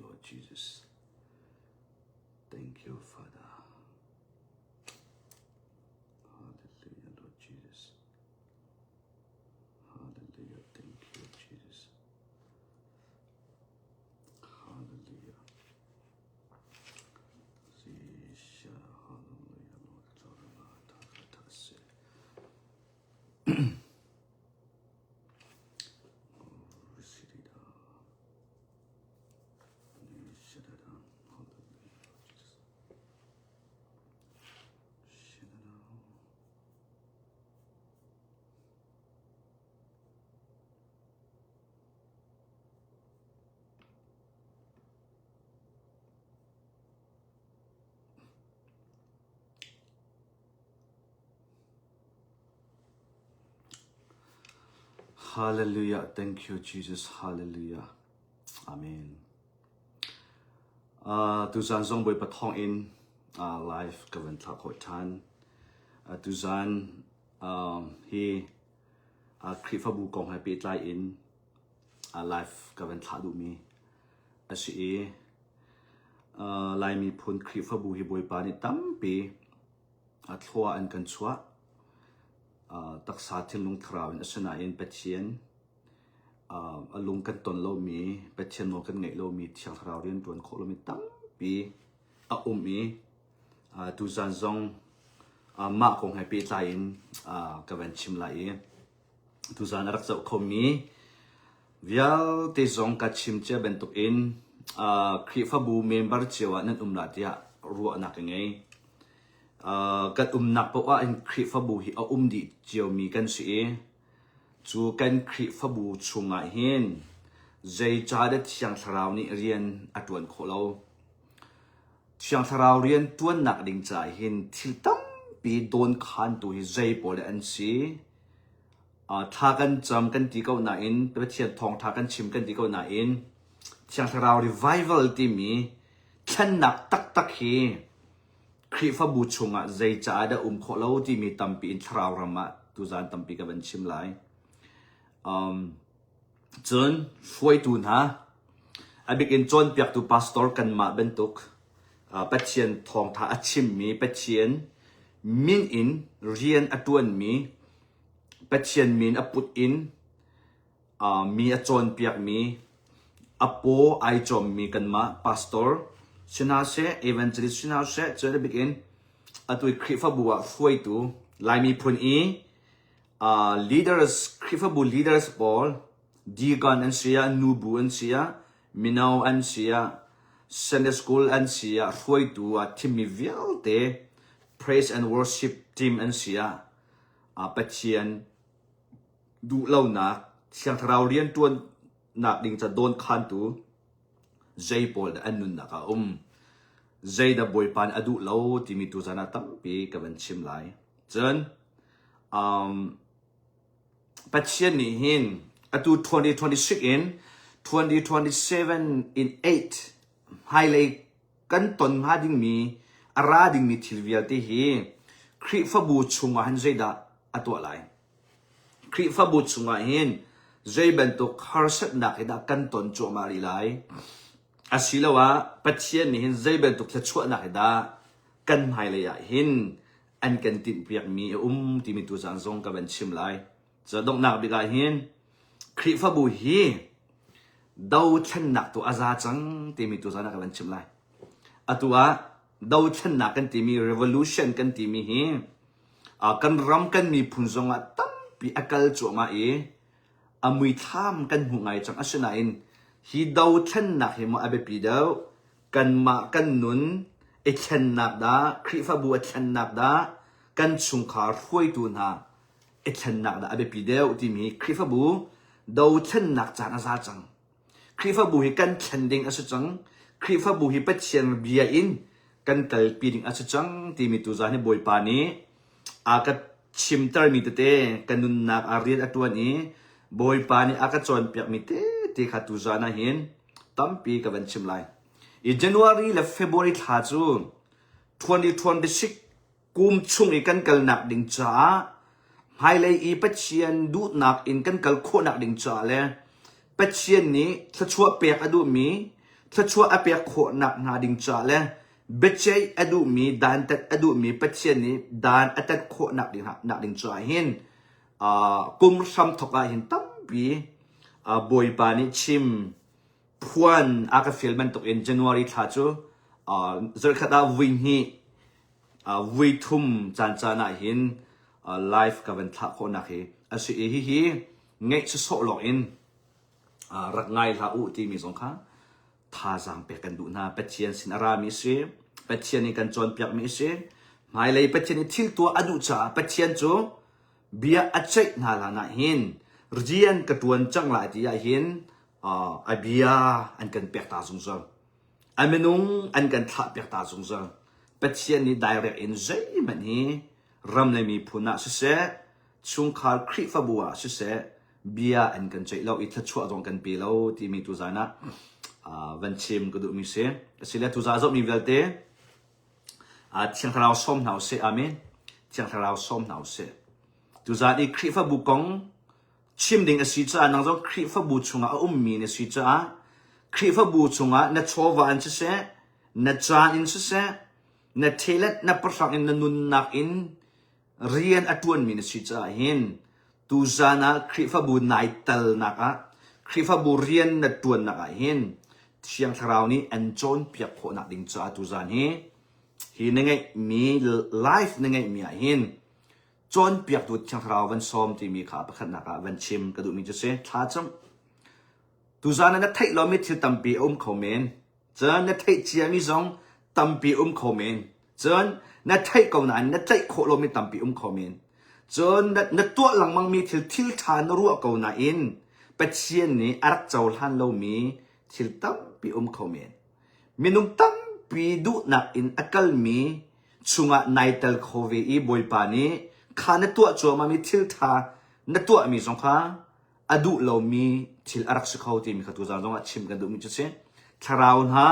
Lord Jesus. Thank you, Father. Hallelujah, Lord Jesus. Hallelujah. Thank you, Jesus. Hallelujah. Zisha, hallelujah, Lord. Zoraba, taratase. Risirida. Nishadada. Hallelujah, Lord Jesus. Shadada. Hallelujah. Thank you, Jesus. Hallelujah. Amen. Tu zan zong boi patong in life kavan thak hoi tan. Tu zan hi krifa bu kong hai pit lai in life kavan thak du mi. Asi lai mi pun krifa bu hi boi pa ni tam pi thua an kan chua. Taksa til lung thrawin asana in patien. Alung kan ton lo mi patien mo kan ngai lo mi thiang thraw rian tuan kho lo mi tam pi mi tu zan zong ma kong hai pi tlai in kavan chim lai tu zan arak zau kho mi vial te zong ka chim che ben tuk in krifa bu member chewa nan la tia ruwa na ka ngai kat nak po in krifa bu hi di chiao mi kan si chu kan krifa bu chunga hin zai cha de thiang thraw ni rian atun kho lo thiang thraw rian tuan nak ding cha hin thil tam pi don khan tu hi zai pol an si tha kan cham kan ti ko na in pe thian thong tha kan chim kan ti ko na in thiang thraw revival ti mi than nak tak tak hi krifa bu chunga zai cha da kho lo ti mi tam pi in thraw rama tu zan tam pi ka ban chim lai chun foi tun ha abik in chon piak tu pastor kan ma bentuk pathian thong tha achim mi pathian min in rian atuan mi pathian min aput in mi a chon piak mi apo ai chom mi kan ma pastor sina se evangelist sina se chon abik in atui krifa buwa foi tu lai mi phun leaders krifabu leaders ball digan an sia nubu an sia minau an sia Sunday school an sia foi tu timi vialte praise and worship team an sia pathian du lau na siang thrau rian tuan nak ding cha don khan tu zai pol an nun na ka zai da boy pan adu lau timi tu zana tam pi ka ban chim lai chen pathian ni hin atu 2026 in 2027 in 8 highlight kan ton ha ding mi ara ding mi thilvia te hi krifa bu chunga han zeida atwa lai krifa bu chunga hin zai ben to kharsat na da kan ton cho mari lai asilawa pathian ni hin zai ben to thachwa na da kan highlight hin an kan tin piak mi ti mi tu zang zong ka ban chim lai za dong nak bi ga hin krifa bu hi dau chen nak tu aza chang ti mi tu za na ka ban chim lai atua dau chen nak kan ti mi revolution kan ti mi hi kan ram kan mi phun zonga tam pi akal chu ma amui tham kan hu ngai chang asuna in hi dau chen nak hi mo abe pi dau kan ma kan nun e chen nak da krifa bu chen nak da kan chung kha roi tu na e chen nak da abe pi deu ti mi krifa bu dau chen nak chang aza chang krifa bu hi kan chen ding asu chang krifa bu hi pathian bia in kan kal pi ding asu chang ti mi tu za ni boy pa ni aka chimtar mi te kanun nak arian atuan ni boy pa ni aka chon piak mi te kha tu za na hin tampi ka ban chim lai in January la February tha chu 2026 kum chung i kan kal nak ding cha highlight i pathian du nak in kan kal kho nak ding cha le pathian ni thachua pek adu mi ถ้าชัวอเปียโคหนักนาดิงจ่าเลยเบเจอดูมีดานตัดอดูมีปัจเจนี้ดานอัตัดโคหนักดิงจ่าเห็นกุมซ้ำทกาเห็นตั้มปีบอยปานิชิมพวนอากาฟิลมันตกin January ท่าจูจระขดาวินฮีวิทุมจันจานาเห็นไลฟ์กับวันท่าโคนักเฮอาศัยฮีไงจะโซโลอินรักไงท่าอุที่มีสงคราท่าจังเปียกันดูนาปัจเจียนสินารามิเสปัจเจียนในกันจนเปียกมิเสหมายเลยปัจเจียนทิลตัวอดุจ่าปัจเจียนจูเบียอัจฉรินาลานาเห็นเรียนกระตวนจังหลายที่เห็นอาเบียอันกันเปียกตาสงสารอันเมนุงอันกันทับเปียกตาสงสารปัจเจียนนี้ direct in ใจมันนี้รำเลยมีพูน่าสุเสชุงคาร์คริฟบัวสุเสเบียอันกันใจเราอิทชัวตรงกันปีเราที่มีตุจานะวันชิมก็ดูมีเสสิเลตุจาจบมีเวลเตเชียงทราวส้มหนาวเสอาเมนเชียงทราวส้มหนาวเสตุจาดีคริฟบุกงชิมดิ่งอสิจ้านังจงคริฟบุชงอามีนสิจ้าคริฟบุชงอาเนชวานเสเนจานอินเสเนเทเลตเนปรักอินนุนนักอินเรียนอตวนมีนสิจ้าเห็นตุจานะคริฟบุไนเตลนักคริฟบุเรียนนตวนนักเห็นเชียงทราวนี้อันจนเปียกโคนักดิ่งจ้าตุจานี้ฮีนั่งไงมีไลฟ์นั่งไงมีเห็นจนเปียกดูเชียงทราววันซ้อมที่มีขาประคันนักวันชิมก็ดูมีจะเสียท้าจำตุจานะนัทไทยเราไม่ถือตั้มปีคอมเมนจนนัทไทยเจียมีสองตั้มปีคอมเมนจนนัทไทยเก่าหนานัทไทยโคเราไม่ตั้มปีคอมเมนจนนัทตัวหลังมังมีถือทิลทานรัวเก่าหนาอินปัจเจียนนี้อารักเจ้าท่านเรามีทิลตั้มปีคอมเมนมีนุ่งตั้มปีดูนักอินอักลมีชุงะไนเตลโคเวอีบอยปานีข้านัตัวจัวมามีทิลทานัตัวมีสงข้าอดูเรามีทิลอารักสุขาวที่มีขัตุจานจงชิมกันดูมีจุดเสียทาราวน์ฮะ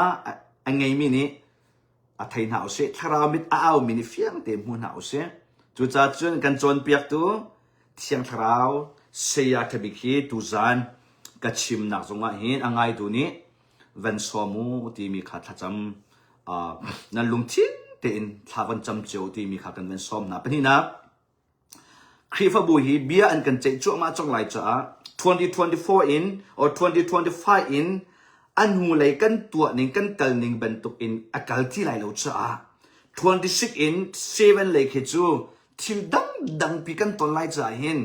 อันไงมีนี่อาไทยหนาวเสียทาราวมิดอ้าวมีนี่เฟียงเต็มหัวหนาวเสียจุดจ้าจนกันจนเปียกตัวเชียงทาราวเสียทบิคีตุจานกัชิมหนักจงว่าเห็นอันไงตัวนี้วันสมูที่มีขัดจำนั่นลุงทิ้งเต็นทาวันจำเจียวที่มีขัดกันวันสมนะเป็นนี่นะคริฟบุฮีเบียอันกันเจจั่วมาจังไรจ้า2024 in or 2025 in อันหูเลยกันตัวหนึ่งกันกัลหนึ่งบรรทุก in อากาศที่ไรเราจ้า26 in 7เลยคิดจูทิลดังปีกันต้นไรจ้าเห็น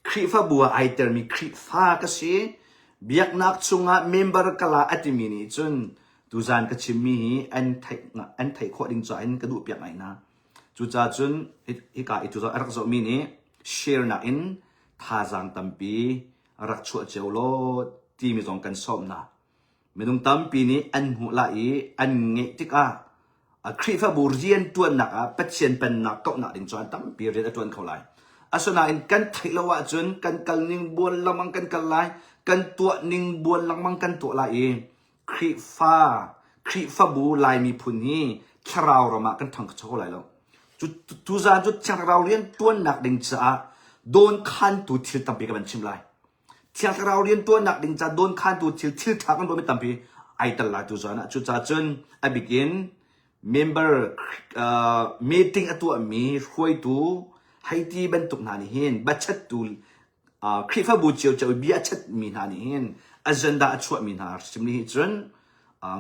คริฟบัวไอเตอร์มีคริฟ้าก็สิเบียกนักชุงะเมมเบอร์กลาอัติมินิจนตุจานก็ชิมีอันไทยขอดิ้งจ้าอันกระดูเปียกไหนนะจุดจ้าจนฮิกาอิตุจารักษามินิเชียร์นักอินท่าจังตั้มปีรักชัวเจ้าโลที่มีจงกันซ้อมนะไม่ต้องตั้มปีนี้อันหัวไหลอันเงติกาคริฟบุเรียนตัวนักปัจเจียนเป็นนักก็นักดิ้งจ้าตั้มปีเรียนตัวเขาไหลอาสนาอินกันไทยละว่าจนกันกัลนิงบวนละมังกันกัลไหลกันตัวนิงบวนละมังกันตัวไหลคริฟบุไหลมีพุนนี้ชราวรมากันทั้งเขาไหลแล้วจุดจานจุดเชียงเราเรียนตัวหนักดิ่งจ้าโดนคันตัวทิลตั้มปีกันชิมไลเชียงเราเรียนตัวหนักดิ่งจ้าโดนคันตัวทิลทักกันโดนไม่ตั้มปีไอตลาดจุดจานจุดจานจนไอบิกินเมมเบอร์มีติ้งตัวมีช่วยตัวให้ที่บรรทุกนานี่เห็นบัตรตัวคริฟบุเจียวเบียชัดมีนานี่เห็นอเจนดาช่วยมีนาสิมนี้จน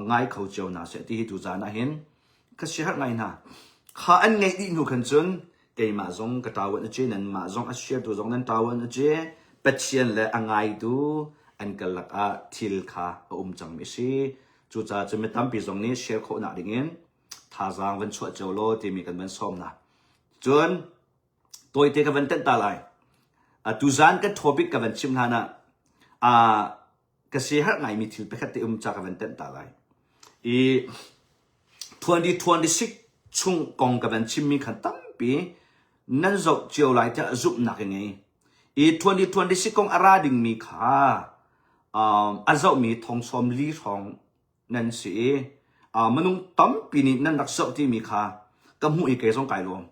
ง่ายเขาเจียวนาเสียที่จุดจานเห็นก็เสียง่ายนะข้าอันไงที่หนูขันจนเกี่ยมาจงกระตาวันเจนันมาจงอาเชียตัวจงนั้นตาวันเจเป็ดเชียนและอังไงดูอันกลักทิลข้าจังมิสิจุดจะไม่ตั้มปีจงนี้เชียร์โคหนาดิ่งเงินท่าจางวันช่วยเจ้าโลที่มีกันเป็นซ้อมนะจนตัวเด็กกันเป็นเต้นตาไหลตุจานกันทบิกกันเป็นชิมฮานะก็เสียหายมีทิลไปขัดที่จากกันเป็นเต้นตาไหล2026ช่วงกองกับเป็นชิมมีขันตั้มปีนั่นจะเจียวไหลจะจุบหนักยังไง2026กองอาราดิงมีขาอาจะมีทองสมลีทองนั่นสิมันนุ่งตั้มปีนี้นั่นรักษาที่มีขากำหูอีกเกสองไก่รวม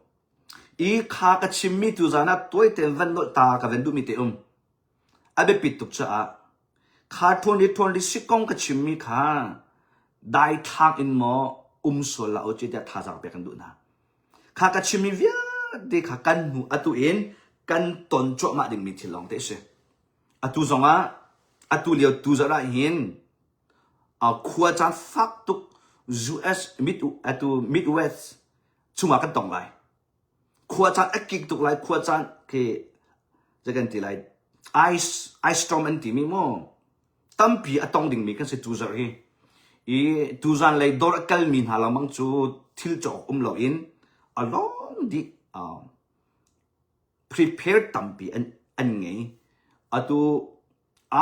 ขากับชิมมีตุจานะตัวเต็มวันโนตากับวันดูมีเต็มอาเบปิดตุกจ้าขา2026กองกับชิมมีขา ได้ทางอินมอส่วนละโอจิตท่าจากไปกันดูนะข้าก็ชิมิเวียดีข้ากันหูอตุเอ็นกันตนจ่อมาดิ่งมีที่ลองเตะอตุจงอตุเลียวตุจะได้เห็นขวดจานฟักตุก US Midwest ชุมากันตรงไรขวดจานกิกตุกไรขวดจานคือจะกันที่ไรไอสตรอมอันที่มีมั้งตั้มปีตรงดิ่งมีกันสิตุจะเฮตุจานเลยดอร์กัลมินหาลังมังจูทิลจอกลอยอินลองดิprepare ตั้มปีอันไงตุไอ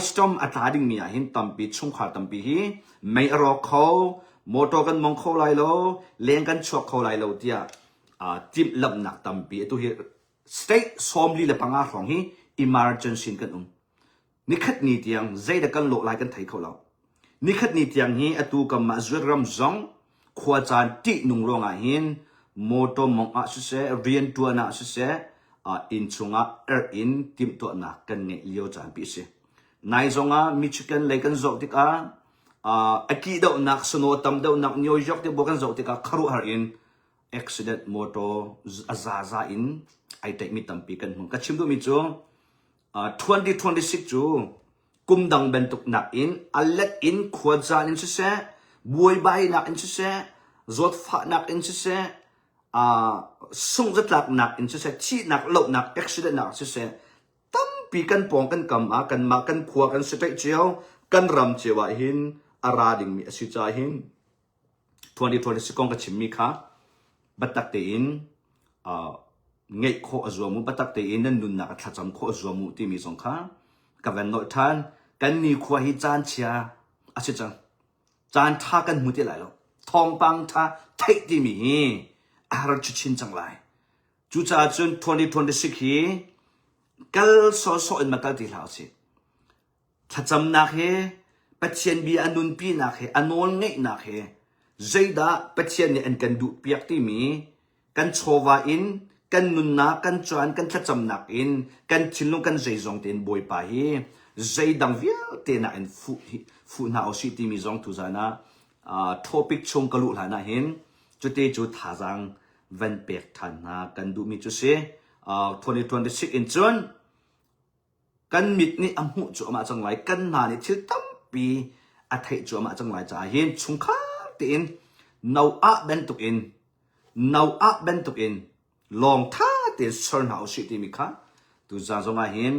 สตอมอัตราดิ่งมีอ่ะเห็นตั้มปีช่วงขาตั้มปีฮีไม่รอเขาโมโตกันมองเขาไล่โลเลี้ยงกันชกเขาไล่โลเดียจิบลับหนักตั้มปีตัวฮีstate ซ้อมลีเล็บปังอาของฮี emergency กันนี่ขัดนี่เตียงใจเด็กกันโลไล่กันไทยเขาเรานี่ขัดนี่เตียงฮีตัวกับมาจวดรำซองขวาจานตินุ่งรองอ่ะเห็นโมโตมองอ่ะสุดเสียเรียนตัวน่ะสุดเสียอินชงอ่ะอินทีมตัวน่ะกันเนี่ยเลี้ยวจานปีเสียนายจงอ่ะมิชิแกนเลยกันจอกติกอ่ะกีดาวนักสโนตัมดาวนักนิวยอร์กที่บอกกันจอกติกอ่ะคารุฮารินaccident โมโตอาซาอินไอเทคมิตัมปีกันมึงก็ชิมดูมิจู2026จูกุมดังเบนตุกนักอินอัลเลตอินขวดจานอินเสะบวยใบนักอินเสะจดฟ้านักอินเสะส่งจัดหลักนักอินเสะชีนักโลนัก accident นักเสะตั้มปีกันปองกันกำกันมากันขวกันสเตจเจียวกันรำเจียวหินอาราดิงมีสิจ่าหิน2026กงกับชิมมีค่ะบัตตักเตอินเงยโคอจวมุบัตตักเตอินนั่นนุนนักทัดจำโคอจวมุที่มีสงค่ะกับวันโนทันกันนี่ขวาฮิจานเชียอาชิจังจานท่ากันมุติไหลแล้วทองปังท่าเทที่มีอาราจุชินจังไรจุจ่าจน2026ฮีกัลโซอินมากัลที่ลาวสิทัดจำนักเฮปัจเจียนบีอนุนปีนักเฮอนุนเงยนักเฮใจดาปัจเจียนเนี่ยอันกันดูเปียกที่มีกันโชวาอินกันนุนนักกันจวนกันทัดจำนักอินกันชิลลงกันใจจงเต็นบอยไปใจดังเวียเตน่ะอันฟูน่าเอาสิที่มีจงทุจานะทอปิกชงกลุหลานะเห็นจุดที่จุดหาจังเวนเปียกทันนะกันดูมีจุดเสีย2026อินจวนกันมิดนี่อำหูจัวมาจังไรกันนานี่ชิลตั้มปีอาทิตย์จัวมาจังไรจ่าเห็นชุงข้าตีนนาวอับเบนตุกินนาวอับเบนตุกินลองท่าตีนส่วนหาสิที่มีค่ะตุจางจงอาเห็น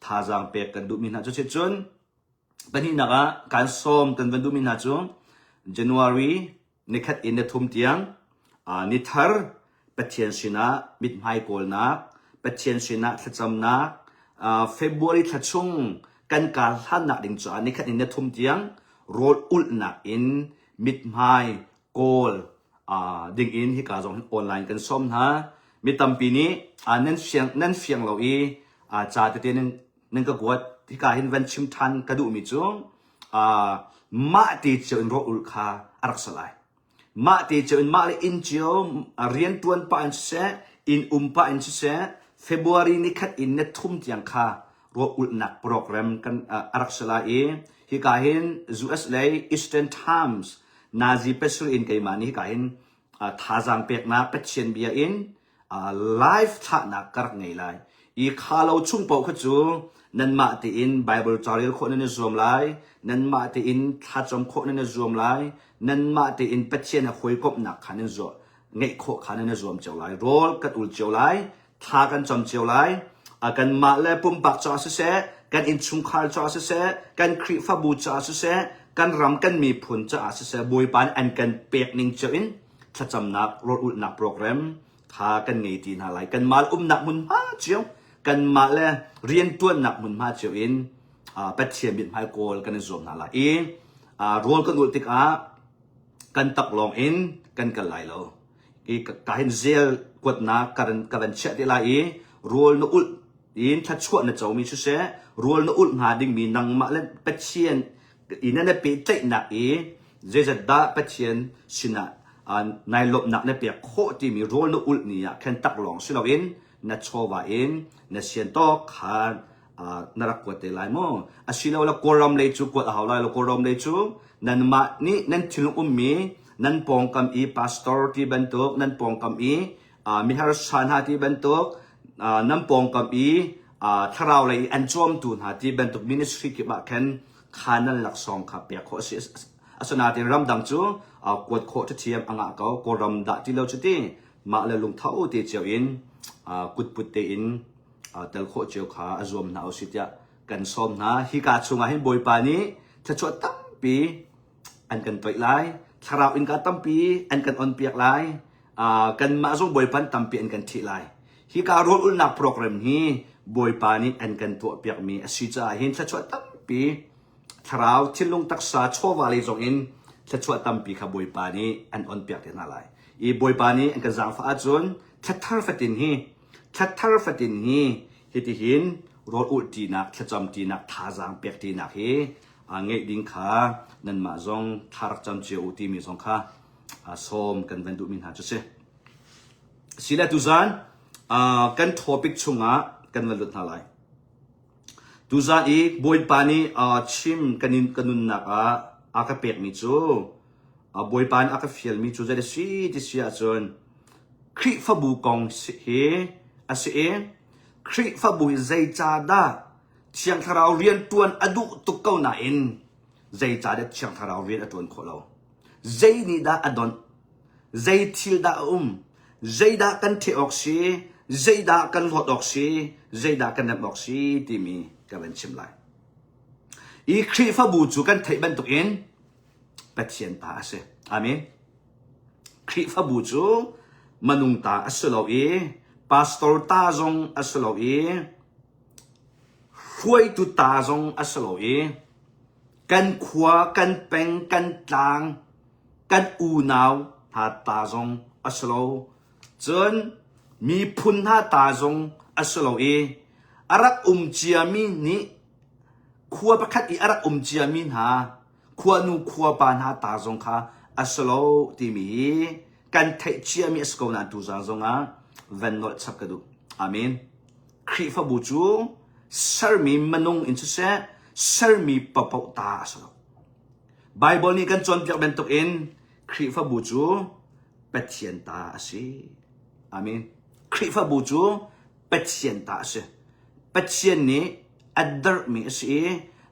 ท่าจางเปียกกันดูมีนาจุดเชจวนเป็นที่นักการซ้อมกันเป็นดูมีนาจุน January นี่ขัดอินเดทุมเตียงนิทาร์ปัจเจียนสินะมิดไมโคลนักปัจเจียนสินะทัดจำนักFebruary ทัดชงกันการท่านนักดิ่งจ้านี่ขัดอินเดทุมเตียงโรดอุลนักอินมิดไมโคลดิ่งอินที่การส่งออนไลน์กันซ้อมนะมีตั้มปีนี้นั่นเสียงเราจ่าเตียนนั่นก็กวดที่การเห็นวันชิมทันกระดูมิจูมาตีเจออินโรอุลคาอารักษาไลมาตีเจออินมาเลยอินเจียวเรียนตัวนป้าอินเสะอินป้าอินเสะFebruary นี้คัดอินเนทุ่มเตียงคาโรอุลนักโปรแกรมกันอารักษาไลที่การเห็น US เลย Eastern Times นาซีเปเชียลอินกันมานี่การเห็นท่าจางเปียกนักเป็ดเชียนเบียอินไลฟ์ท่านักกระไงไลอีข้าเราชุ่มเป่าขจูนั่นมาตีอินไบเบิลจาริลคนนั้นรวมไลนั่นมาตีอินท่าจอมคนนั้นรวมไลนั่นมาตีอินเป็ดเชียนหวยกบหนักขันนั้นรวมเงยโคขันนั้นรวมเจ้าไลโรลกัดอุลเจ้าไลท่ากันจอมเจ้าไลกันมาเลปุ่มปักจอสเสกันอินชุมคาร์จอสเสกันคริฟบูจอสเสกันรำกันมีผลจอสเสบวยปานอันกันเปียกนิ่งเจ้าอินถ้าจำนักโรลอุลนักโปรแกรมท่ากันไงตีน่าไลกันมานักมุนมาเจ้ากันมาเลเรียนตัวนักมุนมาเจ้าอินเป็ดเชียนบิดไฮโกลกันในส่วนนั่นละโรลกันอุลติกกันตักลองอินกันกันไหลโลการเห็นเซลกวดนักการเช็ดที่ไหลโรลนอุลอินทัดชวนในเจ้ามีชุดเสโรลนอุลหาดิ่งมีนังมาเลเป็ดเชียนนั่นเนี่ยปีเตนักเจจะด่าเป็ดเชียนสินะนายลบนักเนี่ยเปียกโคที่มีโรลนอุลนี่แค่ตักลองสิเราอินนัดโชว์ว่าอินนัดเชียนโตขาน นารักกวดเตลายโมอาศิลาละโครมเลยจูกวดหาวลายละโครมเลยจูนันมานี่นันชิลุมีนันปองกำอีพาสตอร์ที่บรรทุกนันปองกำอีมิฮาร์ชันฮาที่บรรทุกนันปองกำอีทาราวเลยอันจอมตุนฮาที่บรรทุกมินิสทรีกิบะเคนขานันหลักสองขับเปียกโคสิอาสนาที่รำดังจูกวดโคตรเทียมอ่างเขาโครมดะที่เราจุดที่มาเลยลุงเท้าที่เจียวอินกุดปุตเตอินเตลโคเจียวขาอารมณ์น่าอุสิตยากันซ้อมนะฮิกาชงให้บอยปานี้จะชดตั้มปีอันกันตัวไล่ชาราวอินกันตั้มปีอันกันอ่อนเปียกไล่กันมาส่งบอยปันตั้มปีอันกันทีไล่ฮิการูอุลนักโปรแกรมนี้บอยปานี้อันกันตัวเปียกมีสิจ้าเห็นจะชดตั้มปีชาราวที่ลงตักษาโชว์วาลีจงอินจะชดตั้มปีขบอยปานี้อันอ่อนเปียกที่น่าไล่อีบอยปานี้อันกันจางฟ้าจนชัดทาร์ฟัตินฮีชัดทาร์ฟัตินฮีฮิติหินรถอุดตีนักชัดจำตีนักท่าจางเปียกตีนักฮีเงยดิ้งขานั่นมาจงทาร์จำเจียวตีมีจงขาส้มกันวันดูมินหาจุดเสสิเลตุจานกันทอปิกชุงะกันวันลุดนาไลตุจานอีกบอยปานีชิมกันินกันุนนักอากาเปียกมิจูบอยปานอากาฟิลมิจูจะได้สีที่เสียจนคริฟบูกองเฮอาเซคริฟบูใจจาดาเชียงทาราวเรียนตวนอดุตุกเก้าหน้าอินใจจาดเชียงทาราวเรียนอดวนโคเราใจนี่ดาอดอนใจทิลดาใจดากันเทออกซีใจดากันหลอดออกซีใจดากันนำออกซีที่มีกันเป็นชิมไลอีคริฟบูจูกันเทบันตุกอินเป็ดเชียนตาเสอามีคริฟบูจูมนุงตาอัสโลอีพาสตอร์ตาจงอัสโลอีช่วยตุตาจงอัสโลอีกันขวากันเป็งกันจางกันอูนาวหาตาจงอัสโลจนมีพุนหาตาจงอัสโลอีอารักเจียมินนี้ขวาประคัดอีอารักเจียมินหาขวานูขวาปานหาตาจงค่ะอัสโลที่มีกันเทเชียมีสกอนันตุจางจงเวนนอลสับกระดูอาเมนคริฟบูจูเซอร์มีมนุงอินเสเซอร์มีปะปะตาสโลไบเบิลนี้กันจนจากเป็นตุกอินคริฟบูจูเป็ดเชียนตาสิอาเมนคริฟบูจูเป็ดเชียนตาสิเป็ดเชียนนี้อัดเดอร์มีสิ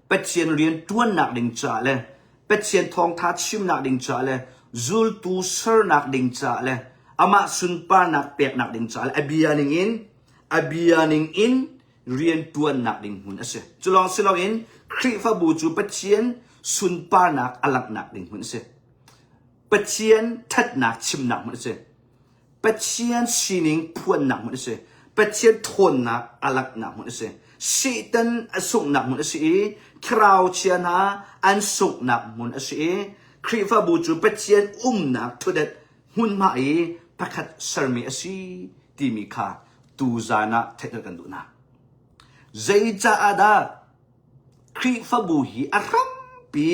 เป็ดเชียนเรียนตัวหนักดิ่งจ่าเลยเป็ดเชียนทองทัดชิมหนักดิ่งจ่าเลยจูลตูเซอร์นักดิ่งจ่าเลยอามาสุนปานักเปียกนักดิ่งจ่าเลยอบียานิงอินเรียนตัวนักดิ่งหุ่นเสจุลองสิลองอินคริฟบูจูเป็ดเชียนสุนปานักอลักนักดิ่งหุ่นเสเป็ดเชียนทัดนักชิมนักหุ่นเสเป็ดเชียนสีนิงพวนนักหุ่นเสเป็ดเชียนทนนักอลักนักหุ่นเสสีตันสุกนักหุ่นเสคราวเชียนาอันสุกนักหุ่นเสคริฟบูจูเป็ดเชียนนักทุเด็ดหุ่นมาประคัดสรมีสีที่มีค่าตูจานะเทกันดูนะใจจะอาดาคริฟบูฮีอารัมปี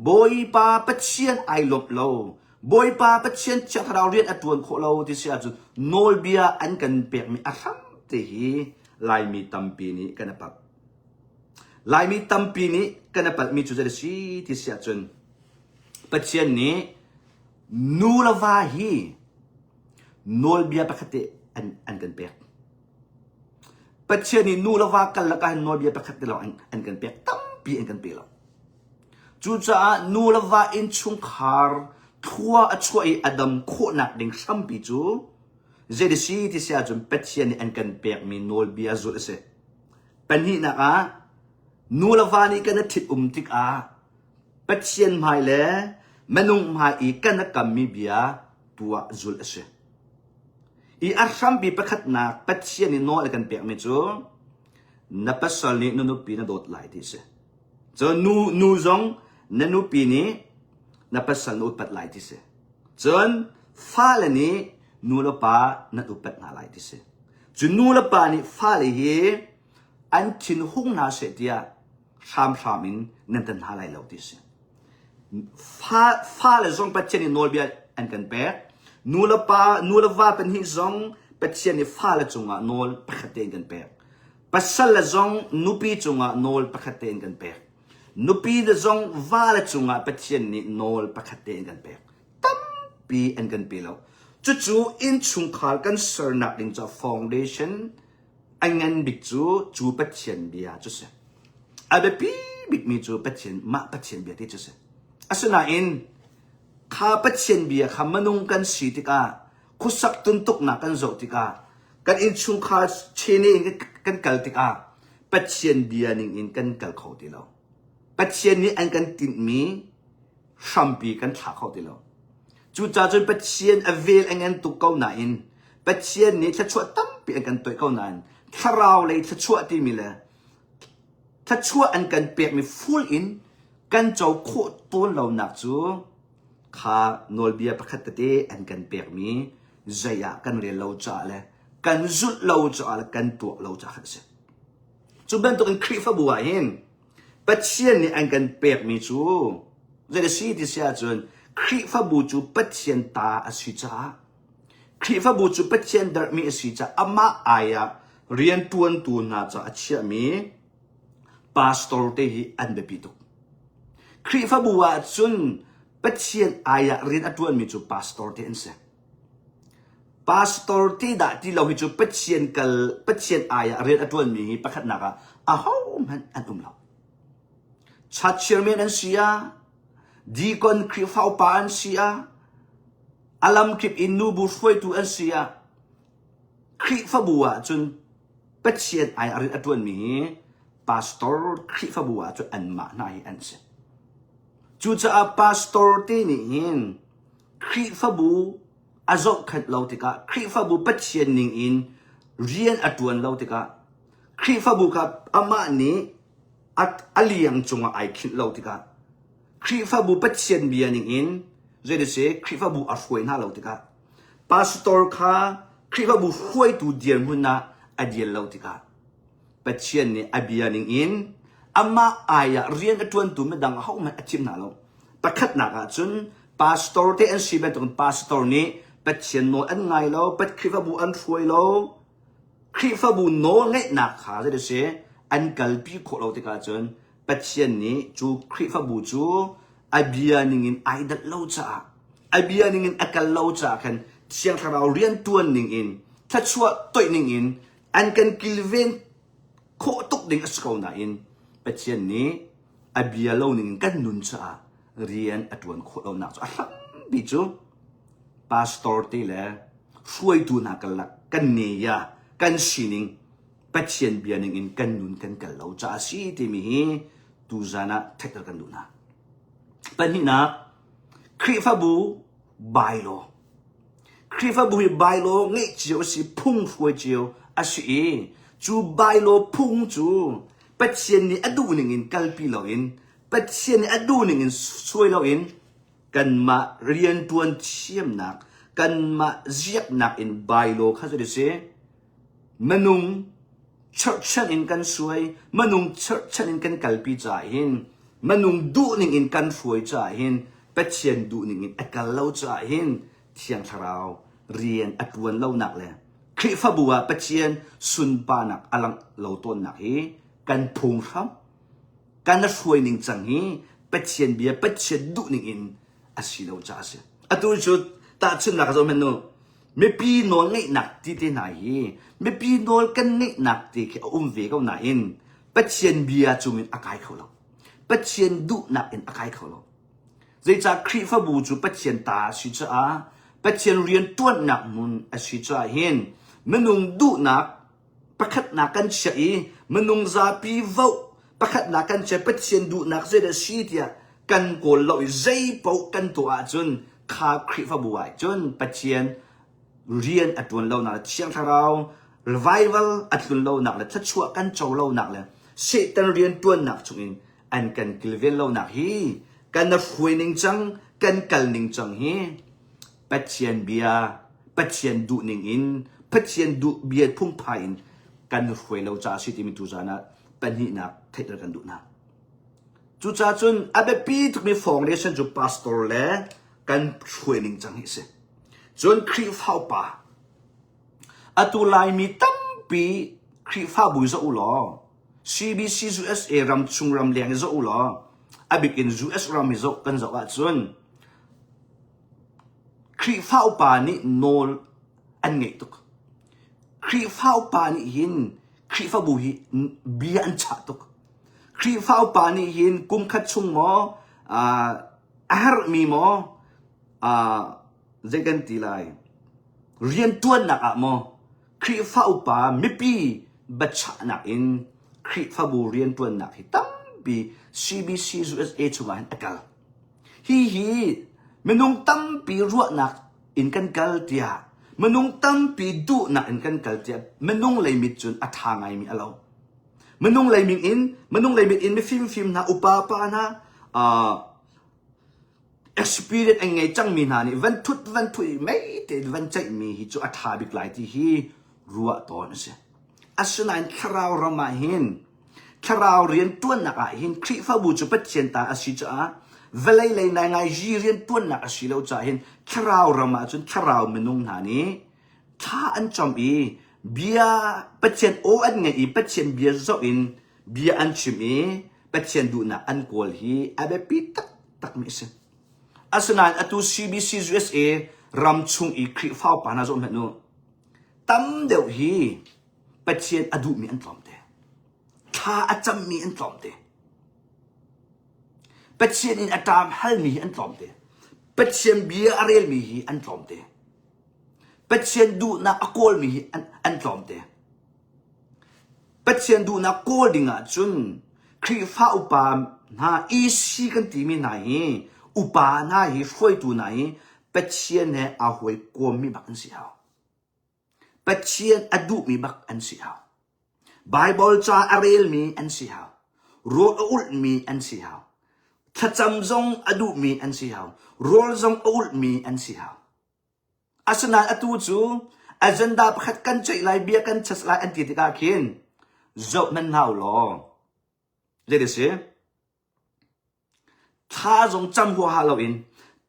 บอยปาเป็ดเชียนไอลบโลบอยปาเป็ดเชียนจากเราเรียนอัตวนโคโลที่เสียจุดโนลเบียอันกันเปียกมีอารัมที่ฮีลายมีตัมปีนี้กันนับลายมีตัมปีนี้กันนับมีจุดเสียที่เสียจุดเป็ดเชียนนี้นูลวาฮีโนลเบียประคัตอันกันเปียกเป็ดเชียนนี้นูลวากันละกันโนลเบียประคัตเราอันกันเปียกตัมปีอันกันเปียกจูจ้านูลวาอินชุงคาร์ทัวช่วยอดัมโคนักดิ่งซ้ำปีจูเจดิซีที่เสียจนเป็ดเชียนนี้อันกันเปียกมีโนลเบียจุดเสเป็นหินักนูลวานี่กันทิดติกเป็ดเชียนไม่เลยมนุงมาอีกันนักกำมีเบียตัวจุลเสอีอารัมปีประคัดนักเป็ดเชียนนี่โนลกันเปียกไม่จูนับสลนี่นูปีน่ะโดดไหลที่เสจนนูจงนูปีนี้นับสลนูปัดไหลที่เสจนฟ้าเลนี้นูลปานัดอุปัดนาไหลที่เสจนนูลปานี่ฟ้าเลยเฮอันชินหุ่งนาเสตียชามอินนั่นตันหาไหลเหล่าที่เสฟ้าเลยจงเป็ดเชียนนี่โนลเบียอันกันเปียกนูลวาเป็นหิจงเป็ดเชียนนี่ฟ้าเลยจงโนลประคัดเองกันเปียกป pasal la zong nupi chunga nol pakhaten kan pek nupi la zong wala chunga pathian ni nol pakhaten kan pek tampi an kan pilo chu in chung khal kan sernak ding cha foundation angan big chu pathian bia chu se abe pi big mi chu pathian ma pathian bia ti chu se asuna in kha pathian bia kha manung kan si tika khusak tuntuk na kan zo tika kan in chung kha chene kan kal tika pathian bia ning in kan kal kho ti lo pathian ni an kan tin mi shampi kan tha kho ti lo chu cha chun pathian avel angan tu kau na in pathian ni tha chua tampi an kan toi kau nan tharau le tha chua ti mi le tha chua an kan pek mi full in kan chau kho ton lo nak chu kha nol bia pakhat te an kan pek mi zaya kan re lo cha le kan zut lo cha le kan tu lo cha khat se chu ban to kan khri fa bua hin pathian ni an kan pek mi chu zai si ti sia chun khri fa bu chu pathian ta asi cha khri fa bu chu pathian dar mi asi cha ama aya rian tuan tu na cha achia mi pastor te hi an be pi tu khri fa bu wa chun pathian aya rian atuan mi chu pastor te en se pastor te da ti lo hi chu pathian aya rian atuan mi hi pakhat na ka a ho man an lo chat chairman an sia deacon khri fa pa an sia alam krip in nu bu foi tu an sia khri fa bu wa chun pathian aya rian atuan mi pastor khri fa bu wa chu an ma na hi an se chu cha pastor te ni in khri fa bu azok khat lo tika khri fa bu pathian ning in rian atuan lo tika khri fa bu ka ama ni at aliang chunga ai khin lo tika khri fa bu pathian bia ning in je de se khri fa bu a foi na lo tika pastor kha khri fa bu foi tu dian hunna adial lo tika pathian ni abia ning in ama aya rian atuan tu me dang hau ma achim na lo pakhat na ka chun pastor te an si ben tong pastor ni pathian no an ngai lo pat khri fa bu an foi lo khri fa bu no ngai na kha je de se an kalpi kho lo te ka chun pathian ni chu khri fa bu chu abia ning in ai dat lo cha abia ning in akal lo cha khan siang tharau rian tuan ning in tha chua toi ning in an kan kilven kho tok ding asko na in pathian ni abia lo ning kan nun cha rian atuan kho lo na cha bi chu pastor te le fuai tu na kala kan ne ya kan sining pathian bia ning in kan nun kan kal lo cha si ti mi hi tu zana thekal kan du na pan hi na khri fa bu bai lo khri fa bu hi bai lo ngai chiu si phung fuai chiu a si chu bai lo phung chu pathian ni adu ning in kal pi lo in pathian ni adu ning in suai lo in kan ma rian tuan chiam nak kan ma ziak nak in bai lo kha so de se manung church in kan suai manung church in kan kalpi cha hin manung du ning in kan fuai cha hin pathian du ning in akal lo cha hin thiang tharau rian atuan lo nak le khri fa buwa pathian sun pa nak alang lo ton nak hi kan phung tham kan na fuai ning chang hi pathian bia pathian du ning in asilo cha se atu chu ta chun nak zo men no me pi no ngai nak ti te na hi me pi no kan ngai nak ti ke ve ko na in pathian bia chumin akai kho lo pathian du nak in akai kho lo zai cha khri fa bu chu pathian ta si cha a pathian rian tuan nak mun a si cha hin menung du nak pakhat na kan chai menung za pi vo pakhat na kan che pathian du nak zai da si tia kan ko lo zai po kan to a chun kha khri fa bu ai chun pathian rian atun lo na chiang tharau revival atun lo nak la thachua kan chaw lo nak la se tan rian tuan nak chungin an kan kilvel lo nak hi kan na fuining chang kan kal ning chang hi pathian bia pathian du ning in pathian du bia phung phain kan fuai lo cha si ti mi tu jana pan hi nak thaitar kan du na chu cha chun abe pi tu mi foundation ju pastor le kan fuining chang hi se chun khri phau pa atu lai mi tam pi ครีฟ้าบุยจะอุลอ CBC USA รำชุงรำเลียงจะอุลออบิกิน US รำมิจะกันจะว่าจนครีฟ้าปานี่โนลอันไงตุกครีฟ้าปานี่หินครีฟ้าบุยเบียนชาตุกครีฟ้าปานี่หินกุมขัดชุงหมออาหารมีหมอเจกันตีไลเรียนตัวหนักอะหมอครีฟ้าปาไม่ปีบัชหนักอินครีฟ้าบุเรียนตัวหนักที่ตั้มปี CBC USA ชุงอันกัลฮีมนุงตั้มปีรัวหนักอินกันกัลเตียมนุงตั้มปีดูหนักอินกันกัลเตียมนุงเลยมิจุนอัฐางไงมีอะไรมนุงเลยมิอินไม่ฟิล์มนะอุปาปานะexperience ไงจังมีนานี่วันทุยไม่แต่วันใจมีฮิจูอัฐาบิกไลที่ฮีรัวตอนนี้อาศัยนั้นคราวเรามาเห็นคราวเรียนตัวหนักเห็นคริฟ้าบูจุปัจเจนตาอาศัยจ้าเวลาเลยในไงจีเรียนตัวหนักอาศัยเราจะเห็นคราวเรามาจนคราวมนุงนานี่ถ้าอันจอมอีเบียปัจเจนโออันไงอีปัจเจนเบียโซอินเบียอันชิมีปัจเจนดูหนักอันกอลฮีอาเบปิตักมิเซอาศัยนั้นอัตุ CBC USA รำชุงอีคริฟ้าปานาจอมเห็นโนตั้มเดียวฮีปัจเจนอดูมีอันตรอมเดถ้าอาจำมีอันตรอมเดปัจเจนอินอาตามฮัลมีอันตรอมเดปัจเจนเบียอาเรลมีอันตรอมเดปัจเจนดูนักอโกลมีอันตรอมเดปัจเจนดูนักโกลดิงะจุนคริฟ้าอุปานาอีซีกันตีมีไหนอุปานาฮีช่วยตัวไหนปัจเจนเนี่ยอาหวยกวมมีบักอันเสียวปัจเจนอดูมีบักอันเสียวไบเบิลจ้าอาเรลมีอันเสียวโรอุลมีอันเสียวถ้าจำจงอดูมีอันเสียวโรลจงอุลมีอันเสียวอาศัยนั้นอตูจูอาจันดาพัดกันใจไลเบียกันชัสไลอันติดกาเขียนจบมันหนาวหรอเดี๋ยวสิถ้าจงจำหัวฮาโลวีน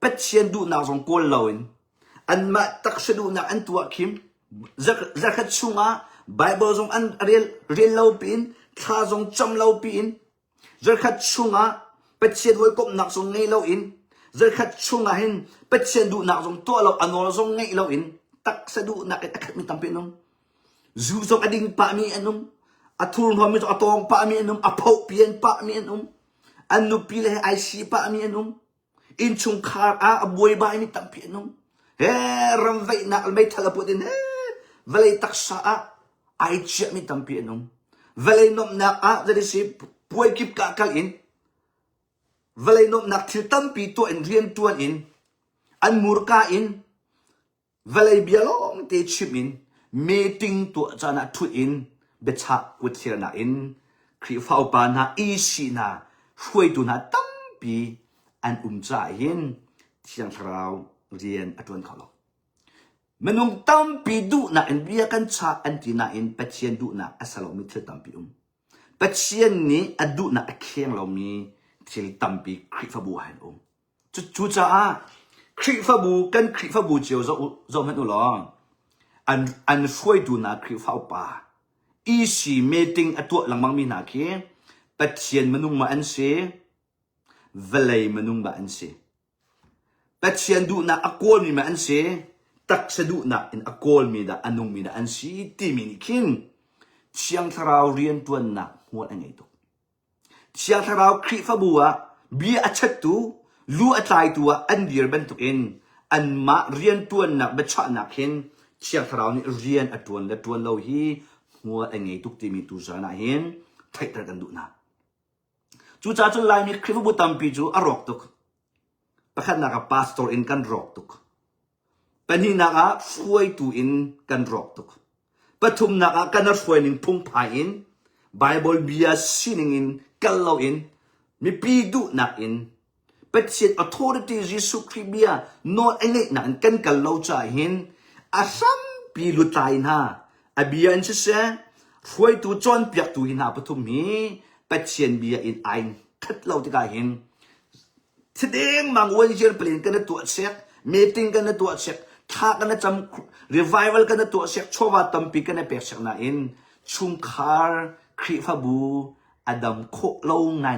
ปัจเจียนดูนักจงโกลโลวินอันมาตักสะดูนักอันตัวคิมจะขัดชุงะไบเบิลจงอันเรียนเล่าปีนถ้าจงจำเล่าปีนจะขัดชุงะปัจเจียนไว้กบนักจงไงเล่าอินจะขัดชุงะเห็นปัจเจียนดูนักจงตัวเราอันเราจงไงเล่าอินตักสะดูนักอันขัดมีตั้มเป็นนมจูจงอดิ่งปะมีอันนมอัทุนพอมีจงอัตองปะมีอันนมอัพเปียนปะมีอันนมอันนุปีเลยไอซีปะมีอันนมอินชุงคาร์อาบวยบายมีตั้มเป็นนมเฮ้รำไว้นักไม่ทะเลปุดินเฮ้เวลาตักษาไอเชี่ยมีตั้มเป็นนมเวลานมนักจะได้สิป่วยกิบกะกัลอินเวลานมนักที่ตั้มปีตัวอินเรียนตัวอินอันมูร์กาอินเวลาเบียลองเตชิมินเมติงตัวจานะทุอินเบชะวุฒิระนาอินครีฟ้าปานาอีชีนาช่วยตัวนาตั้มปีอันจ่ายอินเที่ยงเราเรียนอัตวันเขาลงมนุษย์ตั้มปีดูนะอินเบียกันชาอันที่นาอินปัจเจียนดูนะอัสลามิเทตั้มปีปัจเจียนนี้อดูนะเคียงเรามีที่ตั้มปีคริฟ้าบัวเห็นจุจ้าคริฟ้าบูกันคริฟ้าบูเจียวจะเห็นหรออันช่วยดูนะคริฟ้าป่าอีสีเมติงอัตัวหลังมังมีนาเกปัจเจียนมนุษย์มาอันเสเวลัยมนุษย์มาอันเสปัจเจียนดูนะอโกลมีมาอันเสตักสะดูนะอินอโกลมีดาอันนุ่งมีดาอันสีตีมินิคินเชียงทราวเรียนตัวนักหัวอันไงตัวเชียงทราวคริฟ้าบัวเบียอัจฉตุรู้อัตายตัวอันเดียร์บันตุอินอันมาเรียนตัวนักบัชะนักเห็นเชียงทราวนี่เรียนอัตวนและตัวเราฮีหัวอันไงตุกตีมีตุจานะเห็นไทยตระกันดูนะจู่จ้าจุลายมีคริฟ้าบัวตั้มปีจูอรอกตุกประคันนักพาสตอร์อินกันรอกตุกเป็นที่นักช่วยตัวอินกันรอกตุกปฐุมนักกันช่วยนิงพุ่งพายินไบเบิลเบียสินิงอินกันเราอินมีปีดูนักอินเป็นเสียออโตริตี้ยิสุคริเบียโนเอเนนักกันกันเราจ่ายหินอาซัมปีลุตายนะอาเบียอินเสช่วยตัวจอนเปียกตัวหินหาปฐุมมีเป็นเสียนเบียอินไอคัดเราที่กายหินแสดงบางวันเจอเปลี่ยนกันตัวเช็คมีติ้งกันตัวเช็คถ้ากันจำ revival กันตัวเช็คชัวร์ตั้มปีกันเปียกเช็คน่ะอิน ชุมคาร์ครีฟาบูอดัมโคโลนาย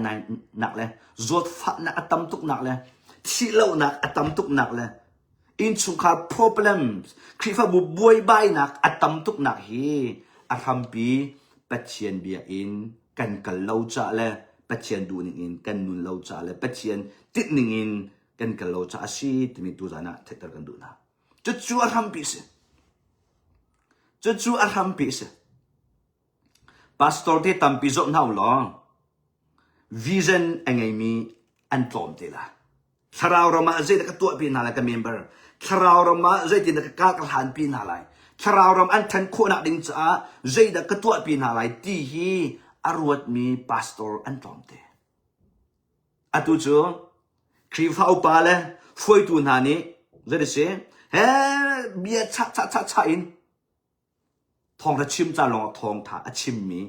หนักเลยจดฟัดนักอตัมตุกหนักเลยที่เล่าหนักอตัมตุกหนักเลยอินชุมคาร์ problems ครีฟาบูบวยใบหนักอตัมตุกหนักเฮอาทำปีปัจเจียนเบียอินกันกันเล่าจ่าเลยปัจเจียนดูนิ่งอินกันนุนเล่าจ่าเลยปัจเจียนติดนิ่งอินกันกันเล่าจ่าสิที่มีตัวนั้นเทตกันดูนะจะจูอาทำปีเสpastor te tampi zo nau lo vision angai mi an tlom te la tharau rama zai ka tu pi na la ka member tharau rama zai tin ka ka han pi na lai tharau ram an than kho na ding cha zai da ka tu pi na lai ti hi arwat mi pastor an tlom te atu chu khri phau pa le foi tu na ni zai de se he bia cha inทองทัชิมจานลงทองทาอชิมมี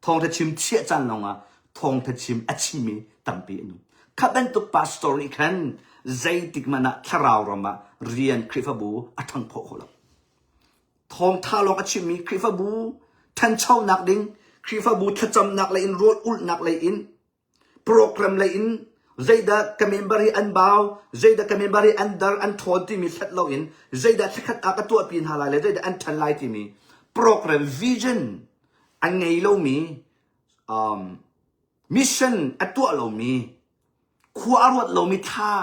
ทองทัชิมเชี่ยจานลงทองทัชิมอชิมมีตั้มปีนุข้าเป็นตุกพาสตอร์นี่คันใจติกมันนะทาราวรมาเรียนคริฟบูอัทังโพขลับทองทาลงอชิมมีคริฟบูทันเช่านักดิ้งคริฟบูทัจำนักเลยอินโรดอุลนักเลยอินโปรแกรมเลยอินใจดากเมมเบอร์อันบ่าวใจดากเมมเบอร์อันดาร์อันทอนที่มีเซตเราอินใจดาสักอักตัวปีนหาลายเลยใจดาอันทันไลที่มีprogram vision อันไงเรามีmission อันตัวเรามีขั้วอารวดเรามีท่า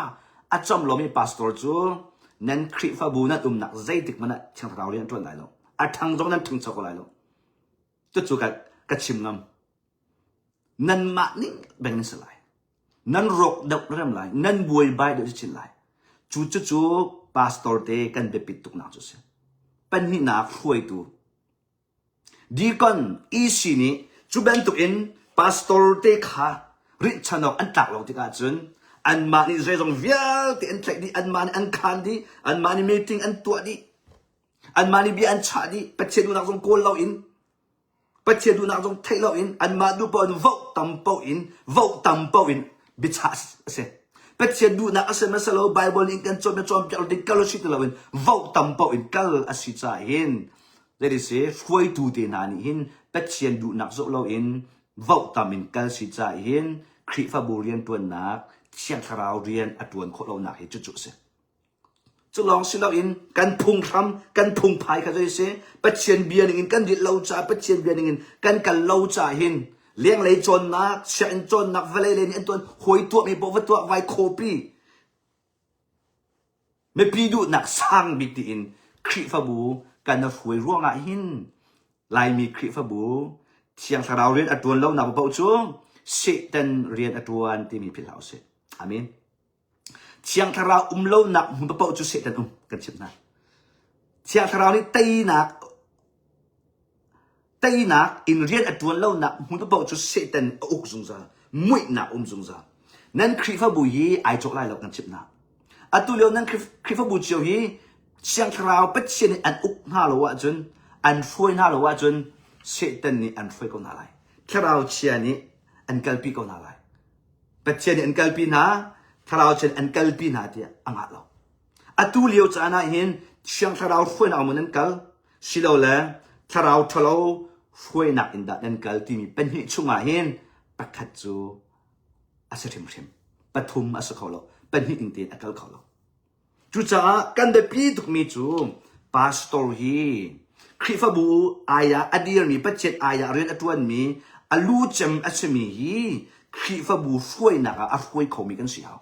อาจำเรามี pastor จูนั้นคริฟาบูนั้นหนักใจติกมันเชิงเราเรียนตัวไหนเราอาทางตรงนั้นถึงสักอะไรเราจุดจูกับชิมงำนั้นมานิ่งแบ่งสลายนั้นรกดับเริ่มไหลนั้นบวยใบเดือดชินไหลจู pastor เตกันเดปิดตุกหนักจุดเสียเป็นหินาคุยตัวดีก่อนอีสินี้จูเป็นตุกินพาสตอร์เตค่ะริชานอกอันตักเราที่กาจุนอันมานี่เรื่องวิลที่อันเทคดีอันมานี่อันคันดีอันมานี่มีติ้งอันตัวดีอันมานี่บีอันชาดีปัจเจดูนักจงโกลเราอินปัจเจดูนักจงเทเราอินอันมาดูปอนวอกตัมเปาอินบิชาสเสปัจเจดูนักเสมาสโลไบเบิลอินกันจอมจะเอาดิกัลชิตเราอินวอกตัมเปาอินกัลอสิจาอินได้ดิเสียช่วยดูเตนานี่หินเป็ดเชียนดูนักโซเราอินวอกตามินกัลสิจ่าหินคริฟาบูเรียนตัวนักเชียงคาราวเรียนอดวนโคเราหนักเห็นจุดเสียจะลองสิเราอินกันพุงคำกันพุงพายกันเลยเสียเป็ดเชียนเบียร์นี่กันดิเราจ่าเป็ดเชียนเบียร์นี่กันเราจ่าหินเลี้ยงเลยจนนักเชียนจนนักเวลเลยนี่ตัวหวยตัวมีบอกว่าตัวไวโคปีไม่ปีดูนักสร้างบิติอินคริฟาบูกันน่ะช่วยร่วงหินลายมีคริฟบูเชียงสาวเรียนอัตวนเล่าหนาเบาจูเสตันเรียนอัตวนที่มีพิลาเสอามินเชียงสาวเล่าหนักหุ่นเบาจูเสตันกันชิบนะเชียงสาวนี่ตีหนักอินเรียนอัตวนเล่าหนักหุ่นเบาจูเสตันอุกซุงซามุ่ยหนักซุงซานั่นคริฟบูยีไอจกไล่เรากันชิบนะอัตุเลียวนั่นคริฟบูเจียวฮีเชียงคราวเป็ดเชียนอันอุกหน้าเราว่าจนอันช่วยหน้าเราว่าจนเสตันนี่อันช่วยก็น่าไรคราวเชียนนี่อันกัลปีก็น่าไรเป็ดเชียนอันกัลปีน่าคราวเชียนอันกัลปีน่าเดียอังอาเราอัตุเลียวจะน่าเห็นเชียงคราวช่วยน่ามันนั่นกัลสิเราเลยคราวทะเลาช่วยน่าอินดานั่นกัลที่มีเป็นหิชุ่งอาเห็นปักขัดจูอาศัยเข็มปฐุมอาศัยเขาเราเป็นหิอินเดียอักกัลเขาเราจูจ้ากันเดปีทุกมีจูพาสตอร์ฮีคริฟบูอายาอดีร์มีปัจเจตอายาเรียนอัตวันมีอลูจมอัศมีฮีคริฟบูช่วยนักอัช่วยเขามีกันเสียว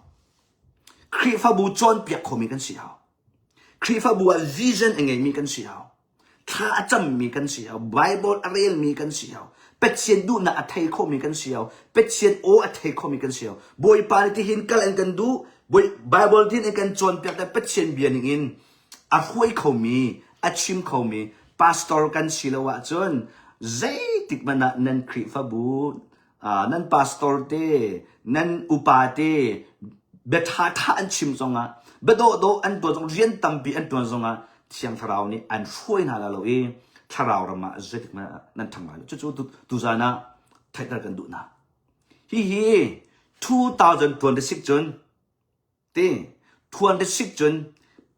คริฟบูจอนเปียกเขามีกันเสียวคริฟบูวิชั่นเองมีกันเสียวข้าจำมีกันเสียวไบเบิลเรียนมีกันเสียวเป็ดเชียนดูนักอัตย์เขามีกันเสียวเป็ดเชียนโออัตย์เขามีกันเสียวบอยปานิที่หินกัลเองกันดูบอยไบเบิลที่เองกันจอนเปียกแต่เป็ดเชียนเบียนิงอัช่วยเขามีอัชิมเขามีpastor kan sila wa chon zai tik mana nan krifa bu nan pastor te nan upate betha tha an chim zonga bedo an to jong rian tampi an to zonga thiang tharau ni an shoi na la lo e tharau rama zai tik mana nan thangma chu tu zana thaitar kan du na hi 2026 chon te 26 chon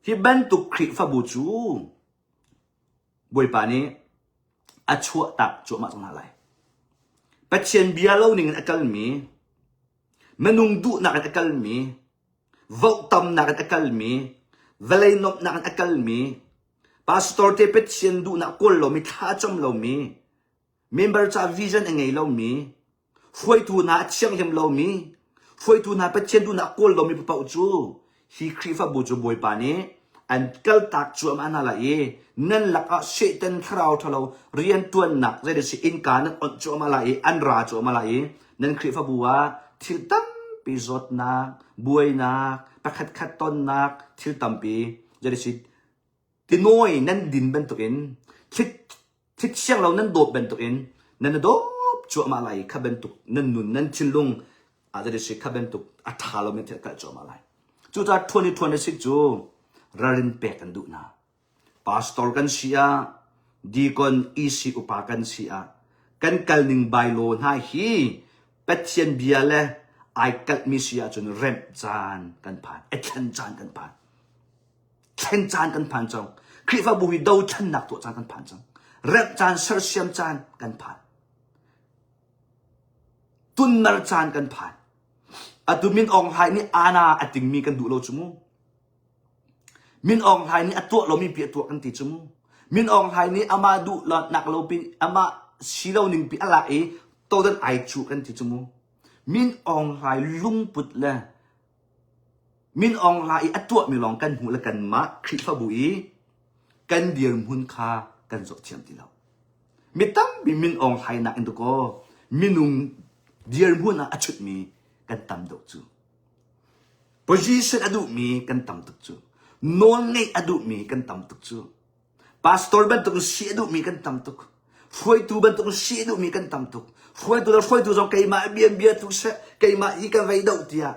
hi ban tu krifa bu chuบวยป่านี้ a chua tak chu ma chang lai pathian bia lo ning akal mi menung du na kan akal mi vau tam na kan akal mi velai nop na kan akal mi pastor te pathian du na kol lo mi tha chom lo mi member cha vision engai lo mi foi tu na chiang hem lo mi foi tu na pathian du na kol lo mi pa chu hi khrifa bu chu boy pa ni an kal tak chu am ana la e nan laka shaitan thrau thalo rian tuan nak zai si in ka nan on chu ma la e an ra chu ma la e nan khrifa buwa thil tam pi zot na buai na pakhat khat ton nak thil tam pi zai si ti noi nan din ben to in thit siang lo nan dop ben to in nan do chu ma la e kha ben tu nan nun nan chin lung a zai si kha ben tu a tha lo me the ka chu ma la chu ta 2026 chu rarin pe kan du na pastor kan sia deacon isi upa kan sia kan kalning bailo na hi pathian bia le ai kal mi sia chun rem chan kan phan e chan chan kan phan chen chan kan phan chong khrifa bu hi do chan nak to chan kan phan chong rem chan ser siam chan kan phan tun nar chan kan phan atumin ong hai ni ana ating mi kan du lo chumu min ong hai ni atu lo mi pi atu kan ti chumu min ong hai ni ama du la nak lo pi ama silo ning pi ala e to dan ai chu kan ti chumu min ong hai lung put la min ong hai atu mi long kan hu la kan ma khri fa bui kan dir hun kha kan zo thiam ti lo mi tam bi min ong hai na indu ko minung dir hun na achut mi kan tam do chu position adu mi kan tam tuk chu non ngay adu mi kan tam tuk chu pastor ban tuk si adu mi kan tam tuk foi tu ban tuk si adu mi kan tam tuk foi tu zong kai ma bia tu se kai ma I ka vai dau tia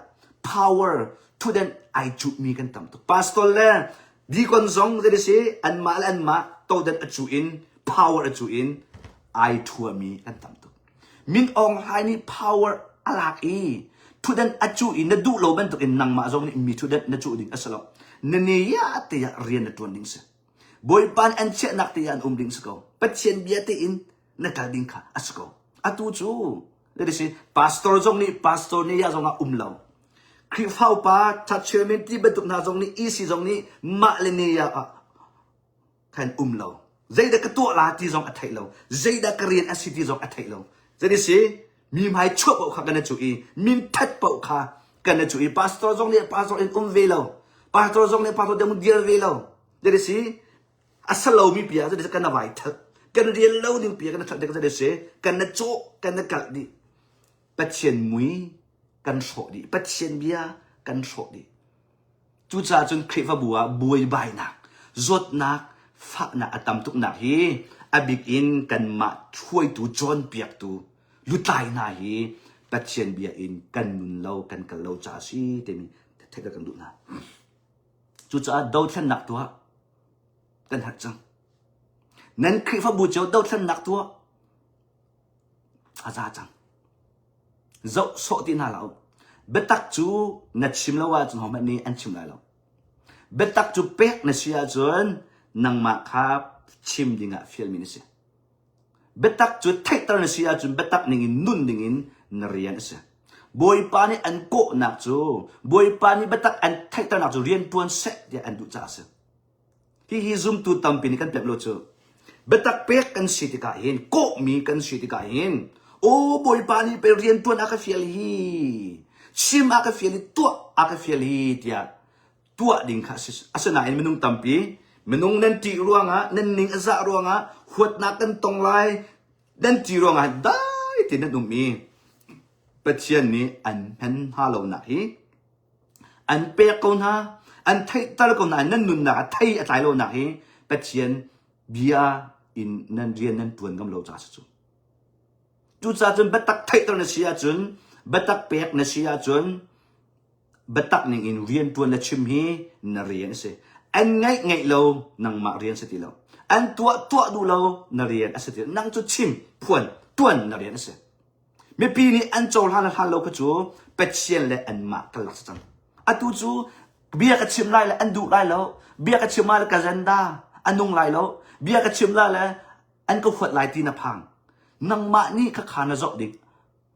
power to then I chu mi kan tam tuk pastor le di kon zong de se an ma to then achu in power achu in I thua mi kan tam tuk min ong hai ni power alak I to then achu in na du lo ban tuk in nang ma zong ni mi to then na chu ding asalo naniya te ya rian na tuan ding se boy pan an che nak te yan ding se ko pathian bia te in na kal ding kha asko atu chu le se pastor ni ya zong a lo khri phau pa chachairman ti betuk na zong ni isi zong ni ma le ne ya a kan lo zai da ka to la ti zong a thai lo zai da ka rian a city zong a thai lo zai se mi mai chua pau kha kan chu I min that pau kha kan chu I pastor zong ni pastor in velo pastor zong le pastor dem dia velo jadi si asalo mi pia jadi kana vai thak kana dia lo ning pia kana thak jadi se kana cho kana kal di pathian mui kan so di pathian bia kan so di chu cha chun khrifa bua buai bai nak zot nak fa na atam tuk nak hi abik in kan ma thui tu jon piak tu lutai na hi pathian bia in kan nun lo kan kal lo cha si temi thek kan du na chu cha do than nak tua kan hat chang nan khri fa bu chau do than nak tua aza chang zo so ti na lao betak chu na chim lo wa chun hom ni an chim lai lo betak chu pek na sia chun nang ma kha chim dinga fiel min se betak chu thek tar na sia chun betak ning nun ding in na rian se boy pani an ko nak chu boy pani batak an thai ta nak chu rian tuan se dia an du cha se hi zoom tu tam pin kan pep lo chu batak pek kan city ka hin ko mi kan city ka hin o boy pani pe rian tuan aka fiel hi chim aka fiel tu aka fiel hi dia tua ding kha sis asana in menung tampi menung nan ti ruanga nan ning aza ruanga huat na kan tong lai dan ti ruanga dai tin na mi pathian ni an han halo na hi an pe ko na an thai tar ko na nan nun na thai a tai lo na hi pathian bia in nan rian nan tuan gam lo cha chu cha chun batak thai tar na sia chun batak pek na sia chun batak ning in rian tuan la chim hi na rian se an ngai lo nang ma rian se ti lo an tua du lo na rian a se ti nang chu chim phuan tuan na rian se me pi ni an chol han lo ka chu pathian le an ma ka lak chang atu chu bia ka chim lai la an du lai lo bia ka chim ma ka zanda anung lai lo bia ka chim la la อันก็ขวดลายตีนพังนังมานี่ข้าขานาจอกดิ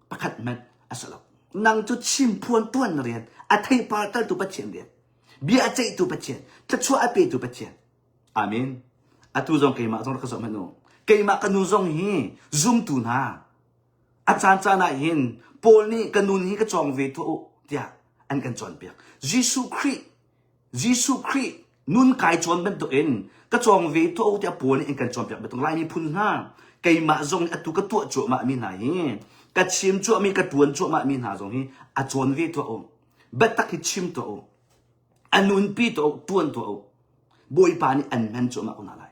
ประคัดมันอาศัยนังจุดชิมพวนต้วนเรียนอาทัยปาร์ตัลตุปัจเจนเรียนเบียใจตุปัจเจนจะช่วยอาเปตุปัจเจนอามินอาตุจงเกยมาจงรักษามันโนเกยมากันูจงฮีซุ่มตุนาอาจารย์จานาหินโพลนี่กันูนี้ก็จองเวทุเดียอันกันจอนเปียกยิสุครินุนกายจอนเป็นตัวเองก็จองเวทุเดียโพลนี่อันกันจอนเปียกเป็นตรงไล่นี่พุ่นห้าเกยมาจงอตุกตัวจั่วมามีไหนกัดชิมจั่วมีกัดตวนจั่วมามีหาจงฮีอาจอนเวทุโอบัดตักฮิชิมตัวโออันนุนปีตัวตวนตัวโอบอยปานี่อันมันจั่วมาคนอะไร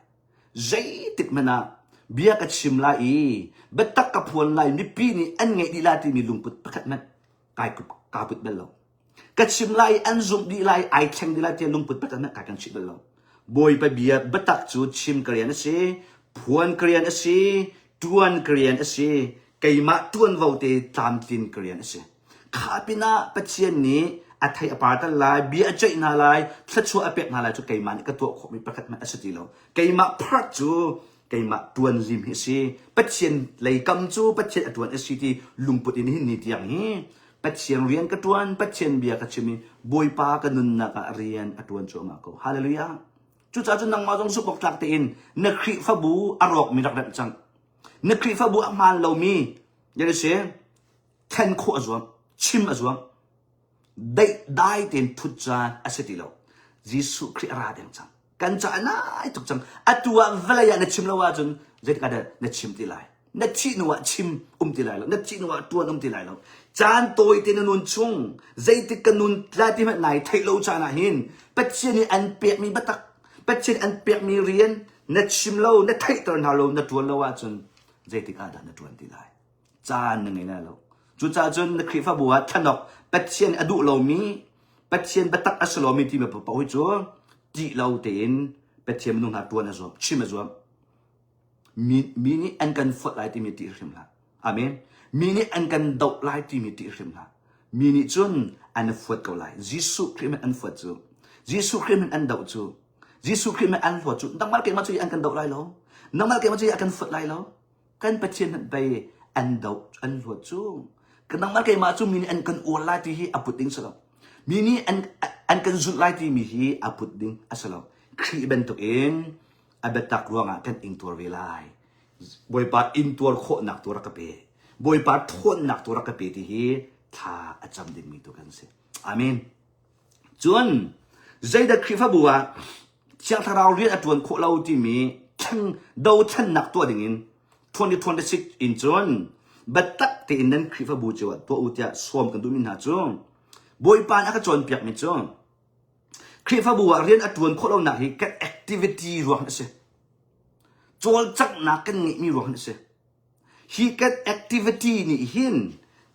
ใจติดมันนะเบียกัดชิมลายบัดตักกับพวนลายนี่ปีนี่อันไงดีลาที่มีลุงปุดประคัดมันกายกุบกาปุดเบลล์กัดชิมลายอันซุมดีลายไอแข็งดีลาที่ลุงปุดประคัดมันกายกันชิบเบลล์บอยไปเบียบัดตักจูชิมกระเรียนสิพวนกระเรียนสิตวนกระเรียนสิไก่มาตวนวาวเตตามตินกระเรียนสิข้าพินาปัจเจียนนี้อัฐิอปาร์ตัลลายเบียใจนาลายทัดชัวอเปกนาลายจูไก่มานี่ก็ตัวขมีประคัดมันอสติโลไก่มาพระจูไก่มาตวนลิมเฮสิปัจเจียนเลยกำจูปัจเจียนอตวนเอสซีลุงปุตินหินนิดอย่างนี้ปัจเจียนเรียนกตวนปัจเจียนเบียกชิมีบอยปากันนุนนักเรียนอตวนจูมาโกฮาเลลูยาจุดจ้าจุดนังมาจงสุบกตักเตนนักคริฟบูอารอกมีรักดัจังนักคริฟบูอามันเรามียังไงเสียแทนคู่อจวงชิมอจวงได้เต็นพุทธจานอาศัยเรายิสุคริราเดงจังกันจาน่าทุกจังอัตัวเวลายานัชิมละว่าจนเจ็ดกันเดนัชิมตีไลนัชินัวชิมตีไลแล้วนัชินัวตัวตีไลแล้วจานโตยเตนนุนชงใจติกันนุนลาที่มันไหนไทยเราจานาหินปัจเจนี่อันเปียกมีบัตักปัจเจนอันเปียกมีเรียนนัชิมเรานัไทยตอนฮาโลนัตัวละว่าจนใจติกาดานัตัวตีไลจานหนึ่งไงนะเราจุดจ้าจนนักคริฟบัวท่านดอกปัจเจนอดุเรามีปัจเจนบัตักอัสลอมีที่มาปะวิจูดีเราเต็นปัจเจนมันต้องหาตัวนะจวบชิมจวบมีนี่อันกันฟดไลที่มีติริมละอาเมนมีนี่อันกันดอกไลที่มีติริมละมีนี่จนอันฟดเกาไลยิสุคริมันอันฟดจูยิสุคริมันอันดอกจูยิสุคริมันอันฟดจูนังมาเกมาจูอันกันดอกไลแล้วนังมาเกมาจูอันกันฟดไลแล้วกันปัจเจนไปอันดอกอันฟดจูกันนังมาเกมาจูมีนี่อันกันอวลไลที่ฮีอพุดดิ้งสลับมีนี่อันกันจุดไลที่มีฮีอพุดดิ้งอัสลับครีเป็นตัวเองอาเบตักรวงกันอิงตัวเวลาบอยปาอินตัวโคหนักตัวรักเปย์บอยปาทนหนักตัวรักเปย์ที่ฮีท่าอาจำดินมีตัวกันเสียอาเมนจวนใจดักครีฟ้าบัวเชียงทาราวเรียนอัตวนโคเราที่มีทั้งดาวทั้งหนักตัวดิ่ง2026อินจวนบัตักที่อินนั้นครีฟ้าบัวจวดตัวอุตยาสวมกันดูมินหาจวนบอยปานอาจวนเปียกมิจวนคริฟ้าบัวเรียนอัตวนโคเราหนักฮีกันแอคทิวิตี้รวมนั่นสิจวลจักหนักกันงี้มีรวมนั่นสิฮีกันแอคทิวิตี้นี่หิน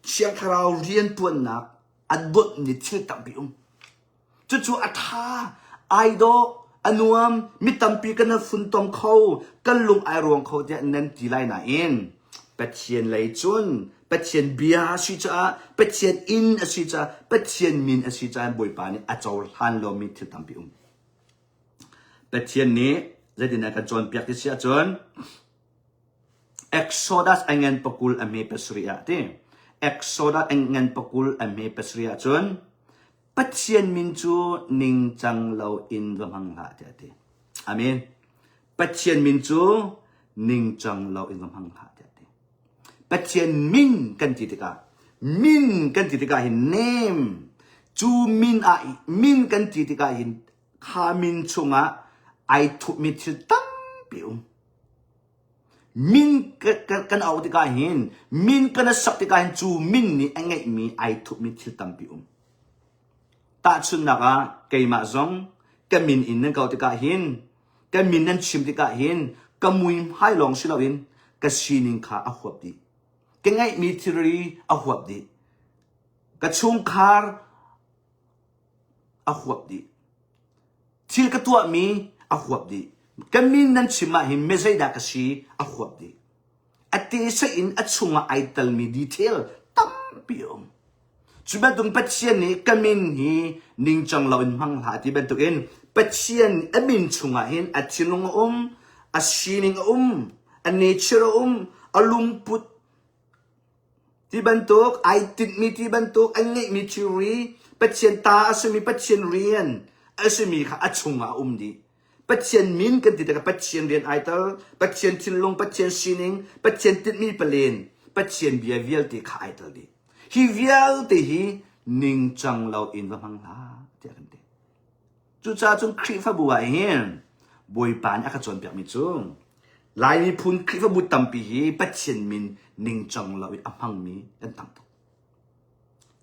เชียงคราวเรียนตัวหนักอัดบทนี่ชื่อตัมปิอุมจู่ๆอัฐาไอดออนุมมิตัมปีกันนะฟุนตอมเขากันลงไอรวงเขาจะนั่นที่ไรน่ะเองเป็ดเชียนเลยจนเป็ดเชียนเบียร์สิจ้าเป็ดเชียนอินสิจ้าเป็ดเชียนมินสิจ้าบอยปานี่อาจจะหันลมิที่ตัมปิอุมเป็ดเชียนนี้จะดินักจนเปียกที่เสียจนExodus อันเงินปกุลอเมเปสเรียที่ Exodus อันเงินปกุลอเมเปสเรียจนปัจเจียนมินจูนิงจังเราอินรำหังหาเดียที่อาเมนปัจเจียนมินจูนิงจังเราอินรำหังหาเดียที่ปัจเจียนมินกันจิติกามินกันจิติกาหินเนมจูมินมินกันจิติกาหินข้ามินชงะไอทุมิทิตั้งปิวมินกันเอาติกาหินมินกันสักติกาหินจูมินนี่ไงมีไอทุมิทิตั้งปิวตาชุนนักะเกยมาซงกันมินอินนั่นเกาติกาหินกันมินนั่นชิมติกาหินกันมุยให้ลองสิลาวินกันชีนิงขาอหวบดีกันไงมีทีรีอหวบดีกันชงคาร์อหวบดีทิลกตัวมีอหวบดีกันมินนั่นชิมาหิมไม่ใช่ดักชีอหวบดีอัติเสอินอัดชงไอตัลมีดีเทลตั้มปิอมจุดเป็นตรงปัจเจียนนี้กันมินฮีนิ่งจังเราอินมังหาที่เป็นตัวเองปัจเจียนมินชงหินอัดชิลงอัชีนิง อันนี้เชื่ออลุงพุทที่บรรทุกไอติดมีที่บรรทุกอันนี้มีชิรีปัจเจียนตาอาศัยมีปัจเจียนเรียนอาศัยมีค่ะอัจฉงอาดีปัจเจียนมินกันติดกับปัจเจียนเรียนไอเตอร์ปัจเจียนทิลงปัจเจียนชินิงปัจเจียนติดมีเปลี่ยนปัจเจียนเบียเวียลติขาไอเตอร์ดีฮีเวียลติฮีนิ่งจังเราอินว่ามังลาเดียกันเดจุจ้าจงครีฟ้าบัวเห็นบอยปานอากาศจนเปียกมิจุงลายมีพุนครีฟ้าบุตัมปีฮีปัจเจียนมินนิ่งจังเราอินอภังมีกันตั้งตัว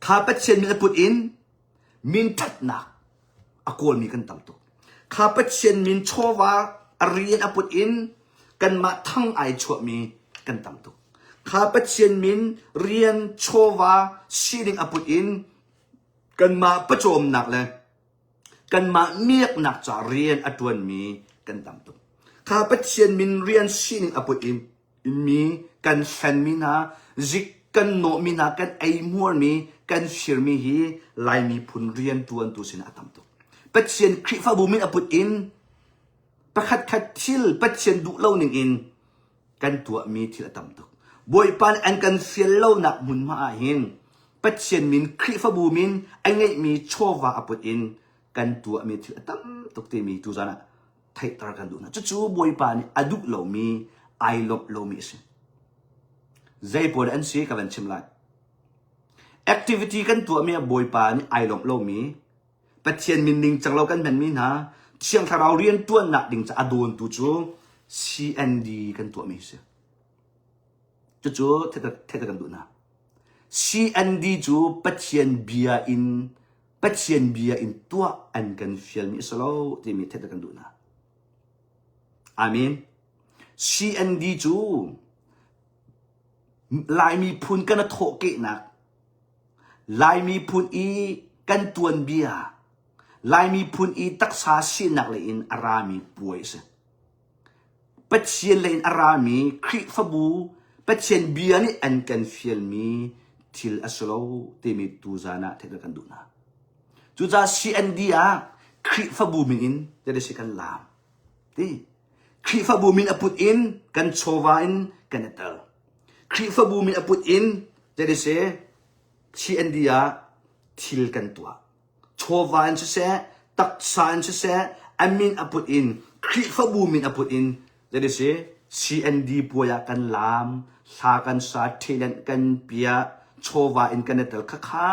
ข้าปัจเจียนมินอพุดอินมินทัดนักอากลมีกันตั้งตัวข้าปัจเจียนมินโชวาเรียนอพุดอินกันมาทั้งไอชัวมีกันตั้งตัวข้าปัจเจียนมินเรียนโชวาชีดิงอพุดอินกันมาประโจมหนักเลยกันมาเมียกหนักจะเรียนอดวนมีกันตั้งตัวข้าปัจเจียนมินเรียนชีดิงอพุดอินมีกันแฟนมีนาจิกกันโนมีนากันไอมัวมีกันชิรมีฮีลายมีพุนเรียนตัวตัวสินะตั้งตัวปัจเจียนคริฟ้าบุมินอพุดอินประคัดคัดทิลปัจเจียนดุเล่าหนึ่งอินกันตัวมีทิลตั้งตัวบอยปานอันกันเฟียลเล่าหนักมุนมาหินปัจเจียนมินคริฟ้าบุมินอันไงมีโชวาอพุดอินกันตัวมีทิลตั้งตัวที่มีตัวจานะไทยตรากันดูนะจู่ๆบอยปานอดุเล่ามีไอลบเล่ามีสิใจปวดอันซีกับอันชิมไลactivity กันตัวมีบอยปานไอลบเล่ามีปัจเจียนมินดิ่งจากเรากันเป็นมินฮะเชียงถ้าเราเรียนตัวหนักดิ่งจะอดวนตัวจู CND กันตัวมีสิจู่ๆเทกันดูนะ CND จูปัจเจียนเบียอินตัวอันกันฟิลมีสโลที่มีเทกันดูนะอามิน CND จูลายมีพุนกันโถเกนักลายมีพุนอีกันตวนเบียลายมีพุนอีตักษาสินักเลยอินอารามีป่วยสิปัจเจียนเลยอินอารามีคริฟบูปัจเจียนเบียนี่อันกันฟิลมีทิลอัสโลที่มีตูซานะเทกันดูนะจูจ้า CND อะคริฟบูมินอินจะได้สิกันลามที่คริฟบูมินอพุดอินกันโชวาอินกันเนตลคริฟบูมินอพุดอินจะได้เสCND อะทิลกันตัวโชวาอินเสตักษาอินเสอามินอพุดอินคริฟบูมินอพุดอินจะได้เสCND ปัวยกันลามสากันสาเทเลนกันเปียโชวาอินกันเนตลค่า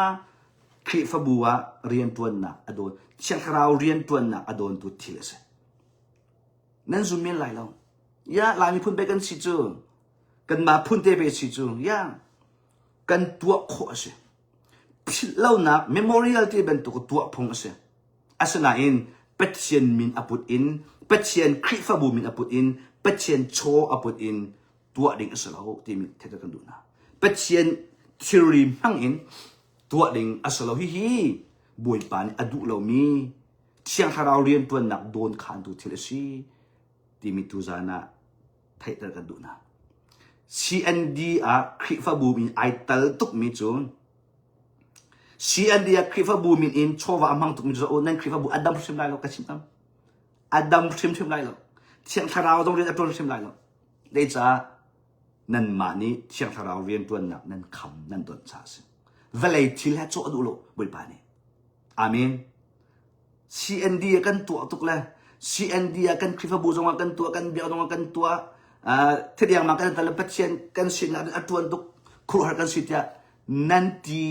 คริฟบัวเรียนตัวหนักอโดนเชียงคราวเรียนตัวหนักอโดนตัวทิลเสนั่นซุ่มเมียนไหลแล้วยาลายมีพุ่นไปกันสิจูกันมาพุ่นเตไปสิจูยากันตัวโคเสพิลเล่าหนักเมมโมเรียลที่เป็นตัวพงเสอาศัยอินปัจเจียนมินอพุดอินปัจเจียนคริฟบูมินอพุดอินปัจเจียนโชอพุดอินตัวดิ่งอสลาวที่มีเทกันดูนะปัจเจียนทิริมหังอินตัวดิ่งอสลาวฮีบวยปานอดุเรามีเชียงคาราวเรียนตัวหนักโดนขันตัวเทเลซีที่มีตัวจานะไทยกันดูนะ CND อะคริฟบูมินไอตัลตุกมีจูน CND อะคริฟบูมินอินโชวาอัมหังตุกมีจูนโอ้นั่นคริฟบูอดัมชิมไลล์เรากระชิมตั้มอดัมชิมไลล์เราเชียงคาราวต้องเรียนอัตโนชิมไลล์เราได้จ้านั่นมานี้เชียงคาราวเรียนตัวหนักนั่นคำนั่นโดนชาสิเวลาที่แล้วโจอดูโลบริปานีอามิน CND กันตัวตุกเลย CND กันคริฟบูจงกันตัวกันเบียดงกันตัวที่เดียงมากันแต่ละปัจเจียนกันสินอัตวนตุกครูหากันสิทธิ์นั่นที่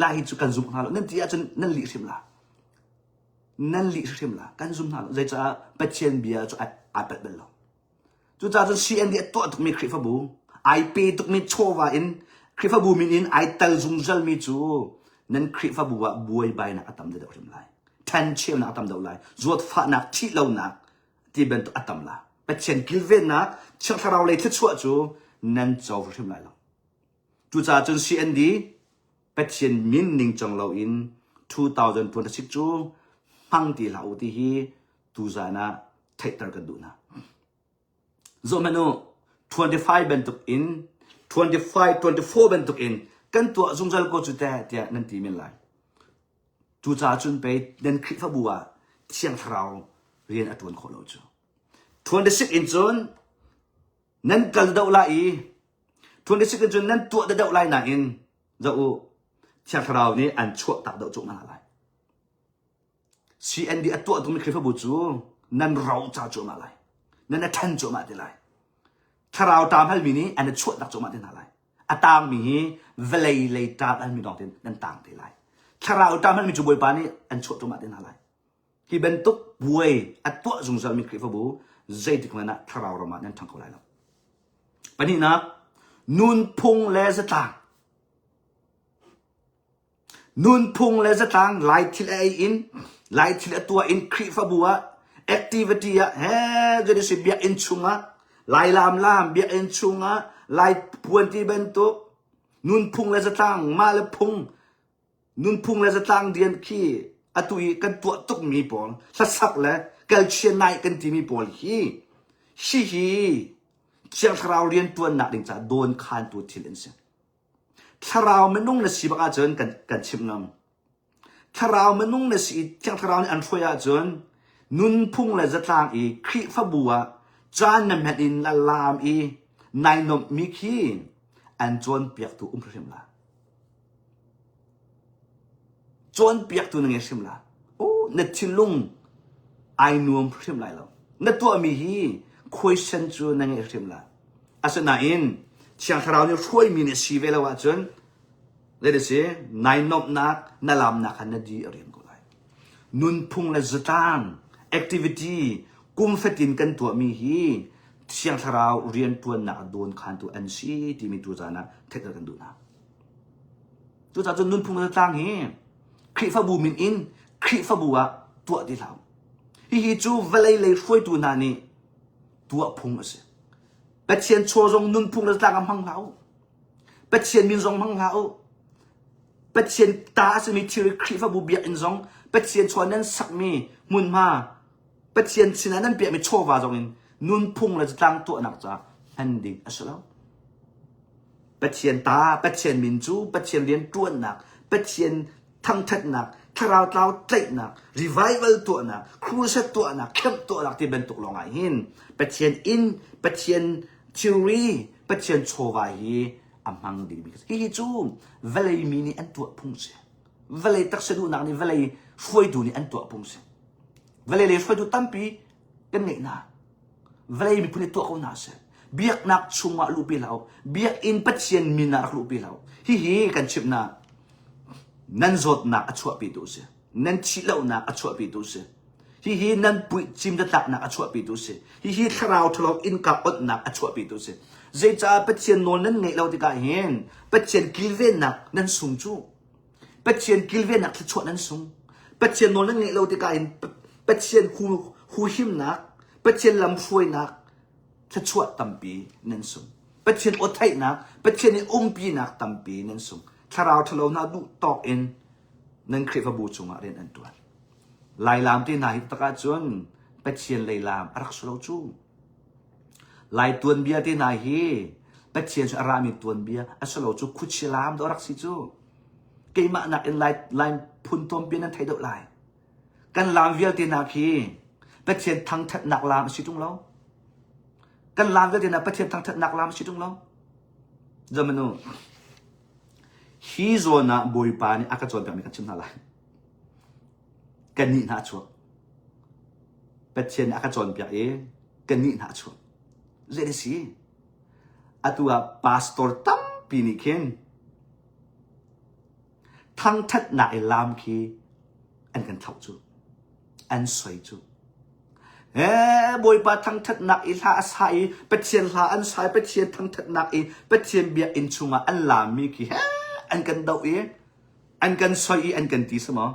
ลายจุกันซุ่มหาลนั่นที่อาจารย์นั่นลิชิมละนั่นลิชิมละกันซุ่มหาลใจจะปัจเจียนเบียจุอาเป็ดเบลล์จุจ้าจน CND ตัวตุกมีคริฟบูไอพีตุกมีโชวาอินคริฟบูมินอินไอตัลซุงจัลมีจูนั่นคริฟบูว่าบวยใบนักอัตมเดาชิมไลทันเชี่ยวนักอัตมเดาไลจวดฟ้านักที่เหล่านักที่เป็นตัวอัตมละปัจเจียนกิลเวนักเชื่อเราเลยที่ชัวจูนั่นเจ้าชิมไลแล้วจุจ้าจน CND ปัจเจียนมินนิ่งจังเราอิน2026จูพังตีเหล่าที่ฮีตูจานะไทยตระกันดูนะโซเมโน25เป็นตุกอิน24เป็นตุกอินกันตัวซุงจัลก็จุดแต่นั่นที่มีอะไรจูจ้าจุนไปเดินคริฟบัวเชียงเราเรียนอัตวันโคโลจู26อินจน นั้นกัลดาวไลทุนที่สิกันจนนั้นตัวดาวไลน่ะอินจะอูเชียงเรานี่อันชั่วตักดาวจุมาอะไร CND ตัวตรงนี้คลิปบุจูนั้นเราจะจุมาอะไรนั้นทันจุมาที่ไรถ้าเราตามให้มีนี้อันชั่วตักจุมาที่อะไรตามมีเวลัยเลยตามอันมีดอกเด่นนั้นต่างที่ไรถ้าเราตามให้มีจุบวยปานี่อันชั่วจุมาที่อะไรที่เป็นตุกบวยตัวจงจะมีคลิปบุใจที่คนนั้นถ้าเรามานั้นทั้งเขาไรแล้วปนี้นะนุนพุงเลสตางนุนพุงเลสตางไลท์ที่อินไลท์ที่ตัวอินคลิปบัวแอคทิวิตี้เฮ้จะได้สิเบียอินชุงะไลลามเบียอินชุงะไลพวนที่เป็นตุกนุนพุงเลสตางมาเลพุงนุนพุงเลสตางเดียนขี้ตุยกันตัวตุกมีปอนสักเลยกัลเชียนไนกันที่มีปอนฮีเชียงเราเรียนตัวหนักดิ่งจะโดนคานตัวทิลเอนเซียถ้าเราไม่นุ่งในสีบกาเจนกันชิมน้ำถ้าเราไม่นุ่งในสีเชียงเราในอันฟอยาเจนนุนพุ่งเลยจะต่างอีคริฟบัวจานนำแผ่นดินละลามอีนายนมมิคีอันจวนเปียกตัวพระเมลาจวนเปียกตัวนึงเอชิมลาโอ้เนติลุงไอนุ่มพระเมลาแล้วเนตัวมีฮีquestion จูนั่งเอชิมลาอาศัยนั่นเชียงเราเนี่ยช่วยมีเนสีเวลาว่าจนเลยเดสินายนบนักนั่งลำนักฮันดีเรียนกูเลยนุนพุงและจุดต่าง activity กุมเฟตินกันตัวมีฮีเชียงเราเรียนตัวนักโดนขันตัวอันซีที่มีตัวจานะเทคกันดูนะตัวจาจนนุนพุงและจุดต่างฮีคลิฟบูมินอินคลิฟบัวตัวที่เราฮีจูเวลาเลยช่วยตัวนานี่ตัวพุงเสียเป็ดเชียนโชว์รงนุนพุงแล้วต่างกันพังเขาเป็ดเชียนมีรงพังเขาเป็ดเชียนตาสมีทีรีคลิฟบูเบียอินรงเป็ดเชียนโชว์นั้นสักมีมุนมาเป็ดเชียนสินั้นเบียมีโชว์ว่ารงอินนุนพุงแล้วต่างตัวหนักจ้าอันดิ้งอัศแล้วเป็ดเชียนตาเป็ดเชียนมินจูเป็ดเชียนเรียนตัวหนักเป็ดเชียนทั้งทัดหนักถ้าเราเตะหนัก revival ตัวหนักครูเซตตัวหนักเข้มตัวหนักที่เป็นตุกลงไงหินเป็ดเชียนอินเป็ดเชียนทิวรีเป็ดเชียนโชวาฮีอามังดีมิกฮีจูเวลามีนี่อันตัวพุ่งเสียเวลาตักเสดูหนักนี่เวลาช่วยดูนี่อันตัวพุ่งเสียเวลาเลยช่วยดูตั้มปีกันไงนะเวลามีพูดตัวเขาหนาเสียเบียกนักชุงะลูปีเราเบียกอินเป็ดเชียนมีนักลูปีเราฮีกันชิบนานั่นจดนักอัจฉริยะดูสินั่นชิลล์นักอัจฉริยะดูสิฮีนั่นปุยจิมดักนักอัจฉริยะดูสิฮีทราวทลอกอินกับอดนักอัจฉริยะดูสิเจ้าจะเป็นเชียนนนนั่นไงเราที่กาเห็นเป็นเชียนกิลเวนนักนั่นสูงจู่เป็นเชียนกิลเวนนักที่ชดนั่นสูงเป็นเชียนนนนั่นไงเราที่กาเห็นเป็นเชียนหูหิมนักเป็นเชียนลำฟวยนักที่ชดตั้มปีนั่นสูงเป็นเชียนอดไทยนักเป็นเชียนปีนักตั้มปีนั่นสูงถ้าเราทะเลาะนาดูตอกเอ็นนั่นคลิปบูชงเรียนอันตัวลายลามที่ไหนตะการจนเป็ดเชียนลายลามรักสโลจูลายตัวนเบียที่ไหนฮีเป็ดเชียนอารามีตัวนเบียอัสโลจูคุชิลามดอรักสิจูเกี่ยมาหนักเอ็นลายพุนตัวเบียนั้นไทยดอกลายกันลามเวียที่ไหนฮีเป็ดเชียนทั้งทัดหนักลามสิจุงเรากันลามเวียที่ไหนเป็ดเชียนทั้งทัดหนักลามสิจุงเราจำมันนู่ฮีโซน่ะบอยปานี่อากาศจวนแบบนี้กันชิมนาลายกันนี่น่าชัวเป็ดเชียนอากาศจวนแบบกันนี่น่าชัวเรื่องสิอะตัวพาสตอร์ตั้มปีนี้เข็นทั้งทัดหน้าลามคีอันกันเท่าจูอันสวยจูบอยปาทั้งทัดหน้าลาสายเป็ดเชียนลาอันสายเป็ดเชียนทั้งทัดหน้าเป็ดเชียนเบียอินชุงอันลามมีคีอันกันดาวอันกันสวยอันกันตีสมอ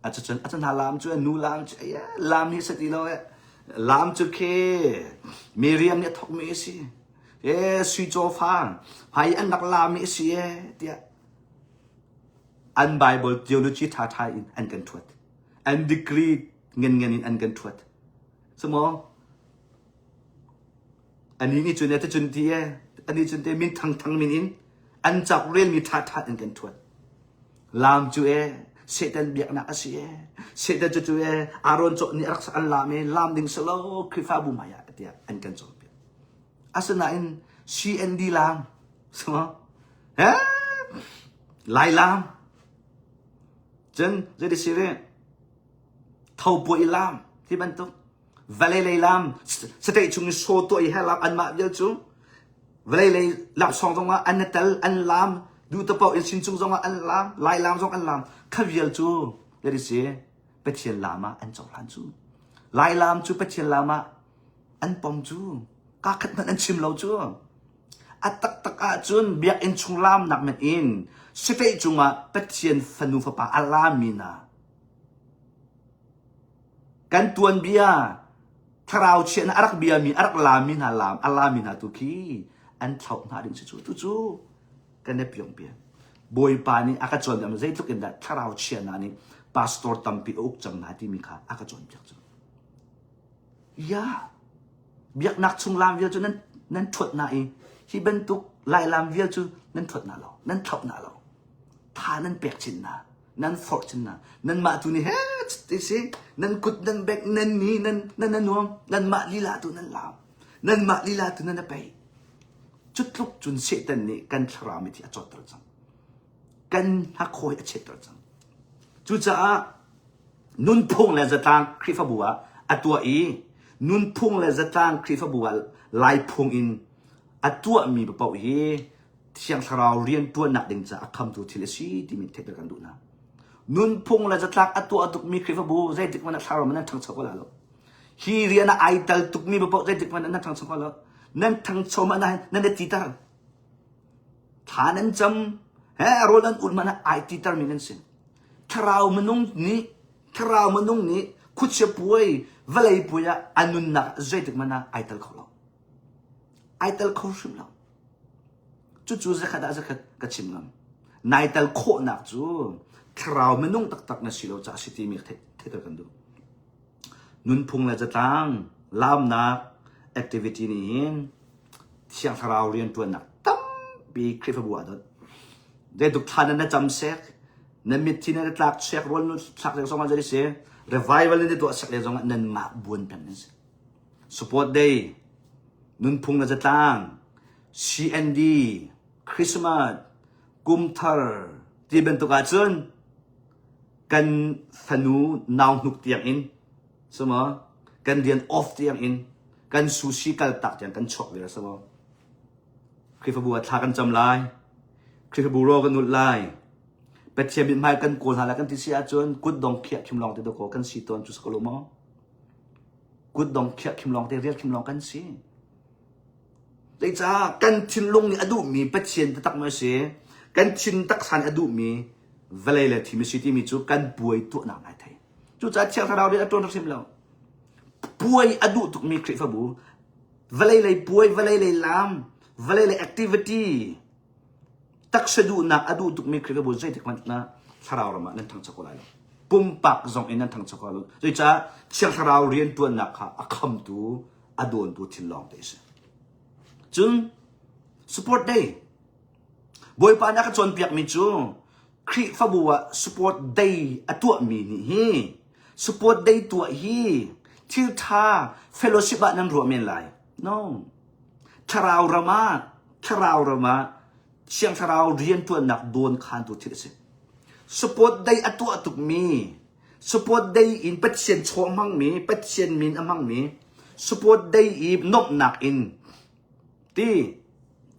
อาจารย์หาลามช่วยนูลามช่วยลามนี่สติเราลามจุเคมีเรียมเนี่ยทอกมีสิสุจอฟังให้อันนักลามมีสิเดียอันไบเบิลทีโอโลจีท้าทายอันกันทวดอันดีกรีเงินอันกันทวดสมออันนี้นี่จุนเนี่ยจุนที่อันนี้จุนที่มินทั้งมินอินอันจับเรียนมีท้าทายอันกันทวดลามจุเสด็จเบียกนักสิเสด็จจุอารอนจนี่รักษาลามลามดิ่งสโลคริฟาบุมายาเดียอันกันจบ asanain CND lam sama ha lai lam chân jadi sire thau poi lam thi ban tu vale lai lam sate chung so to I ha lam an ma yel chu vale lai lap song song an natal an lam du to pau in sin chung song an lam lai lam song an lam khaviel chu jadi sire petien lama an chau lan chu lai lam chu petien lama an pom chu ka khat man an chim lo chu atak tak a chun biak in chung lam nak men in sate chunga petien fanu fa pa alamina kan tuan bia tharau chen arak bia mi arak lamin halam alamin ha tu ki an thau na ding chu tu chu kan ne pyong bia boy pa ni aka chon am zai tuk in da tharau chen na ni pastor tampi ok chang na ti mi kha aka chon biak chu ya biak nak chung lam vil chu nan thot na I hi ben tuk lai lam vil chu nan thot na lo nan thau na lo tha nan pek chin na nan fort chin na nan ma tu ni he ti si nan kut nan bek nan ni nan nuam nan ma lila tu nan lam nan ma lila tu nan pe chut luk chun se tan ni kan thra mi ti a chot tar chang kan ha khoi a chet tar chang chu cha nun phung la za tang khri fa buwa atua I nun phung la za tang khri fa buwa lai phung in atua mi ba pau hi thiang tharau rian tu na ding cha akham tu thile si ti mi thek kan du na nun phung la jatlak atu atuk mi khrifa bu zai dik mana tharo man thang chok la lo hi riana aital tuk mi ba zai dik mana nan thang chok la nan thang choma na nan ti tar thanan cham he rolan ul mana ai ti tar mi nan sin tharau manung ni khuche puai valai puya anun na zai dik mana aital kholo aital khol shim lo chu zakhada zakhat ka chimngam naital kho nak chu thrau menung tak na silo cha city mi the kan du nun phung la jatang lam na activity ni hin siang thrau rian tu na tam bi khrifa bu adot de duk than na cham sek na mit tin na tlak sek rol nu tlak le song jari se revival ni to sak le jong nan ma bun pen ni support day nun phung la jatang CND Christmas Kumthar ti ben to ka chun kan thanu naw nuk tiang in sama kan dian off tiang in kan sushi kal tak tiang kan chok le sama khrifa bu tha kan cham lai khrifa bu ro kan nut lai pet chem bin mai kan kol hala kan ti sia chun kut dong khia khim long te do ko kan si ton chu skolo mo kut dong khia khim long te riel khim long kan si dei cha kan thin long ni adu mi pet chen tak ma se kan thin tak san adu mi vale le thi mi city mi chu kan buai tu na nai thai chu cha chiang tharau de aton sim lo buai adu tuk mi khri fa bu vale le buai vale le lam vale le activity tak sedu na adu tuk mi khri fa bu zai tik man na tharau rama nan thang chakolai lo pum pak zong in nan thang chakol lo dei cha chiang tharau rian tu na kha akham tu adon tu thin long te se chun support day boy pa na ka chon piak mi chu khri fa buwa support day atua mi ni hi support day tu hi thil tha fellowship nan ro men lai no tharau rama siang tharau rian tu nak don khan tu thil se support day atua tuk mi support day in patien chom mang mi patien min amang mi support day I nop nak in ti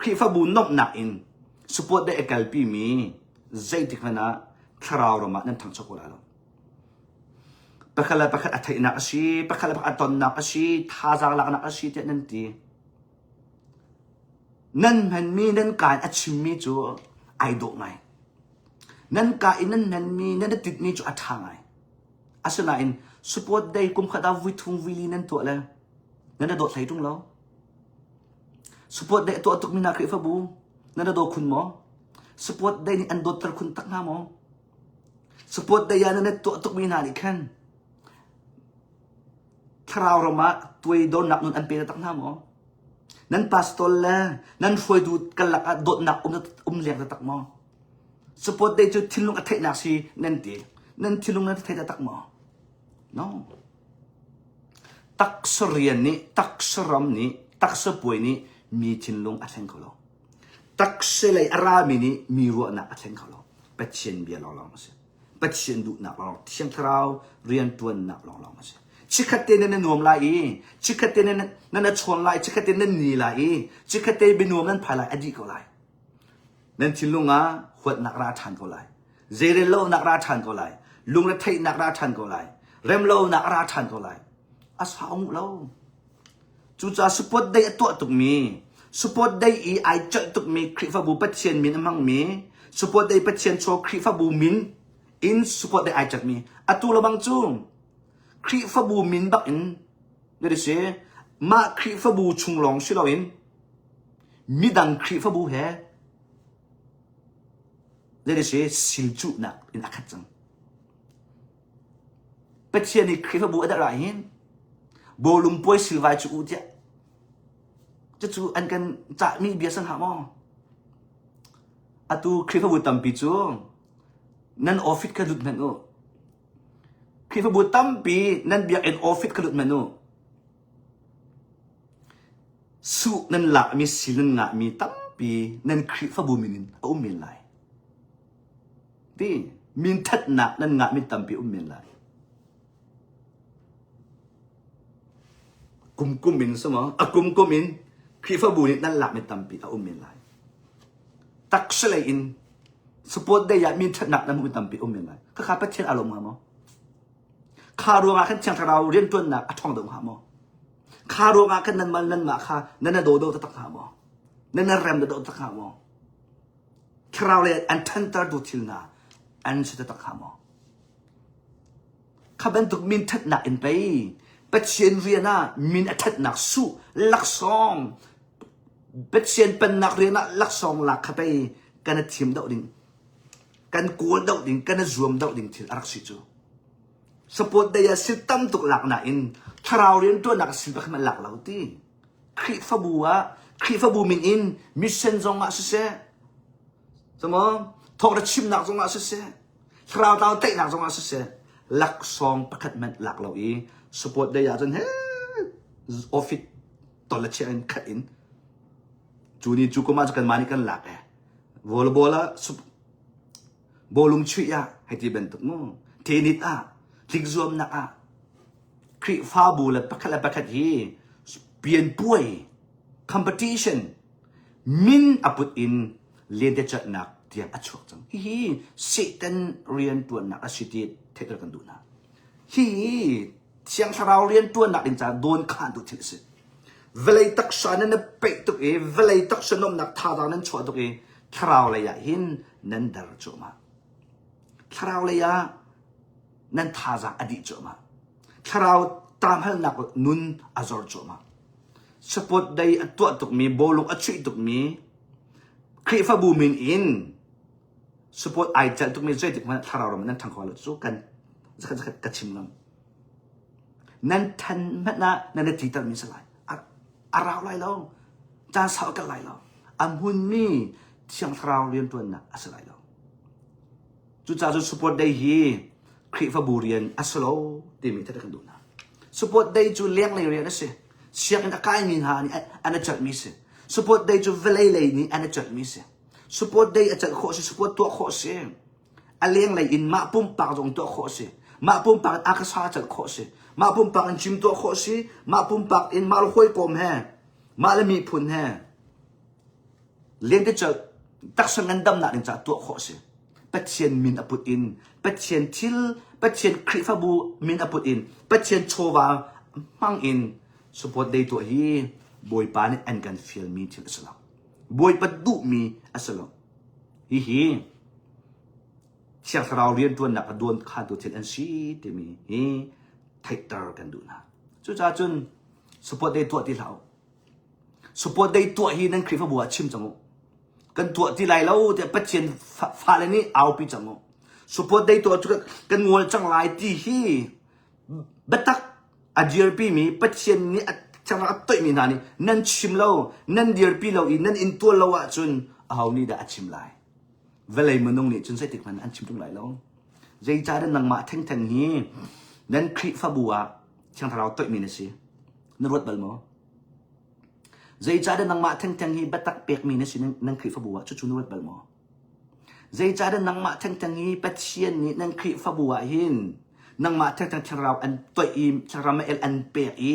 khri fa bu nop nak in support day ekalpi mi zai tikana tharau rama nan thang chokola lo pakhala athai na asi pakhala aton na asi thazang lak na asi te nan ti nan man mi nan kan achim mi chu ai do ngai nan ka inan nan mi nan tit mi chu athangai asana in support day kum khada vui thung vili nan to la nan do thai tung lo support day to tuk mi na khri fa bu nan do khun mo support day ni andot tar khun tak na mo support day yana net to tuk mi na ni khan tharau rama tuai don nak nun an pe tak na mo nan pastol la nan foi du kalak dot nak lek tak mo support day chu thilung athai nak si nan ti nan thilung na thai tak mo no tak sorian ni tak saram ni tak sapoi ni มีชินลงอัดเซงเขาลตักเสลายอารามินี่มีรัวนักอัดเซงเขาลเป็ดเชียนเบียร์ลองมาสิเป็ดเชียนดูนักลองเชียงคราวเรียนตัวนักลองมาสิชิคเตนนั่นนวมลายชิคเตนนั่นชวนลายชิคเตนนั่นนีลายชิคเตนเป็นนวมนั่นพายลายอดีก็ลายนั่นชินลุงอ่ะหัวนักราชันก็ลายเจเรโลนักราชันก็ลายลุงระไทยนักราชันก็ลายเรมโลนักราชันก็ลายอาสาองเราจูจ่าสปอตได้ตัวตุกมีสปอตได้ไอจัดตุกมีคริฟาบูปัจเจียนมินมั่งมีสปอตได้ปัจเจียนโชคริฟาบูมินอินสปอตได้ไอจัดมีอัตุลบังจูคริฟาบูมินบักอินเดี๋ยวสิมาคริฟาบูชุงลองชิลาอินมีดังคริฟาบูเฮเดี๋ยวสิสิลจูนักอินอาคัดจังปัจเจียนนี่คริฟาบูอะไรเห็นโบลุมป่วยสิลไวจูอุจจะจูอันกันจะมีเบียสังหามออะตูคริฟาบูตัมปีจูนั่นออฟฟิศกระดุดมันโอคริฟาบูตัมปีนั่นเบียเอ็นออฟฟิศกระดุดมันโอสุนั่นละมีสิลนงะมีตัมปีนั่นคริฟาบูมินอุ้มมินไลดีมินทัดหนักนั่นงะมีตัมปีอุ้มมินไลกุมมินสมองกุมมินคริฟาบูนี่นั่นหลักไม่ตัมปีอุ้มมินไลตักเสลอินสปอตได้ยามินทัดหนักนั่นไม่ตัมปีอุ้มมินไลก็ข้าพเจ้าอารมณ์มั้งข้ารวงอาขันเชียงเราเรียนตัวหนักท่องดงหามอข้ารวงอาขันนั่นมันนั่นมาข้านั่นโดโดตะตักหามอนั่นแรมโดโดตะตักหามอคราวเลยอันทันตาดูทิลนาอันสุดตะตักหามอข้าเป็นตุกมินทัดหนักอินไปเป็ดเชียนเรียน่ามินอัดหนักสู้ลักซองเป็ดเชียนเป็นนักเรียนน่ะลักซองหลักเข้าไปกันทีมดาวดิ่งกันกวนดาวดิ่งกันรวมดาวดิ่งที่รักสิจูสปอตได้ยาสิตั้มตุกหลักน่ะอินถ้าเราเรียนตัวนักศิลปะมันหลักเราตีคริฟาบัวคริฟาบูมินอินมิเซนจงอ่ะสิเซ่สมองทอกระชิมหนักจงอ่ะสิเซ่ถ้าเราตาวเตะหนักจงอ่ะสิเซ่ลักซองประคัดมันหลักเราอีสปอตได้ยาจนเฮ้ออฟฟิศตอนละเชียนขัดอินจูนี่จูก็มาจากกันมานี่กันหลักวอลเลย์บอลละบอลลุงชุยอะให้ที่เป็นตุกโม่เทนนิสอะทิกซวมนักอะคริฟาบูละประคัดฮีเปลี่ยนป่วยคอมเพติชันมินอปุตอินเรียนได้จัดหนักเดียบอัดชวกจังฮีสิตันเรียนตัวหนักอาชีพเทคนิคกันดูนะฮีเชียงเราเรียนตัวหนักดินจาโดนขานดูทีสิเวลาตักษานั้นเป๊ะตุกเวลาตักษานมหนักท่าทางนั้นชัวตุกคราวเลยหินนั้นดาร์จมาคราวเลยนั้นท่าจากอดีตจมาคราวตามให้หนักนุนอาจารย์จมาสปอตได้ตัวตุกมีโบลุกอัดชุยตุกมีคริฟาบูมินอินสปอตไอจัดตุกมีใจตุกมันคราวเรามันนั้นทางขวาลุสู้กันจะกระชิมลำนั่นทันมันนะนั่นได้ตีตันมีสลายอะไรไรแล้วจาสาวกันไรแล้วอันหุ่นมีเชียงเราเรียนตัวน่ะอะไรแล้วจุดจ้าจุดสปอตได้ฮีคริฟาบูเรียนอัสโลที่มีเท่ากันดูนะสปอตได้จุดเลี้ยงเลยเรียนนั่นสิเชียงนักการมีหานี่อันนั้นจัดมีสิสปอตได้จุดเวลัยเลยนี่อันนั้นจัดมีสิสปอตได้จัดโคสิสปอตตัวโคสิอันเลี้ยงเลยอินมาปุ่มปากตรงตัวโคสิมาปุ่มปากอากาศจัดโคสิมาปุ่มปากจิมตัวโคสิมาปุ่มปากอินมาลอยปมแห่มาละมีพุนแห่เลี้ยงได้จัดตักสังกันดำหนักในจัดตัวโคสิปัจเจียนมินอปุตินปัจเจียนทิลปัจเจียนคริฟาบูมินอปุตินปัจเจียนโชวามังอินสปอตได้ตัวฮีบอยปานี่อันกันฟิลมีทิลอัสลามบอยปัดดุมีอัสลามฮีเชียงเราเรียนตัวหนักโดนขาดตัวเทนอันซีที่มีไทเตอร์กันดูนะจุดจ้าจุนสปอตได้ตัวที่เราสปอตได้ตัวฮีนั่นคริฟาบัวชิมจังกันตัวที่ไรแล้วแต่ปัจเจียนฟ้าเลยนี่เอาปีจังสปอตได้ตัวจุกันงวลจังไรที่ฮีบัตักอดีร์ปีมีปัจเจียนนี่จังไรตัวมีนานี่นั่นชิมเรานั่นดีร์ปีเราอีนั่นอินตัวเราอ่ะจุนเอานี่ได้ชิมไรเวลามันน้องนี่จนใส่ติดมันอันชิมตรงไหนแล้วใจจ้าดันนังมาแทงฮีนั่นคริฟาบัวช่างเราตัวมีนะสินรวดบัลโม zai cha da nang ma thang thang hi batak pek mi na sin nang khri fa buwa chu chu nuat bal mo zai cha da nang ma thang thang hi pathian ni nang khri fa buwa hin nang ma thang thang tharau an toi im tharama el an pek i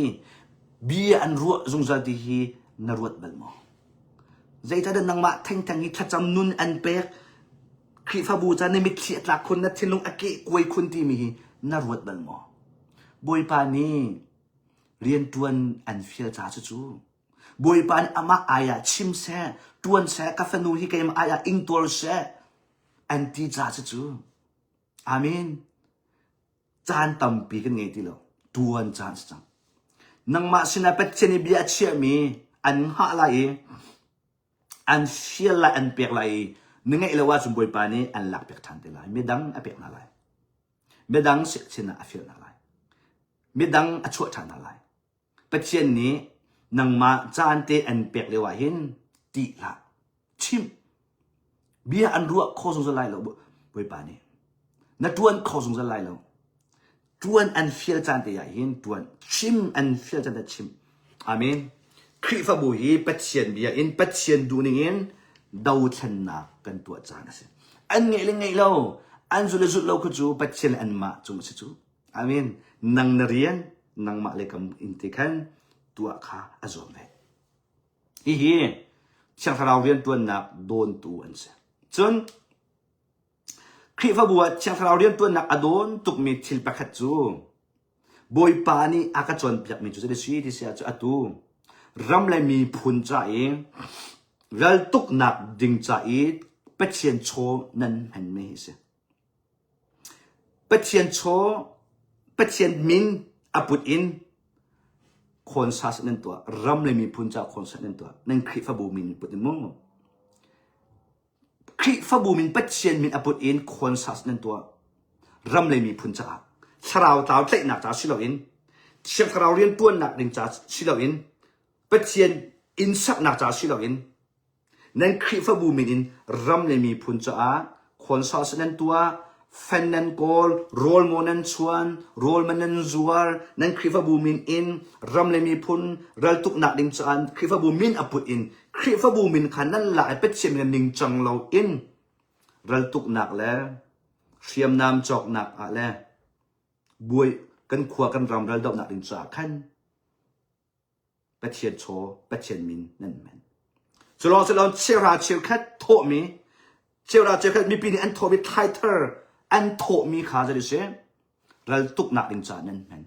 bia an ruwa zung za ti hi na ruat bal mo zai cha da nang ma thang thang hi thacham nun an pek khri fa bu cha ni mi thiat la khun na thinung ake koi khun ti mi hi na ruat bal mo boi pa ni rian tuan an fiel cha chu boi pan ama aya chim se tuan se ka fanu hi kem aya ing tol se anti cha chu amen chan tam pi kan ngai ti lo tuan chan sang nang ma sina pet cheni bia chia mi an ha lai an fiel la an pek lai ningai lawa sum boi pa ni an lak pek than te lai medang a pek na lai medang se china a fiel na lai medang a chu than na lai pet chen ni nang ma chan te an pek lewa hin ti la chim bia an ruwa kho sung za lai lo boi pa ni na tuan kho sung za lai lo tuan an fiel chan te ya hin tuan chim an fiel chan ta chim amen khri fa bu hi pathian bia in pathian du ning in dau than na kan tua chan ase an ngai lo an zu le zu lo khu chu pathian an ma chung se chu amen nang na rian nang ma le kam in te khan tua kha azom ve hi chang tharau rian tuan nak don tu an se chun khri fa buwa chang tharau rian tuan nak adon tuk mi thil pakhat chu boi pa ni aka chon piak mi chu se sui ti sia chu atu ram lai mi phun cha e ral tuk nak ding cha e pathian cho nan han me se pathian cho pathian min aput inคนศาสนาตัวรำเลยมีพุนจากคนศาสนาตัวนั่นคริฟบูมินปุตติมงคริฟบูมินปัจเจียนมินอปุตอินคนศาสนาตัวรำเลยมีพุนจากชราวตาวเตะหนักจากชิลาวินเชียงชราวเรียนตัวหนักหนึ่งจากชิลาวินปัจเจียนอินสักหนักจากชิลาวินนั่นคริฟบูมินอินรำเลยมีพุนจากคนศาสนาตัวแฟนนันกอลโรลโมนันชวนโรลมันนันจวร์นั่นคริฟบูมินอินรำเลมีพุนรัลตุกนักดิงจานคริฟบูมินอปุอินคริฟบูมินขันนั่นหลายเป็ดเชียนนิงจังเราอินรัลตุกนักแล้วเชียมน้ำจอกนักอะไรบวยกันขวากันรำรัลดอกนักดิงจาขันเป็ดเชียนโชเป็ดเชียนมินนั่นแมนสุดลองเชียราเชียวแค่โทมีเชียราเชียวแค่มีปีนี้อันโทมีไทเทอร์อันโทมีขาจะดิเชเราตุกหนักดิงจานั่นมัน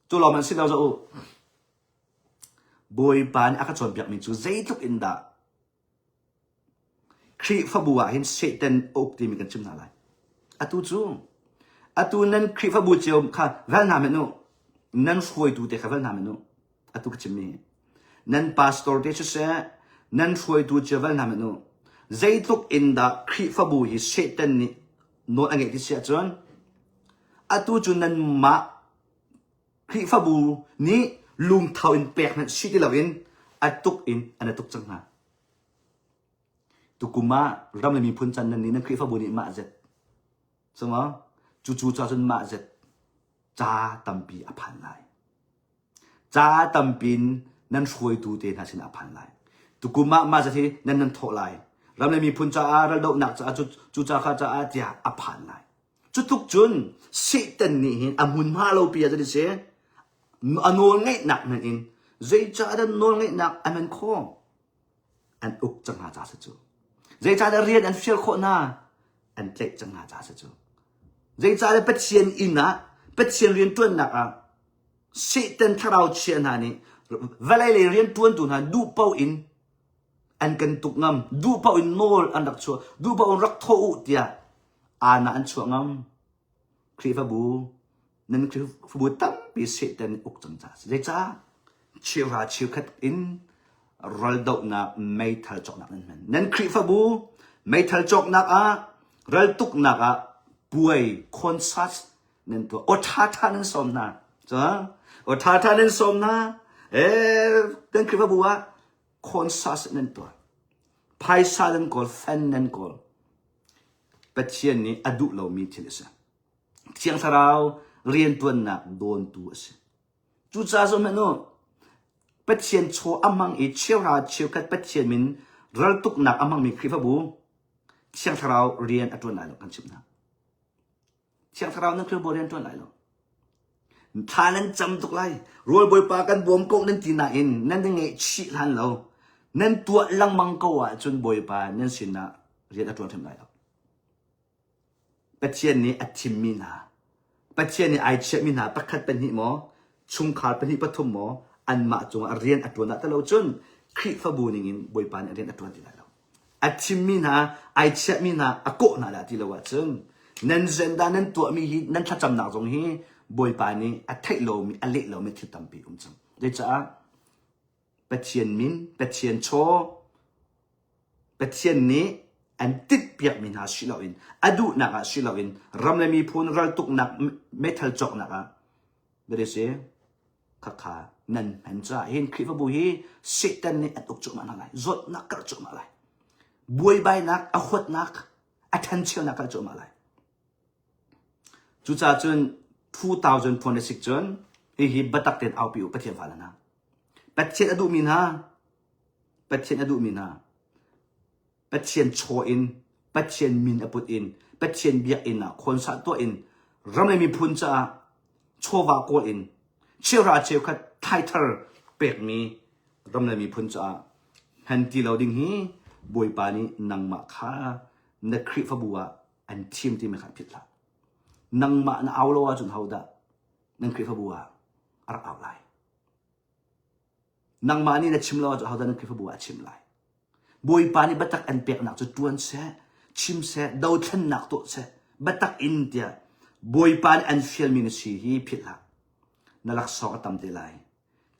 จุลมันสิเราจะโอ้บอยปานอากาศชนเปียกมิจูใจทุกอินดาครีฟบัวเห็นเซตันอกตีมีกันชิมนาไรอตูจูอตูนั้นครีฟบัวเจียวค่ะเวลนาเมนูนั้นช่วยดูเด็กเวลนาเมนูอตูก็ชิมมีนั้นพาสตอร์เดชเซนั้นช่วยดูเจียวเวลนาเมนูใจทุกอินดาครีฟบัวเห็นเซตันนี่โน้ตอะไรที่เสียจวนอตูจูนั้นมาคริฟบูนี้ลุงเท่าอินเปียกนั้นชิดที่เราอินอตุกอินอันตุกจังหาตุกุมารำเลยมีพุนจันนั้นนี่นั่นคริฟบูนี้มาเจ็ดสมองจู่ๆจนมาเจ็ดจ้าตัมปีอภันไลจ้าตัมปีนั้นช่วยดูเตนะชินอภันไลตุกุมาเจ็ดที่นั้นโทไลรำเลยมีพุนจ้าเราดอกหนักจ้าจู่จ้าข้าจ้าเดียอภันไลจุดทุกจุนสิตันนี่อามุนมาเราเปียจะดิเสอันโนลไงหนักนั่นเองใจจ่าดันโนลไงหนักอันมันโคอันอุกจังหาจ่าสจูใจจ่าดันเรียนอันเฟียลโคน่าอันเล็กจังหาจ่าสจูใจจ่าดันเป็ดเชียนอินนะเป็ดเชียนเรียนตัวหนักอ่ะสิตันถ้าเราเชียนหานี่เวลาเรียนตัวหนักดูเป้าอินอันกันตุกงำดูเป้าอินโนลอันรักชัวดูเป้าอินรักโทอุติยาอาณาอันชัวงำคริฟบูนั่นคริฟบูตั้มปีเสตันอุกจังจ้าเด็กจ้าเชียวราเชียวขัดอินรัลดอกนักไม่ทัลจอกนักนั่นคริฟบูไม่ทัลจอกนักรัลตุกนักป่วยคอนซัสนั่นตัวอดท่านั่นสมนะจ้าอดท่านั่นสมนะนั่นคริฟบูว่าคอนซัสนั่นตัวไพศาลนั่นก่อนแฟนนั่นก่อนปัจจัยนี้อดุเรามีที่ละสิเชียงสาวเรียนตัวหนักโดนตัวสิจู่จ้าสมัยโน้ป ปัจเจียนโชอามังอีเชี่ยวราเชี่ยวกัดปัจเจียนมินรัลตุกหนักอามังมีคริฟบูเชียงทราวเรียนอัตวนไหนหรอกกันชิมนะเชียงทราวนั่นคือโบเรียนตัวไหนหรอกท่านั้นจำตุกไล่รวยบอยปากันบวมกงนั่นตีน่าอินนั่นยังไงชิลันเรานั่นตัวลังมังกวะจนบอยปานั่นสินะเรียนอัตวนทำไรหรอกปัจเจียนนี้อัติมินาปัจเจียนนี้ไอเชมินาประคัดเป็นหิมอชุมขาดเป็นหิปฐมหมออันมาจงเรียนอัตวนแต่เราจนคริฟบูนิงินบอยปาเรียนอัตวนที่ไหนเราอัติมินาไอเชมินาอโกนาละที่เราว่าจงนั่นเซนดานั่นตัวมีหินั่นถ้าจำหนักตรงนี้บอยปานี้อัตเทโลมีอัลเลโลมีที่ตั้มปีจังเดี๋ยวจะปัจเจียนมินปัจเจียนโชปัจเจียนนี้อันติดเปียกมินหาชิลาวินอดูนักชิลาวินรำเลยมีพูนรัลตุกนักเมทัลจอกนักเบรเซ่ข้าขานั่นเห็นจ้าเห็นคลิปบุฮีเซตันนี่อัดอุกจุมาอะไรจดนักกระจุมาอะไรบวยใบนักอขวดนัก attention นักกระจุมาอะไรจุดจ้าจน2026จนฮีบัตักเต็นเอาไปอยู่ประเทศฟ้าแล้วนะประเทศอดูมินฮาประเทศอดูมินฮาปัจเจียนโชอินปัจเจียนมินอปุตอินปัจเจียนเบียอินนะคนสัตตัวอินรำเลยมีพุนจ้าโชวาโกอินเชื่อราเชื่อคัดไทเทอร์เปกมีรำเลยมีพุนจ้าฮันตีเราดิ่งฮีบวยปานีนังมาค่านักคริฟบัวอันทีมที่ไม่ขาดผิดละนังมาณเอาโลวจนเฮาดะนังคริฟบัวอาร์เอาไลนังมานี่นักชิมโลวจนเฮาดะนังคริฟบัวชิมไลบวยปานีบัตักอันเปียกหนักจะตวนเสชิมเสดาวทันหนักตัวเสบัตักอินเดียบวยปานีอันเฟียลมินสีฮีผิดละนั่นลักษณะตามเดลัย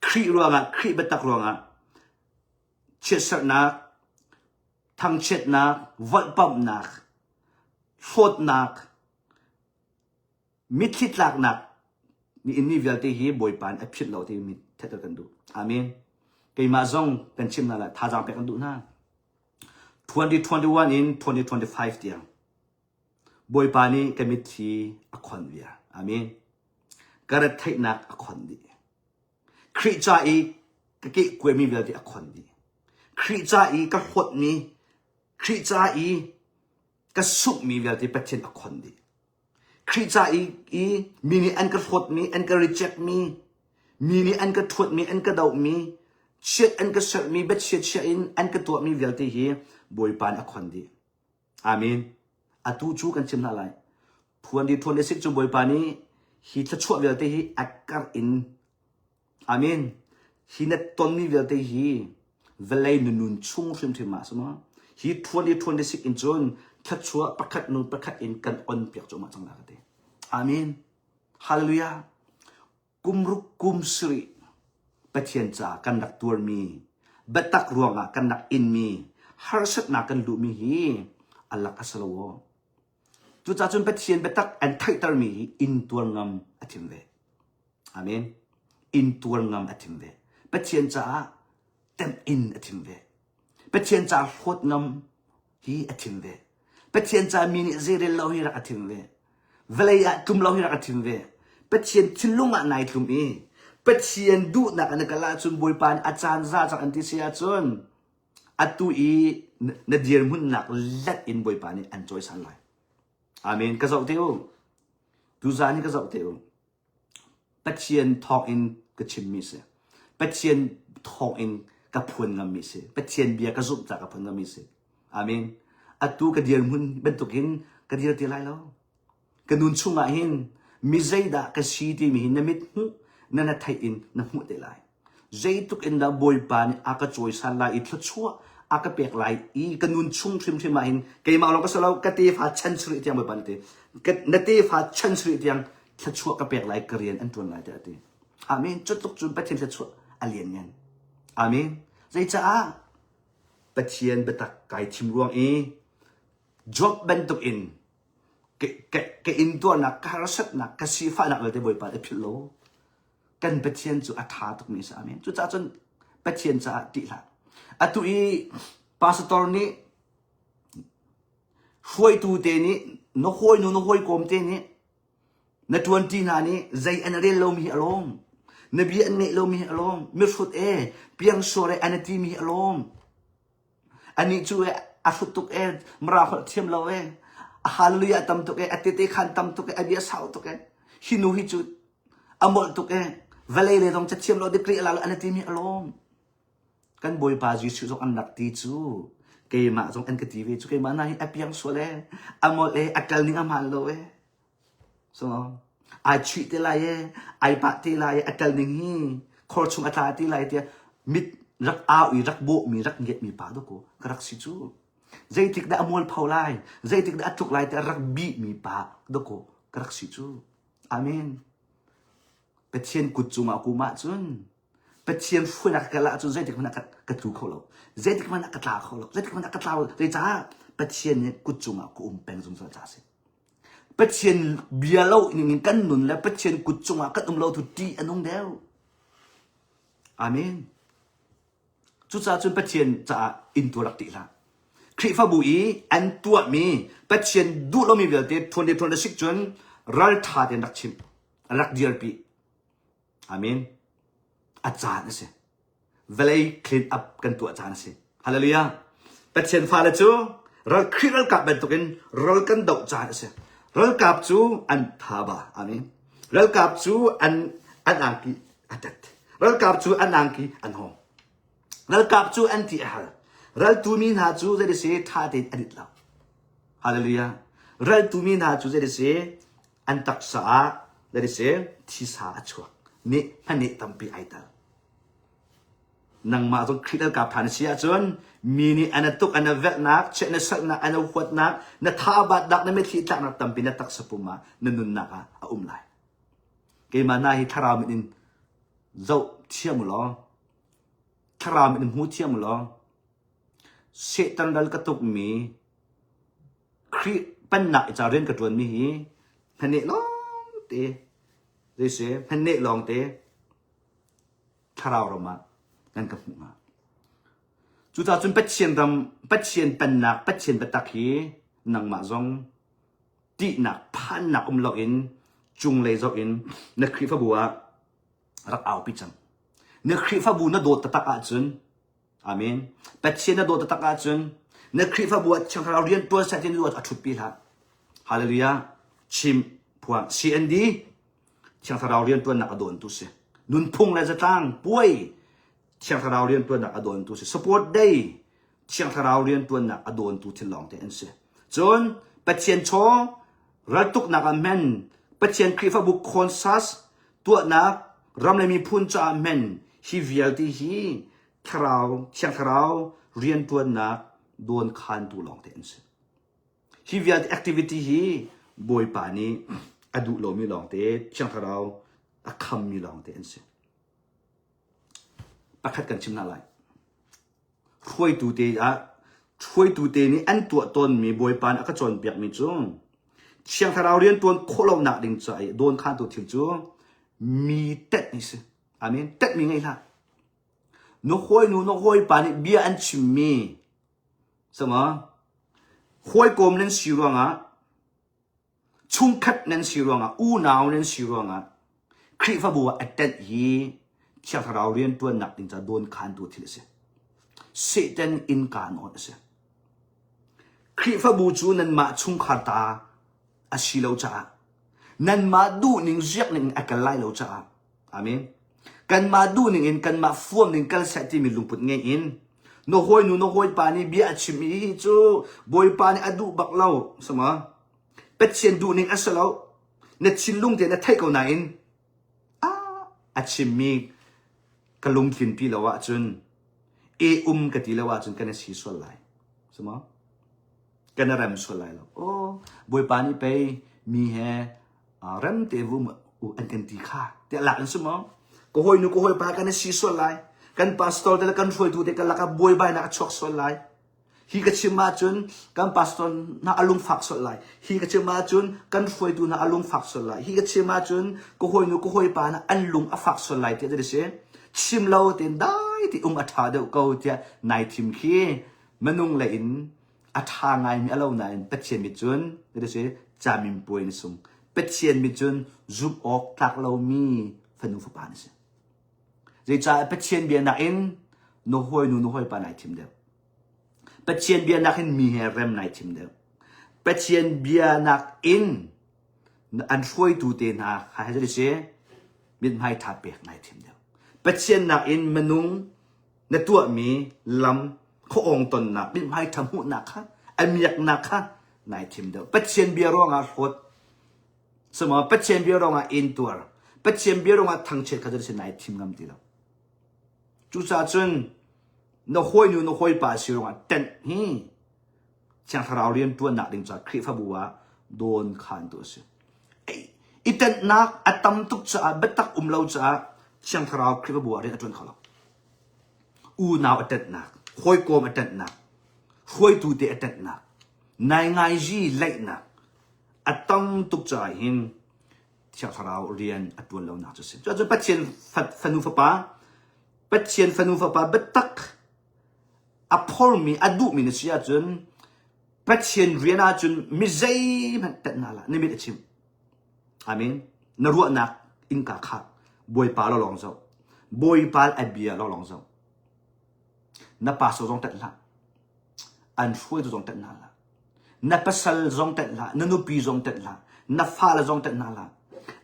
ครีรัวงะครีบัตักรัวงะเชื่อสักนักทั้งเช็ดนักวัดปั๊มนักโฟดนักมิดคิดหลักนักนี่อินนี่เวลที่ฮีบวยปานอภิษเราที่มิดเทตกันดูอาเมนเกี่ยมาซงเป็นชิมนั่นแหละท่าจางไปกันดูนะ2021 in 2025เดียงบวยปานี่ก็มิดที่อคอนเวียอาเมนกระเทนักอคอนดีคริจาอีก็เกี่ยวมีเวลที่อคอนดีคริจาอีก็หดมีคริจาอีก็สุกมีเวลที่เป็นเช่นอคอนดีคริจาอีมีนี่อันก็หดมีอันก็ reject มีนี่อันก็ทวดมีอันก็ดาวมีเช็ดอันก็เช็ดมีเบ็ดเช็ดเช็ดอินอันก็ตัวมีเวลที่ฮีบวยปานอคอนดีอาเมนอาตูจูกันชิมอะไร2026จุบวยปานี้ฮีจะช่วยเวลที่ฮีอักการอินอาเมนฮีนัดตอนมีเวลที่ฮีเวลาหนุนชุ่งริมที่มาสมะฮี2026อินจนถ้าชัวประคัดนุนประคัดอินกันอ่อนเปียกจงมาจังหวะกันอาเมนฮาเลลูยากุมรุกกุมสรีปะเทียนจ่ากันนักตัวมีบัตักรวงกันนักอินมีฮาร์สักนักกันดูมีฮีอัลลักอัสลาวจุดจ่าจนปะเทียนบัตักอันไทตร์มีอินตัวงามอธิมเวอาเมนอินตัวงามอธิมเวปะเทียนจ่าเต็มอินอธิมเวปะเทียนจ่าโคตรงามฮีอธิมเวปะเทียนจ่ามีนิเซเรลลาฮีรักอธิมเวเวลายาตุมลาฮีรักอธิมเวปะเทียนทิลุงอันไหนตุมอีปะเทียนดูนักอันกลาจุนบวยปานอาจารย์ซาจากอันที่เสียจนอัตุอีนเดียร์มุนนักเล็ดอินบวยปานี่อันจอยสันไลอาเมนกระสอบเทียวดูซานี่กระสอบเทียวปะเทียนทองอินกระชิมมิเสปะเทียนทองอินกระพุนงามิเสปะเทียนเบียกระซุบจากกระพุนงามิเสอาเมนอัตุกระเดียร์มุนเป็นตุกินกระเดียร์ที่ไรแล้วกระนุนชุ่งอาหินมิใจดากระชีที่มีหินนมิดหูนั่นไทยอินน้ำหูเตลัยใจตุกอินดาบอยปานอากาจอยสันไลอิทชัวอากาเปียกไลอีกันนุนชุ่มชิมชิมาหินเกี่ยมาลองก็สลาวกตีฟ้าชันสุริที่ยังบอยปานเตกนตีฟ้าชันสุริที่ยังทัชัวกระเปียกไลกระเรียนอันตัวไลเตอเตอาเมนจุดตุกจุนปะเทียนทัชัวอเลียนยันอาเมนใจจ้าปะเทียนปะตักไก่ชิมรวงอีจบเป็นตุกอินเกอินตัวนักคาร์สักนักกสีฟ้านักเลยที่บอยปานเอพิโลกันปะเทียนจุอาถาตุกมีสามีจุจ้าจนปะเทียนจะติละอตุอีพาสตอร์นี้ช่วยตูเตนี้นกห้อยนูนกห้อยกลมเตนี้ใน20นานี้ใจอันเรียนเรามีอารมณ์ นบีอันเนโลมีอารมณ์มิฟุตเปียงโซเรอันตีมีอารมณ์อันนี้ช่วยอาฟุตุกมราขเทียมเราฮาลูยาตัมตุกอัติเตขันตัมตุกอันเดียสาวตุกฮินูฮิจุดอมอลตุกเวลเลยต้องจะเทียมเราดิกรีลาอันตีมีอารมณ์กันบอยปาจิสุจงอันนักตีจูเกมาจงอันกตีเวจูเกมานาฮิอเปียงโซเรอมอลอักลนิงอามาโลสมองไอชีเตลายไอปะเตลายอักลนิงฮีคอร์ชุงอัตาเตลายเตียมิดรักอาอีรักโบมีรักเงียมีปาดูกูกรักสิจูใจติกได้อมอลเผาไลใจติกได้ทุกไลแต่รักบีมีปาดูกูกรักสิจูอาเมนเป็ดเชียนกุจูมากูมาจุนเป็ดเชียนฟุ้ยนักกะละจุนใจติกมันนักกระทูเขาเราใจติกมันนักกระตาเขาเราใจติกมันนักกระตาใจจ้าเป็ดเชียนเนี่ยกุจูมากูเป็งจุนจะจ้าสิเป็ดเชียนเบียร์เราหนึ่งกันนุนแล้วเป็ดเชียนกุจูมาก็ต้องเราทุตีอันนงเดียวอาเมนจุดจ้าจุนเป็ดเชียนจะอินตัวรักตีละคริฟาบุยอันตัวมีเป็ดเชียนดูเรามีเวลเดท2026จุนรัลท่าเดนรักชิมรักเดียร์ปีอาเมนอาจารย์นะสิเวลาคลีนอัพกันตัวอาจารย์นะสิฮาเลลูยาเป็ดเชียนฟ้าเลยจูรัลคริรัลกับเป็นตัวกันรัลกันดอกจานนะสิรัลกับจูอันทาบาอาเมนรัลกับจูอันอังกีอัดรัลกับจูอันอังกีอันหอมรัลกับจูอันที่ฮัลรัลตูมินหาจูจะได้เสียท่าเด็ดอดิตเราฮาเลลูยารัลตูมินหาจูจะได้เสียอันตักษาจะได้เสียที่สาชัวนี่มันนี่ตั้มปีไอตัลนังมาจนคริสต์กับฐานเสียจนมีนี่อันตุกอันเวกนักเชนสักนักอันขวดนักนัทาบัดดักนัไม่คิดนักตั้มปีนัตักสปุมานันนุนนักไลเกมานาฮิทารามินเจ้าเทียมหรอทารามินหูเทียมหรอเสตันดัลกตุกมีคริปันนักจะเรียนกระตวนมีพันเนลองเตะได้เสียพันเนลองเตะทาราวเรามางั้นกับหัวจุดท้ายจนเป็ดเชียนดำเป็ดเชียนเป็นนักเป็ดเชียนเป็ดตะกี้นังมาจงตีนักพันนักเราอินจุงเลยเราอินนักคริฟบัวรักเอาพิจังนักคริฟบัวน่าโดดตะตะอาจุนอาเมนเป็ดเชียนน่าโดดตะตะอาจุนนักคริฟบัวช่างเราเรียนตัวเสร็จด้วยอัดชุดปีละฮาเลลูยาชิมพวง CND ช่างเราเรียนตัวนักอดอนตุเสนุนพุ่งเลยจะตั้งป่วยช่างเราเรียนตัวนักอดอนตุเส support day ช่างเราเรียนตัวนักอดอนตุที่ลองเตนเสจนเป็ดเชียนโชรัตุกนักอเมนเป็ดเชียนคริฟบุคคลซัสตัวนักรำเลยมีพุ่นจะอเมนฮีเวียลที่ฮีเราช่างเราเรียนตัวนักโดนคันตัวลองเตนเสฮีเวียลแอคทิวิตี้ฮีบอยป่านี้อดุโลมีลองเตะช่างเราอคำมีลองเตะอันเสียประคัดกันชิมนาไลช่วยตูเตะช่วยตูเตนี่อันตัวตนมีบอยป่านก็จนเปียกมีจุงช่างเราเรียนตัวโคลนักดิ่งใจโดนขันตัวถิ่นจุงมีเต็ดนี่สิอามีนเต็ดมีไงล่ะนกห้อยนูนกห้อยป่านนี่เบียอันชิมมีสมอห้อยกลมเล่นสิรวงชุ่มคัดนั่นสิรวงอูนาวนั่นสิรวงคริฟบัวอัดเต็ดฮีช่างเราเรียนตัวหนักถึงจะโดนขันตัวที่เสียเซตันอินการนอนเสียคริฟบัวจูนั่นมาชุ่มขัดตาอาศิลาจ้านั่นมาดูหนึ่งเรียกหนึ่งอักไลเราจ้าอามีนกันมาดูหนึ่งอินกันมาฟ้อนหนึ่งกันเสติมีลุงปุดเงี้ยอินโนโฮยนูโนโฮยปานี่เบียชิมีจูบอยปานี่อดูบักเล่าสมอเป็ดเชียนดูหนึ่งอัศเราเน็ตชินลุงเดนไทยเกาหนาอินอาชิมีกะลุงกินปีละวะจนกะตีละวะจนกันสีสวลายสมอกันรำสวลายแล้วโอ้บอยปานี่ไปมีแฮรำเตวุมอันกันตีข้าแต่หลังสมอก็โฮยนูก็โฮยปากันสีสวลายกันพาสตอร์เดลกันช่วยดูเด็กกันละกับบอยใบนักชกสวลายฮีก็ชิมาจุนกันพาสตอร์น่าอารมณ์ฝักสลายฮีก็ชิมาจุนกันฟวยดูน่าอารมณ์ฝักสลายฮีก็ชิมาจุนก็หอยนูก็หอยปานะอันลุงอฝักสลายเท่าเสียชิมเราเต็นได้ที่อัฐาเดียวก็จะนายทีมขี้มันนุ่งเลยอินอัฐาไงมีอะไรนั่นเป็ดเชียนมิจุนเท่าเสียจามิมป่วยนิสงเป็ดเชียนมิจุนจุบออกตักเรามีฟันนุ่งฝปานเสีย zai cha pathian bia na in no hoi pa nai thim deu pathian bia na in mi he rem nai thim deu pathian bia na in an hoi tu te na ha je se mit mai tha pek nai thim deu pathian na in manung na tua mi lam kho ong ton na mit mai tham hu na kha amiak na kha nai thim deu pathian bia ro nga hot sema pathian bia ro nga in tur pathian bia ro nga thang che kha je se nai thim ngam ti lo chu sa chun no hoi pa si ro nga ten hi chang tharau rian tu na ding cha khri fa buwa don khan tu se itan nak atam tuk cha betak umlo cha chang tharau khri fa buwa ri atun khala u naw atat nak hoi kom atat nak hoi tu te atat nak nai ngai ji lai nak atam tuk cha hin chang tharau rian atun lo na cha se cha pathian fanu fa pa pathian fanu fa pa betak apol mi adu mi ne sia chun pathian rian a chun mi zai man tat na la ni mi achim amen na ruwa nak in ka kha boy pa lo long zo boy pa abia lo long zo na pa so zong tat la an shui zong tat na la na pasal zong tat la na nu pi zong tat la na fa la zong tat na la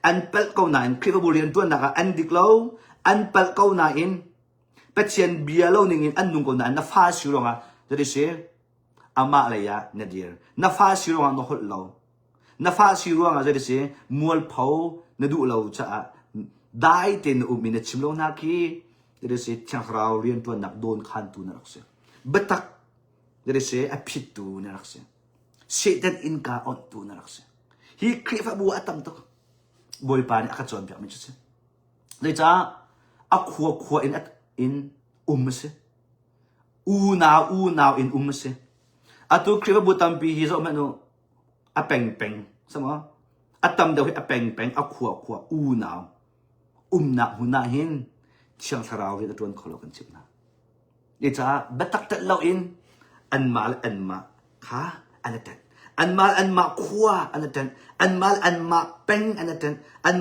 an pel ko na in kriva bulian tu na ka an diklo an pel ko na in pathian bia lo ning in an nung ko na fa siu nga jadi se ama la ya na dir na fa siu nga no hol lo na fa siu nga jadi se mual phau na du lo cha dai ten u min chim lo na ki jadi se chang rao rian tu nak don khan tu na rak se betak jadi se a phit tu na rak se setan in ka on tu na rak se hi kriva bu atam to boy pa ni aka chon pyak mi se le cha a khua in se u now in se atu kriva bu tam pi hi zo ma no a peng sama atam da a peng a khua u now na hu na hin chang tharau ri atun kholo kan chip na le cha batak ta lo in an ma kha anatan an ma khua anatan an ma peng anatan an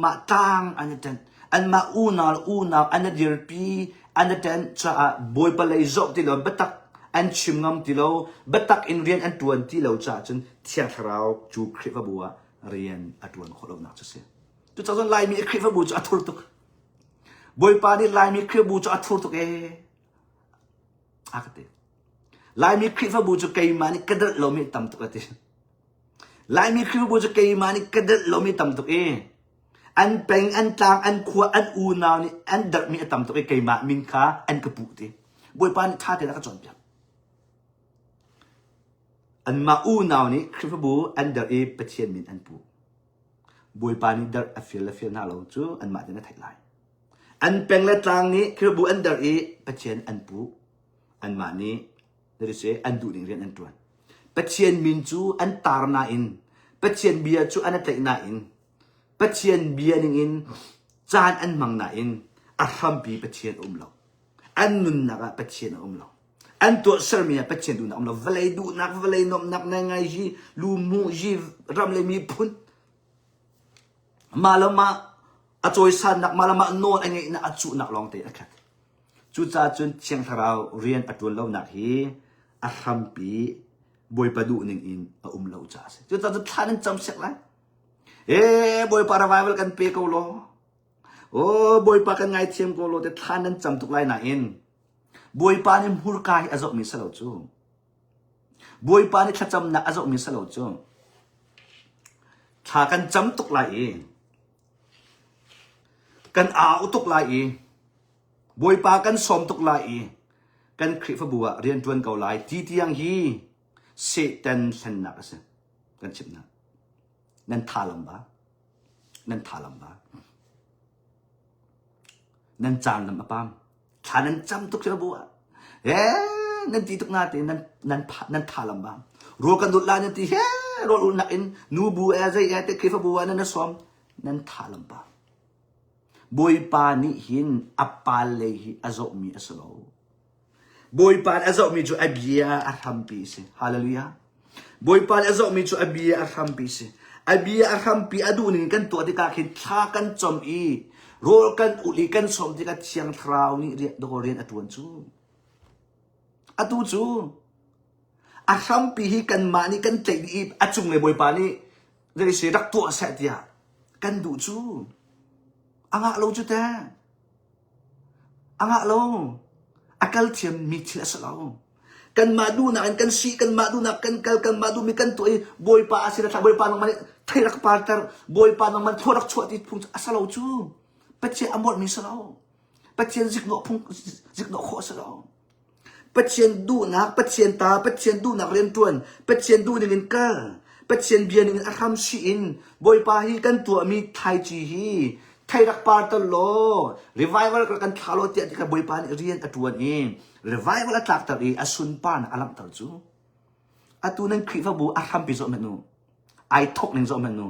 ma tang anatan an ma u now anadir pi anatan cha boy palai zok ti lo batak an chimngam ti lo batak in rian an tuan ti lo cha chen thiang tharau chu khriva buwa rian atun kholo na cha se tu cha zon lai mi khriva bu cha athur tuk boy pa ni lai mi khriva bu cha athur tuk akate lai mi khriva bu cha kai mani kadal lo mi tam tuk ate lai mi khriva bu cha kai mani kadal lo mi tam tuk an peng an tang an khua an u naw ni an dar mi tam tuk kai ma min kha an kapu te boy pa ni tha te la ka chon pya an ma u naw ni khriva bu an dar pathian min an pu boy pa ni dar afil na lo chu an ma te na thai lai an peng la tang ni khriva bu an dar pathian an pu an ma ni there is an du ding rian an tuan pathian min chu an tar na in pathian bia chu an atai na in pathian bia ning in chan an mang na in a ham pi pathian lo an nun na ka pathian lo an to ser mi pathian du na lo valai du nak valai nom nak na ngai ji lu mu ji ram le mi phun malama a choi san nak malama non angai na achu nak long te akhat chu cha chun chiang tharau rian atun lo nak hi a ham pi boy padu ning in a lo cha se chu cha thanan cham sek lai boy pa revival kan pe ko lo boy pa kan ngai thiam ko lo te thanan cham tuk lai na in boy pa ni mur kai azok mi salo chu boy pa ni thacham na azok mi salo chu tha kan cham tuk lai kan a utuk lai boy pa kan som tuk lai kan khri fa buwa rian tuan kau lai ti tiang hi setan san na ka se kan chip na nan thalam ba nan chan lam apam thanan cham tuk sa buwa nan ti tuk na te nan thalam ba ro kan dut la na ti ro na in nu bu a zai te khri fa buwa na som nan thalam ba boy pa ni hin apale hi azok mi asalo boy pa azok mi chu abia arhampi se hallelujah boy pa azok mi chu abia arhampi se abia arhampi adu ni kan to ti ka khin tha kan chom โรกันอุลิกันสมที่กันเชียงทราวนี่เรียนดอกเรียนอตวนจูอตูจูอาคำปีฮีกันมานี่กันเจดีอาจุงเลยบอยปานี่เดี๋ยวเสียรักตัวเสียทียกันดูจูอ่างเราจูแต่อ่างเราอากาศเทียมมีที่ละสลาวกันมาดูนะกันซีกันมาดูนะกันมาดูมีกันตัวบอยปาสินะบอยปานังมันไทยรักปาร์ตบอยปานังมันทั่วรักชั่วที่พุ่งสลาวจูปัจเจอมอดมีสลาวปัจเจจิกโนพุ่งจิกโนโคสลาวปัจเจนดูนักปัจเจนตาปัจเจนดูนักเรียนตวนปัจเจนดูนินก้าปัจเจนเบียนินอาคำชีอินบอยปาฮีกันตัวมีไทยจีฮีไทยรักปาร์ตโลรีไววัลกันทาโลเตียที่กับบอยปานี่เรียนอตัวนี้รีไววัลตักตรีอสุนปานอาลัมตัลจูอตัวนั้นคริฟบูอาคำปิโซเมนูไอทอกนิงโซเมนู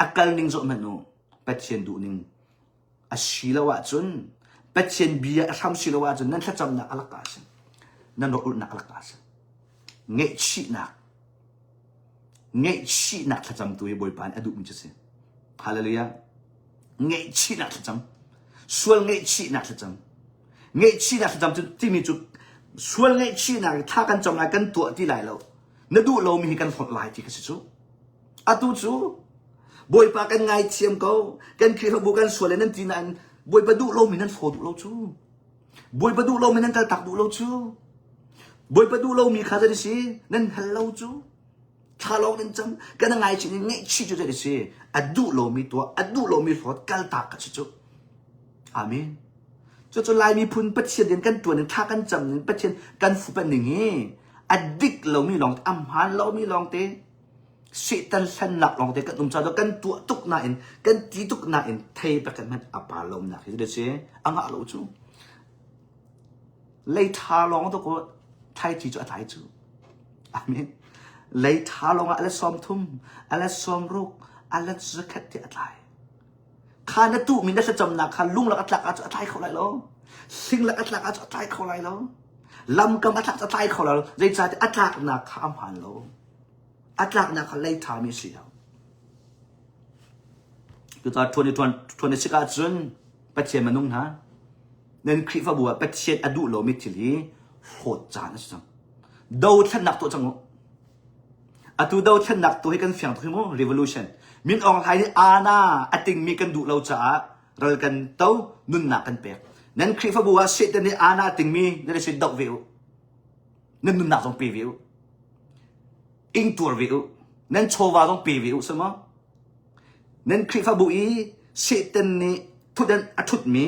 อากาลนิงโซเมนูปัจเจนดูนิงอาศิลวะจุนปัจเจนเบียอาคำศิลวะจุนนั่นถ้าจำนักอลักกาสนั่นเราอุนักอลักกาสเงยชีนักเงยชีนักถ้าจำตัวบอยปานอดุมิจเสฮาเลลูยาเงยชีนักถ้าจำส่วนเงยชีนักถ้าจำเงยชีนักถ้าจำจุดที่มีจุดส่วนเงยชีนักถ้ากันจำนักกันตัวที่ไหนเรานั่นดูเรามีกันผลลายที่กันสิจูอตุจูบอยปากันไงเทียมเขากันคิดว่าบุกันส่วนเลยนั่นที่นั่นบอยปาดูเรามีนั่นโฟดูเราจูบอยปาดูเรามีนั่นตักดูเราจูบอยปาดูเรามีข้าจะได้สินั่นฮัลโหลจูถ้าเรานั่นจำกันไงชีนี่ชีจะได้สิอดูเรามีตัวอดูเรามีโฟดกัลตักกันสิจูอาเมนจะลายมีพุนปัจเจียนกันตัวหนึ่งถ้ากันจำหนึ่งปัจเจียนกันฟูเป็นหนึ่งงี้อดิกเรามีลองอัมฮันเรามีลองเตสิตันสันหลักลองเตกันนุ่มชาดกันตัวตุกนาอินกันตีตุกนาอินเทปกันมันอปาลมนะคือเดี๋ยวเสียอังอาเราจูเลยทาลองตัวก็ไทยจีจูไทยจูอาเมนเลยทาลองอะไรซ้อมทุ่มอะไรซ้อมรุกอะไรจะขัดที่อะไรข้านั่นตู้มีนักจำนักข้าลุงหลักอัตลักอาจจะไทยเขาไรแล้วสิ่งหลักอัตลักอาจจะไทยเขาไรแล้วลำกำอัตลักจะไทยเขาไรใจใจอัตลักนักข้ามหันแล้วอัตลักนักเขาเลยทามีเสียคือตอนทวนสิกาจุนปัจเจมันนุ่งนะนั่นคริฟบัวปัจเจอดูโลมิทิลีโหดจานจังดาวท่านนักตัวจังอะตูดาวท่านนักตัวให้กันเสียงตัวมั้ง revolution มินอองไทยนี่อาณาอติงมีกันดูเราจ้าเรากันเต้านุ่นนักกันเปียกนั่นคริฟบัวเสด็จนี่อาณาติงมีนั่นเป็นดอกวิวนั่นนุ่นนักต้องปีวิวอิงตัววิวนั่นโชว์ว่าต้องปีวิวใช่ไหมนั่นคริฟบัวเสด็จนี่ทุกเดือนอาทิตย์มี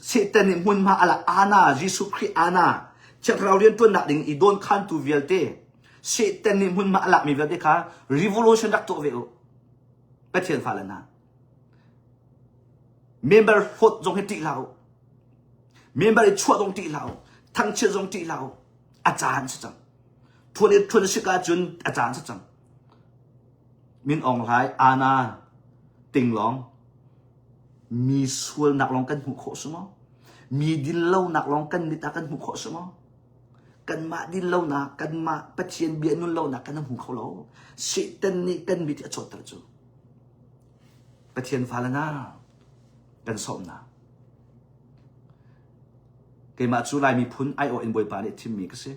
เสด็จนี่มุนมาอะไรอาณายิสุคริอาณาจากเราเรียนตัวนักดิ่งอีโดนขันตัวเวลเต้เสด็จนี่มุนมาอะไรมีเวลเต้ค่ะ revolution ดักตัววิวเป็นเทียนฟ้าแล้วนะเมมเบอร์โหดจงเห็นตีเราเมมเบอร์ชั่วจงตีเราทั้งเชื่อจงตีเราอาจารย์สัจจังทวนสิกาจุนอาจารย์สัจจังมินอองไลอาณาติงหลองมีส่วนหนักลองกันหุกโขสมอมีดินเล่าหนักลองกันนิตากันหุกโขสมอกันมาดินเล่าหนักกันมาปัจเจียนเบียนุนเล่าหนักกันน้ำหุกเขาเล่าสิตันนี่กันมีที่ชดตระจูปัจเจียนฟ้าละนากันสมนะเกมาจูไลมีพุนไอโอเอ็นบอยปานี่ทิมมีก็สิ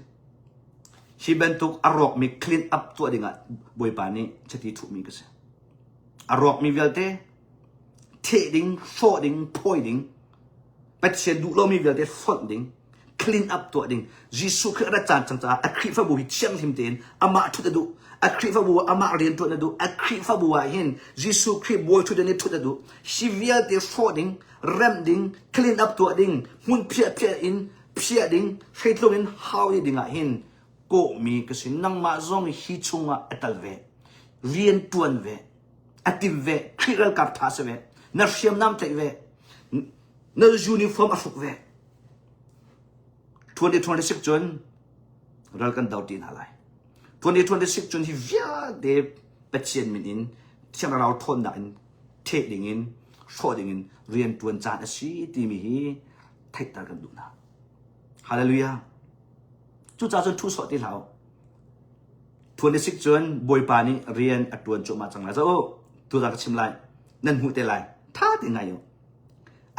ชีเบนตุกอารอกมีคลีนอัพตัวดิ่งอ่ะบอยปานี่จะที่ถูกมีก็สิอารอกมีเวลเต้เทดิ้งโฟดิ้งพอยดิ้งปัจเจียนดูเรามีเวลเต้ฟอนดิ้งคลีนอัพตัวดิ้งยิสุคืออาจารย์จังจ้าอัครีฟบัวเชียงทิมเตนอามาทุดดูอัครีฟบัวอามาเรียนตัวนั้นดูอัครีฟบัวเห็นยิสุครีบัวทุดนี้ทุดดูชีเวลเต้ฟอดิ้งเรมดิ้งคลีนอัพตัวดิ้งหุ่นเพียอินเพียดิ้งใช้ตรงนี้ฮาวดิ้งอ่ะเห็นก็มีก็สินังมาจงฮิชงอ่ะอัตลเวเรียนตัวเวอัติเวครีเรลกับทัสเวนักเชียมน้ำใจเวนักยูนิฟอร์มอสุกเว2026จนเรากันดาวตีนอะไร2026จนที่เวียเดปเชียนมินินเชื่อเราทนได้เทดิ่งินโชดิ่งินเรียนตัวจานสีที่มีไทยตากันดูนะฮาเลลูยาจุดจ้าจนทุสอที่เรา26จนบอยปานี่เรียนอัดตัวจมาจังไรซะโอ้ตัวจากชิมไลนั่นหูเตไลท่าถึงไงอยู่อ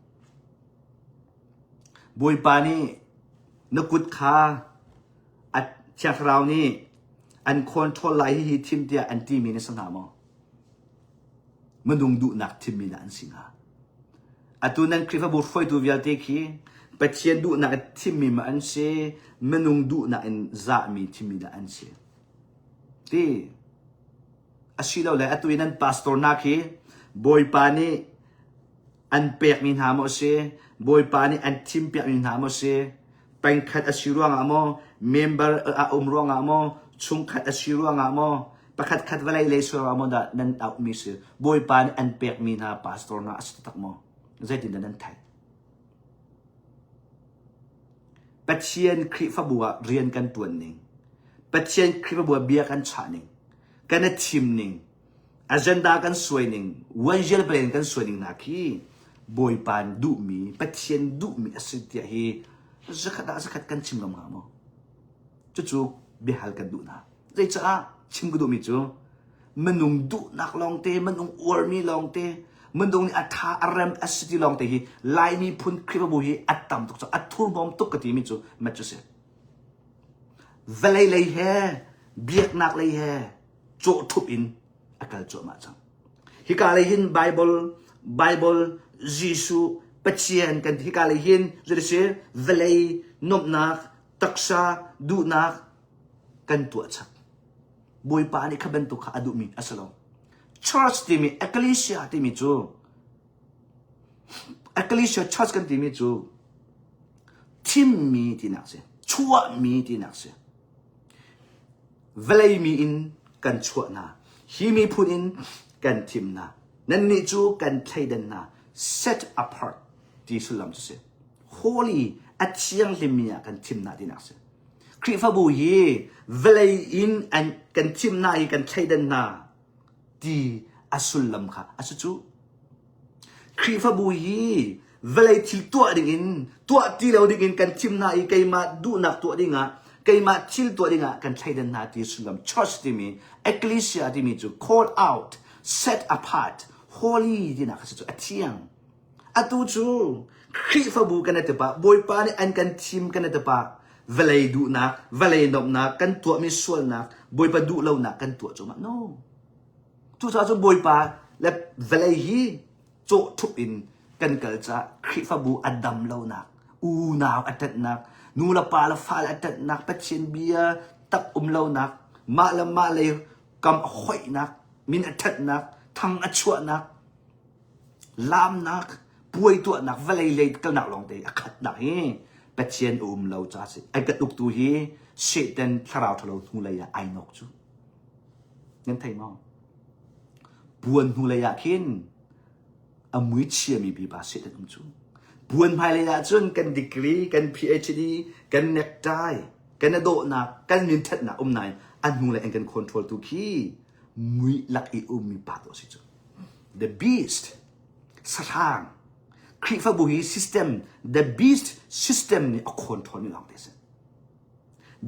บวยปานี่นกุดขาอัดเชียงเรานี่อันคอนโทรลไลที่ทีมเดียอันที่มีในสังหารมันดุงดุนักทีมมีอันสิงหาอัตุนั้นคริฟบุตรไฟตัวเวลเตคีปัจเจียนดุนักทีมมีมาอันเชมันดุงดุนักอันซามีทีมมีอันเชที่อาชีพเราเลยอัตุนั้นพาสตอร์นักฮีบอยปานี่อันเปียกมีหามอเชบอยปานี่อันทีมเปียกมีหามอเชเป็นขัดอาชีพร่วงอ่ะมอเมมเบอร์ร่วงอ่ะมอชุงขัดอาชีพร่วงอ่ะมอประคัดเวลาเลยสวรรค์มอดานั่นเอามิสบอยปานี่อันเปียกมีหาพาสตอร์นักสุดตักมอใจดินนั้นไทยปัจเจียนคริฟบัวเรียนกันตัวหนึ่งปัจเจียนคริฟบัวเบียกันชาหนึ่งกันทีมหนึ่งอ agenda กันสวยหนึ่งวันเจลเพลนกันสวยหนึ่งนักฮีบอยปานดูมีปัจเจียนดูมีอสิทธิ์ฮีจะขัดกันชิมลำหามอจู่ๆเบียฮัลกันดูนะใจจ้าชิมก็ดูมิจูมันนุ่งดูนักลองเตมันนุ่งอวร์มีลองเตมันตรงนี้อัฐาอารมณ์อสิทธิ์ลองเตฮีไลมีพุนคริปบุฮีอัตตามตุกจ้าอัตทุนบอมตุกกติมิจูมาจุเสเวลัยเลยแฮเบียกนักเลยแฮโจทุบอินอากาศโจมาจังฮิกาเลยหินไบเบิลยิสุปัจเจียนกันฮิกาเลยหินจะได้เสียเวลัยนบนักตักษาดูนักกันตัวจักบอยปานี่ขบันตุกขาดูมีอัสลองchurch ที่มี ecclesia ที่มีจู ecclesia church กันที่มีจูทีมมีที่นักเสียชัวมีที่นักเสียเวลามีอินกันชัวนะฮีมีพูดอินกันทีมนะนั่นนี่จูกันใช้เดินนะ set apart ที่สุดลำจะเสีย holy อัจฉริยะลิมีกันทีมนะที่นักเสียคริฟบุฮีเวลาอินอันกันทีมนะกันใช้เดินนะดีอาสุลลำค่ะอาสุจูคริฟบุฮีเวลาที่ตัวดิ่งตัวที่เราดิ่งกันทีมนาอีกมาดูนักตัวดิ่งอ่ะกันมาทิลตัวดิ่งอ่ะกันใช้เดินนาที่สุลลัม church ที่มี ecclesia ที่มีจู call out set apart holy ที่นักอาสุจูอาเทียงอาตูจูคริฟบุกันนั่นแต่ปะบอยปานี่อันกันทีมกันนั่นแต่ปะเวลาดูนักเวลานบนักกันตัวมีส่วนนักบอยปาดูเรานักกันตัวจูมา noทุกท่านจะบอยปาและเวลาฮีโจทุบอินกันเกิดจากคริฟบูอัดดำเล่านักอูนาวอัดนักนูละปาละฟาลอัดนักปัจเจนเบียตักเล่านักมาเลยกำหอยนักมินอัดนักทั้งอัดชัวนักลามนักป่วยตัวนักเวลาเลยก็นักลองเตะขัดนักเฮปัจเจนเล่าจ้าสิไอ้กระตุกตัวเฮเสด็จทาราวทะเลทูเลยไอ้นกจูงั้นไทยมั้งบวนหูเลยาขินอมวยเชียมีบีบาเสด็จอุ้มจูบวนภายเลยาจนกันดีกรีกัน PhD กันเน็กไทกันโดนักกันมินเทนักนายอันหูเลยกันคอนโทรลตุกีมวยลักอีมีปาตัวสิจู The Beast สร้างคริฟบุฮี system The Beast system นี่คอนโทรลนี่ลองเดส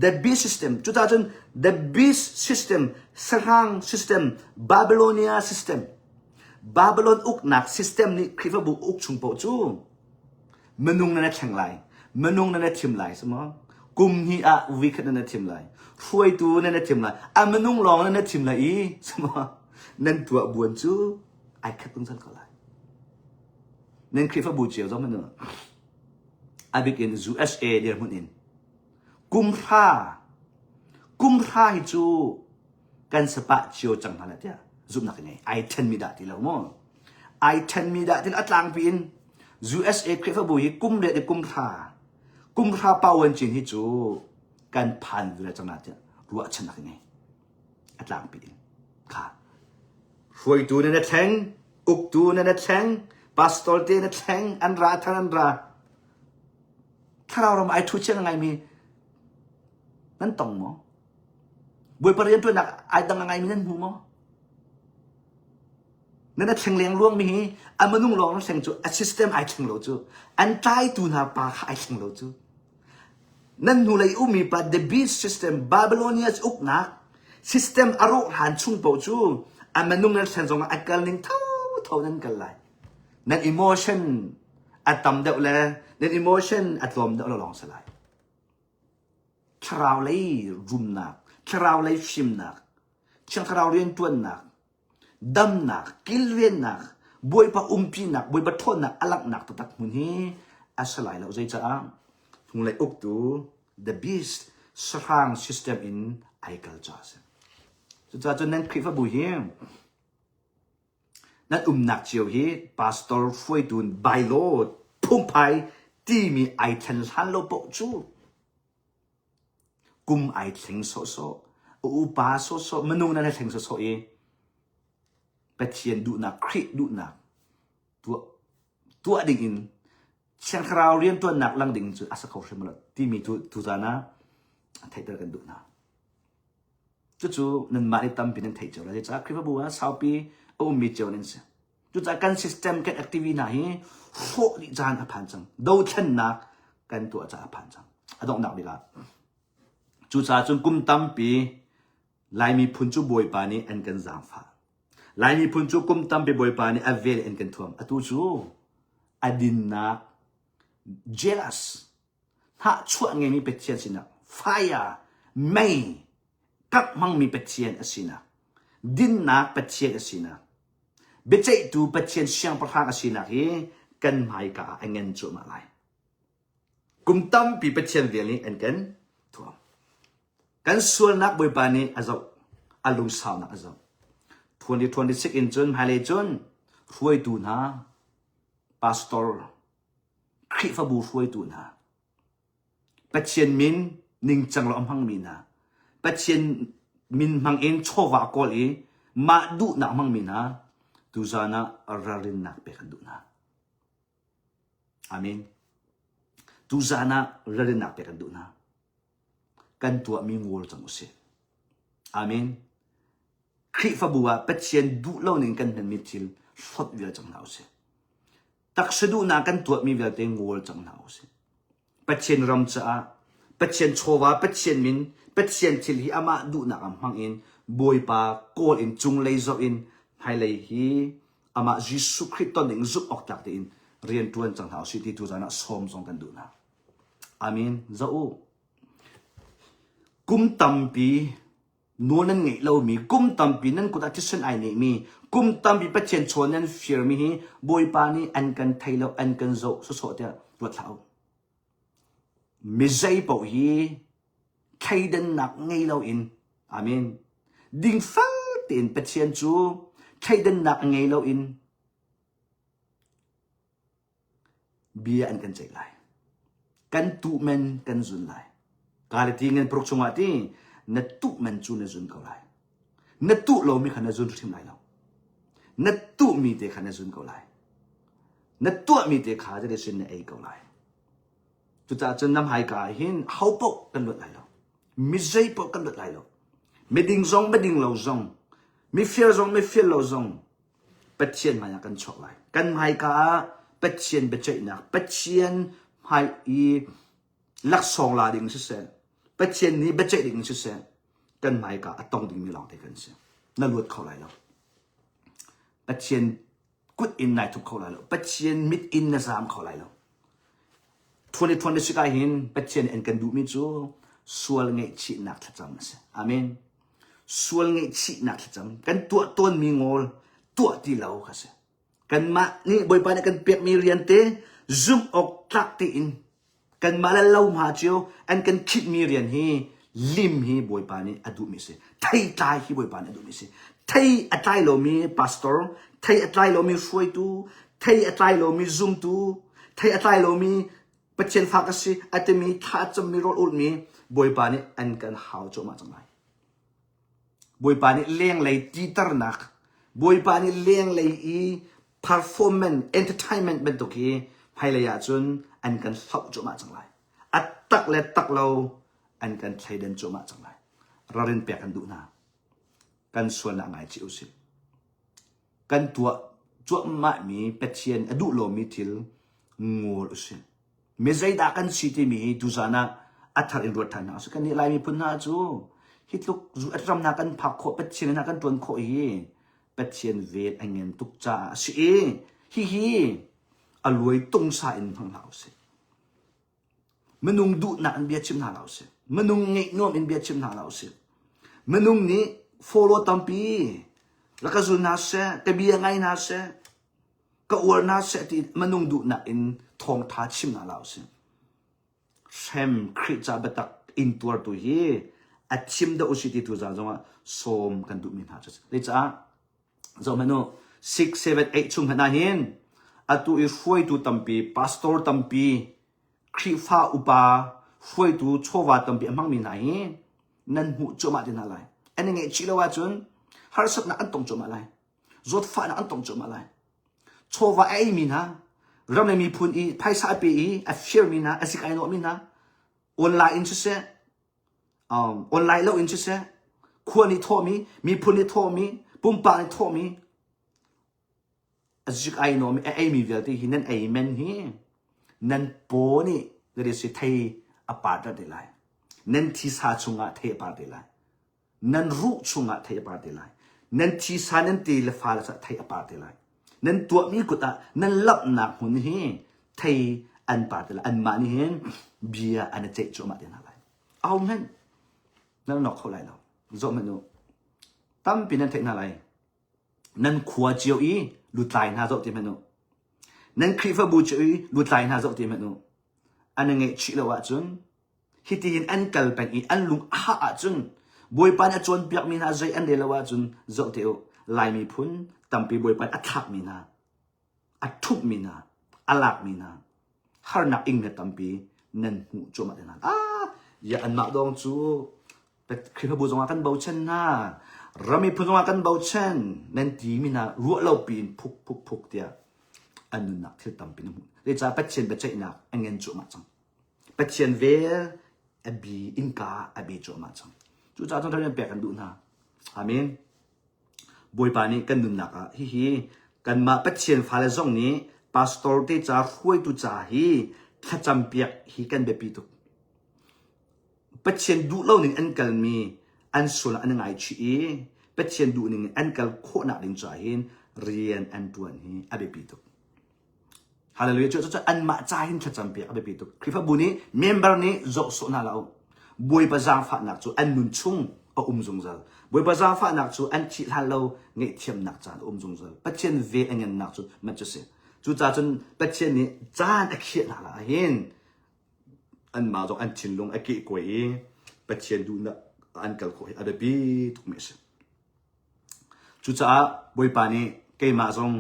The Beast System จุดนั้น The Beast System สร้าง System Babylonia System Babylon อุกนัก System นี้คริฟบุอุกชุงโปจูมนุงนั่นแข่งไหลมนุงนั่นทีมไหลสมองกุมฮีอาวิกนั่นทีมไหลช่วยตัวนั่นทีมไหลมนุงลองนั่นทีมไหลอีสมองนั่นตัวบวนจูไอ้ขัดตุ้งสันก็ไหลนั่นคริฟบุเจียวจอมมันเนอะไอ้บิ๊กอิน USA เดียร์มุนอินกุมภาฮิจูกันสปะเชียวจังหวะนั้นเนี่ยซุปนักไงไอเทนมีดาที่เราโม่ไอเทนมีดาที่อัตลังปีน USA คริฟบุยกุมเดดกุมภาปาวันจินฮิจูกันพันเรื่องจังหวะเนี่ยรู้ว่าชนะไงอัตลังปีนค่ะช่วยดูนั่นแทงอุกดูนั่นแทงพาสตอร์เตนั่นแทงอันราทันอันราถ้าเราไอทุเชนยังไงมีนั่นตรงมั้งบวยปริยันตัวนักไอ้ดังยังไงมีนั่นหูมั้งนั่นน่ะเชิงเลี้ยงล่วงมีอันมันนุ่งร้องนั่นเชิงจูอันซิสเต็มไอ้เชิงโลจูอันใต้ตัวน่ะปากไอ้เชิงโลจูนั่นหูเลยอุ้มมีปะ the beast system Babylonia อุกนัก system อารมณ์หันชุ่งโปจูอันมันนุ่งนั่นเชิงจงไอ้กันลิงเท่านั้นกันเลยนั่น emotion อะตอมเดาเลยเน้นอิโมชันอะตอมเดาเราลองสลายคราวเลยรุมหนักคราวเลยชิมหนักเชียงคราวเรียนตัวหนักดำหนักกิลเวียนหนักบวยปะปีหนักบวยปะทนหนักอลักหนักตักมุนฮีอาสลายเราใจจ้าทุงเลยอุกตู the beast strong system in ไอเกิลจ้าจ้าจนนั้นคลิปว่าบุเฮียนั่นหนักเชียวฮีพาสตอร์ฟวยตูนไบโลดพุ่มไพ่ที่มีไอเทนฮันโลปจูกุมไอเทงโซโซอุปาโซโซมนุษย์นั่นเทงโซโซเอเป็ดเชียนดูหนักคลิดูหนักตัวดิ่งอินเชียงคราวเรียนตัวหนักลังดิ่งจุดอาศัยเขาเสมอที่มีทุจานะไทยเตอร์กันดูนะจู่ๆนั่นมาในตั้มเป็นไทยเจ้าแล้วจะคลิปบัวสาวปีมีเจ้านั่นสิจู่ๆการซิสเต็มการแอคทิวิตี้นี้โฟดิจานอภันจังดูเช่นนักกันตัวจะอภันจังอะต้องหนักดีละจู่ๆจนกุมตั้มปีลายมีพุ่นจูบอยปานี้อันกันจางฟ้าลายมีพุ่นจูกุมตั้มปีบอยปานี้อเวลอันกันท่วมอะตู้จู่อดินนัก jealous ถ้าช่วงไงมีเป็ดเชียนสินะ fire ไม่กับมังมีเป็ดเชียนสินะดินนักเป็ดเชียนสินะเบจตูเป็ดเชียนเชียงประทางสินะเฮกันไม่กะอันเงินจุมาไลกุมตั้มปีเป็ดเชียนเวลนี้อันกันท่วมกันส่วนนักบอยปานี้อาจจะอารมณ์สาวนักอาจจะ2026 in June ไฮเลจนรวยตูนะพาสตอร์คริฟบูรวยตูนะปัจเจียนมินนิ่งจังเราอัมพังมินะปัจเจียนมินมังเอ็นโชวากอลีมาดูนักมังมินะดูจานะรารินนักเปกันดูนะอามินดูจานะรารินนักเปกันดูนะกันตัวมีงูจังอุเสอามินคริฟบัวปัจเจียนดูเล่าหนึ่งกันเป็นมิทิลสดเวลจังนาอุเสตักสะดูนักกันตัวมีเวลเตงงูจังนาอุเสปัจเจียนรำจ้าปัจเจียนโชวาปัจเจียนมินปัจเจียนทิลฮีอามาดูนักอัมพังอินบอยปาโกลอินจุงเลโซอินไฮเลฮีอามายิสุคริสต์ตอนหนึ่งจุกออกจากอินเรียนตัวจังนาอุเสที่ทุจานะสมสงกันดูนะอามินจ้าอูกุมตัมปีโน่นนั่นไงเรามีกุมตัมปีนั่นกุตัดที่เส้นไอเนี่ยมีกุมตัมปีเป็นเช่นชนนั้นฟิร์มีฮีบอยปานี่อันกันไทยเราอันกันโซ่สุดๆเดียวรวดเท้ามิใจเป่าฮีใครเดินหนักไงเราอินอามินดิ่งฟังตีนเป็นเช่นจูใครเดินหนักไงเราอินเบียอันกันใจไหลกันตุเมนกันจุนไหลกาลที่เงินปลุกชงว่าที่นัดตุมันจูนจุนเขาไล่นัดตุเรามีขนาดจุนทิมไล่เรานัดตุมีเตขนาดจุนเขาไล่นัดตัวมีเตขาจะได้สินในเอเขาไล่จุดจ้าจนน้ำหายกายเห็นเขาปกกันหมดไล่เรามีใจปกกันหมดไล่เราไม่ดิ่งซองไม่ดิ่งเราซองไม่เฟียร์ซองไม่เฟียร์เราซองเป็ดเชียนมาอย่างกันชอบไล่กันหายกาเป็ดเชียนเป็ดใจหนักเป็ดเชียนหายอีลักซองลาดิ่งเสียเป็ดเชียนนี้เป็ดใจดิ่งเสียกันหายกาต้องดิ่งมีหลังที่กันเสียนั่นลวดเขาไล่เราเป็ดเชียนกุดอินในทุกเขาไล่เราเป็ดเชียนมิดอินในสามเขาไล่เรา2026 เห็นเป็ดเชียนเอ็นกันดูมิจูส่วนไงชีนักทัจจำเสียอาเมนส่วนไงชีนักทัจจำกันตัวต้นมีงอลตัวที่เราค่ะเสียกันมานี่บอยปานกันเปียกมีเรียนเตซุ่มออกทักตีอินกันมาแล้วเล่ามาเจียวอันกันคิดมีเรียนฮีลิมฮีบอยปานี่อดูมิเสไทยตายฮีบอยปานี่อดูมิเสไทยอัตายเรามีพาสตอร์ไทยอัตายเรามีช่วยตูไทยอัตายเรามีซุ่มตูไทยอัตายเรามีปัจเจนฟักสิอัตมีท่าจะมีรถอุดมีบอยปานี่อันกันหาวโจมาจังไรบอยปานี่เลี้ยงเลยตีตร์นักบอยปานี่เลี้ยงเลยอีperformance entertainment เป็นตัวกี้ให้ระยะจนอันกันเข้าโจมาจังไรอัตตักและตักเราอันกันใช้เดินโจมาจังไรเราเรียนเปียกันดูนะกันส่วนละไงจิ๋วสิกันตัวจวบมามีเป็ดเชียนอดุโลมีทิลงูลุสิไม่ใจด่ากันสิที่มีดูจานะอัตรินรวดทันนะสุกันนี่ลายมีพุ่นหน้าจูฮิตลุกจูอัตรำนักกันผักโคเป็ดเชียนนักกันตัวโคอีเป็ดเชียนเวทอันเงินตุกจ่าสิฮิ อรวยตรงสายของเราเสมนุงดูหนักเบียชิมหาเราเสมนุงเงยน่วมเบียชิมหาเราเสมนุงนี้ follow ตัมปีแล้วก็จุนนาเสแต่เบียไงนาเสก็อวนาเสที่มนุงดูหนักทองท้าชิมหาเราเสเซมคริจาบตักอินตัวตัวเฮอัดชิมเดอุสิติตัวจ้าจังว่าสมกันดูมินหาจัสเลยจ้าจอมนุ6 7 8ชุมหนาเห็นอัตุอีช่วยตัวตัมปีพาสตอร์ตัมปีคริฟ้าอุปาช่วยตัวโชวาตัมปีมั่งมินไหนนั่นหูจมาเดนอะไรอันนี้ไงชิลว่าจนฮาร์สับนักอันตรงจมาอะไรรถฟ้านักอันตรงจมาอะไรโชวาไอมินะเราไม่มีพูนอีไพ่สายปีอีอัฟเชียร์มินะอัสิกไอโนมินะออนไลน์อินเช่ออนไลน์แล้วอินเช่ควรนี่โทมีพูนนี่โทมีปุ่มปานี่โทมีอัสิกไอโนมีไอมีเวลที่นั่นไอเมนฮีนั่นโปนี่ก็เรียกสิเทอปาร์ตเดลัยนั่นที่สาชุงะเทอปาร์ตเดลัยนั่นรู้ชุงะเทอปาร์ตเดลัยนั่นที่สานั่นตีเลฟ้าละเทอปาร์ตเดลัยนั่นตัวมีกุตานั่นลับหนักหุ่นฮีเทอันปาร์ตเดลัยอันมานี่เห็นเบียอันเจจุมาเดนอะไรเอาเงินนั่นนอกเขาไรเราจอมันนูตั้มปีนั่นเทนอะไรนั่นขัวเจียวอีลุตายนาจอกเจมันนูนั่นคริฟบูจีลุตายนาจอกเจมันนูอันนั้นไงชิลวะจุนฮิตินอันกัลเป็นอีอันลุงอาจุนบวยปันจวนเปียกมีนาใจอันเดลวะจุนจอกเดียวลายมีพุนตั้มปีบวยปันอัฐมีนาอัทุกมีนาอัลักมีนาฮาร์นักอิงเนตั้มปีนั่นหูจมาเดนันอย่าอันมาดองจูแต่คริฟบูจงอากันเบาเช่นน่าเรามีพุนจงอากันเบาเช่นนั่นทีมีนารัวเราปีนพุกเดียอันนั้นนักที่ตั้มปีนหูเดี๋ยวจะเป็ดเชนเป็ดเชนนักอันเงินจมาจังเป็ดเชนเวลอบีอินกาอบีจมาจังจูจ้าต้องทำยังเปียกันดูนะอามินบวยปานี้กันดุนนักฮิกันมาเป็ดเชนฟ้าเลซองนี้พาสตอร์ที่จะช่วยตุจ่าฮีถ้าจำเปียกฮีกันเบปีตุเป็ดเชนดูเล่าหนึ่งอันกันมีอันส่วนอันหนึ่งไอชีเป็ดเชนดูหนึ่งอันกันโคนักดินจ่าหินเรียนอันตัวนี้อเบปีตุฮาเลลูยาจ้าอันมาจ่าหินถ้าจำเปียกอเบปีตุคริฟบุนี้เมมเบอร์นี้จบสุนัขเราบวยประจางฝันนักจูอันนุนชุ่งจงจัลบวยประจางฝันนักจูอันชิลฮัลโลเงี้ยเทียมนักจานจงจัลเป็ดเชนเวอันเงินนักจูมันจะเสียจูจ้าจนเป็ดเชนนี้จานอักเขียนอะไรเห็นอันมาจงอันชินลงอักเกกวยเป็ดเชนดูนะอันกัลโคยอเดบีทุกเมสจูจ้าบวยปานี้เกี่ยมาจง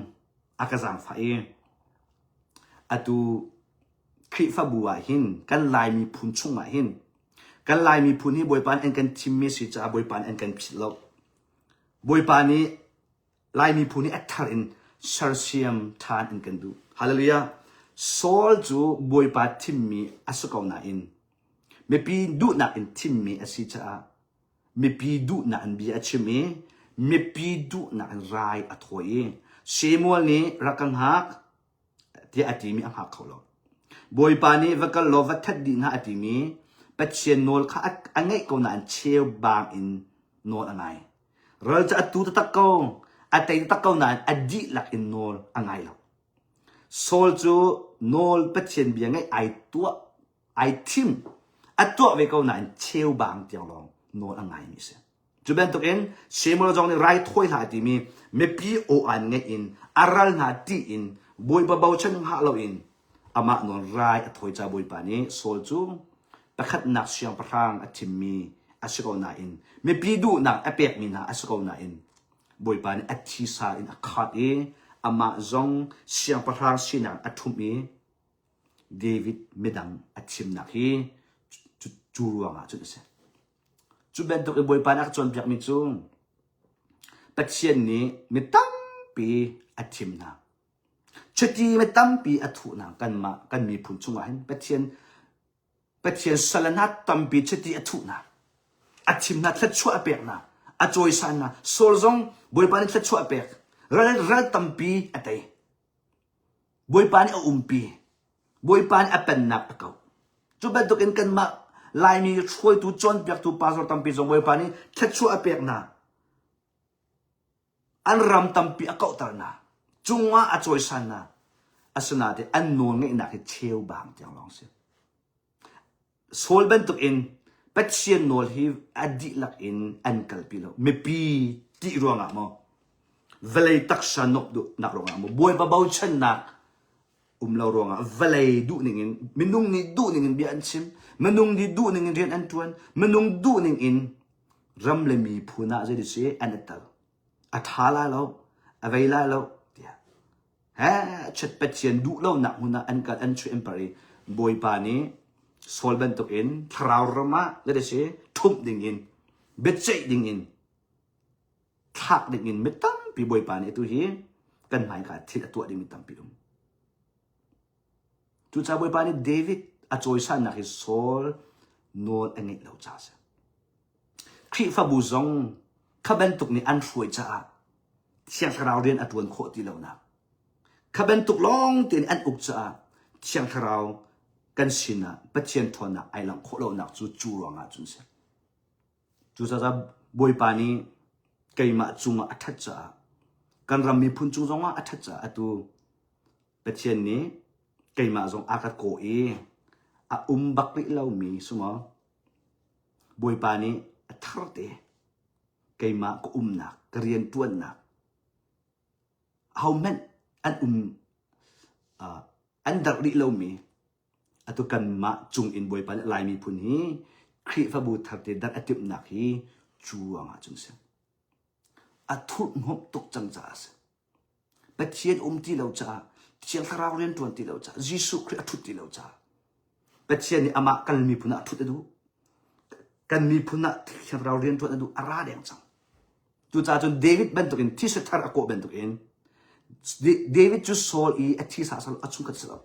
อากาศฝันอัตุคริฟบัวหินกันลายมีพุนชุ่งมาหินกันลายมีพุนที่บวยปานอันกันทิมมิสิจ้าบวยปานอันกันพิลบวยปานี้ลายมีพุนที่อัตรินชาร์เซียมทานอันกันดูฮาเลลูยาโซลจูบวยปาทิมมีอสุกาวนาอินเมปีดูนาอินทิมมีอสิจ้าเมปีดูนาอินบีอชิมีเมปีดูนาอินไรอัทโวยเชมัวนี้รักังฮักที่อติมีอังฮักเขาลบวยปานี้วักลวัทัดดินหาอติมีเป็ดเชียนโนลข้าอันไงก็น่าเชี่ยวบางอินโนลอันไงเราจะอัตุตะกงอัตตะกงน่าอดีหลักอินโนลอันไงเราโซลจูโนลเป็ดเชียนเบียงไงไอตัวไอทิมอัตตัวเวก็น่าเชี่ยวบางเดียวลองโนลอันไงมิเสจูเป็นตัวเองเชมอลจงในไรถ้วยหาติมีเมปีโออันไงอินอารัลหาตีอินบวยบ่าวเช่นหาเราอินอามาโนลไรถอยจากบวยปานี้โซลจูประคัดนักเสียงพรางอธิมีอาศัยนาอินเมื่อปีดูนักอเปียกมีนาอาศัยนาอินบวยปานอธิสาอินอขาดอามาจงเสียงพรางสินักอทุมีเดวิดเมดังอธิมนักฮีจูรัวงาจุดเสจุดเป็นตัวบวยปานอักจวนเปียกมีจุงตัดเชียนนี้มีตั้งปีอธิมนักชุดที่มีตั้งปีอทุนักกันมีผลจุงว่าเห็นตัดเชียนเป็ดเชียนสลันนัดตั้มปีเชติอทุนะอัติมนัดทัดชัวเปียกนะอัจอยสันนะโซลซงบวยปานิทัดชัวเปียกรัลตั้มปีอัตย์บวยปานิปีบวยปานิเป็นนักเขาจุดเป็นตัวกันมาลายมีช่วยตัวจนเปียกตัวปาสตั้มปีจงบวยปานิทัดชัวเปียกนะอันรำตั้มปีเขาตระนะจุงว่าอัจอยสันนะ asana te an non ngai na ke cheu bang tiang long se sol ban tuk in patien nol hi adi lak in an kalpilo me pi ti ronga mo velai taksa nok du nak ronga mo boy pa bau chan nak lo ronga velai du ningin minung ni du ningin bi an sim minung ni du ningin rian an tuan minung du ningin ram le mi phuna je di se an atal athala lo availa lo dia ha chat patien du lo nak huna an kal an chu empari boy pa ni sol ban tok in thrau rama le de se thum dingin betchei dingin thak dingin metam pi boy pa ni tu hi kan mai ka thil atwa ding mitam pi dum tu cha boy pa ni David a choi san na hi sol non angi lo cha sa khri fa bu zong khaban tuk ni an ruai cha siang thrau rian atun kho ti lo na khaban tuk long tin an uk cha siang thrau kan sina patien thona ai lang kho lo nak chu chu ronga chun se chu cha boy pa ni keima chunga athat cha kan ram mi phun chu zonga athat cha atu patien ni keima zong akat ko e a bakri lau mi suma boy pa ni atharte keima ko na karian tuan na how men an dar ri lau mi atu kan ma chung in boy pa lai mi phun hi khri fa bu tharte dar atip nak hi chuanga chung se athut ngop tuk chang cha se patien ti lo cha chiang tharau ren tuan ti lo cha jisu khri athut ti lo cha patien ni ama kan mi phuna athut adu kan mi phuna chiang tharau ren tuan adu ara deng chang tu cha chun David ben tukin thi se thar ako ben tukin David chu sol I athi sa sal achung kat sal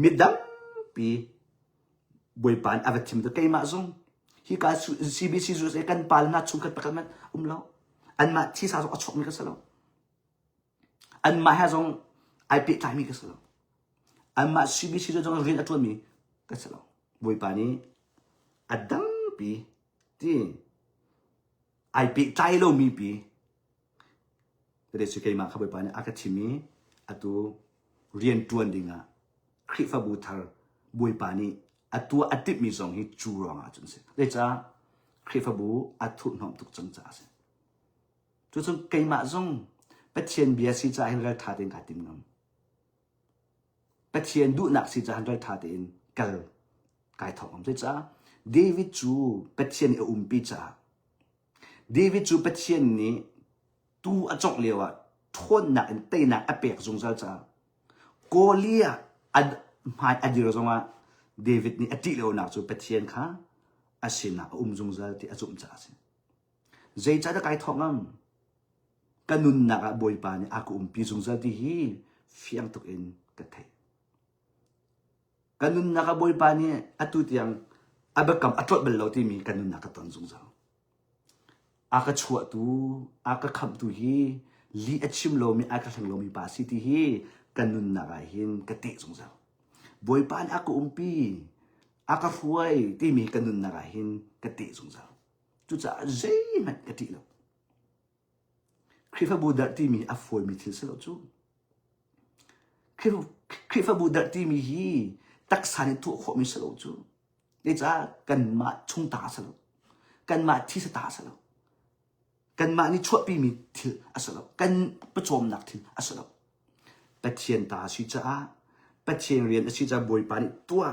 midam pi boy pan avatim to kay ma zong hi ka CBC zu e kan pal na chung kat pakal man lo an ma thi sa so achok mi ka salo an ma ha zong IP time mi ka salo an ma CBC zu zong rin atun mi ka salo boy pan ni adam pi ti IP tai lo mi pi de su kay ma ka boy pan akachimi atu rian tuan dinga khri fa bu thar boy pa ni atua atip mi zong hi chu ronga chun se le cha khri fa bu athu nom tuk chang cha se chu chung kai ma zong patien bia si cha hin ral tha tin ka tim ngam patien du nak si cha hin ral tha tin kal kai thok am le cha David chu patien e pi cha David chu patien ni tu achok lewa thon na en te na apek zong zal cha Golia ad mai adiro zonga David ni ati lo nak chu patien kha asina zung zal ti achum cha se zai cha da kai thongam kanun na ka boy pa ni aku pi zung zal ti hi fiang tuk in ka thai kanun na ka boy pa ni atu tiang abakam atot bel lo ti mi kanun na ka ton zung zal aka chua tu aka kham tu hi li achim lo mi aka thang lo mi pa si ti hi kanun na ka hin ka te zung zal boy pan aku pi aka huai ti mi kanun na ka hin ka te zung zal tu cha zai mat ka ti lo khifa bu dar ti mi a foi mi thil selo chu khifa bu dar ti mi hi tak san tu kho mi selo chu le cha kan ma chung ta selo kan ma thi sa ta selo kan ma ni chua pi mi thil asalo kan pachom nak thil asalo patien ta si cha patien rian si cha boy pani tua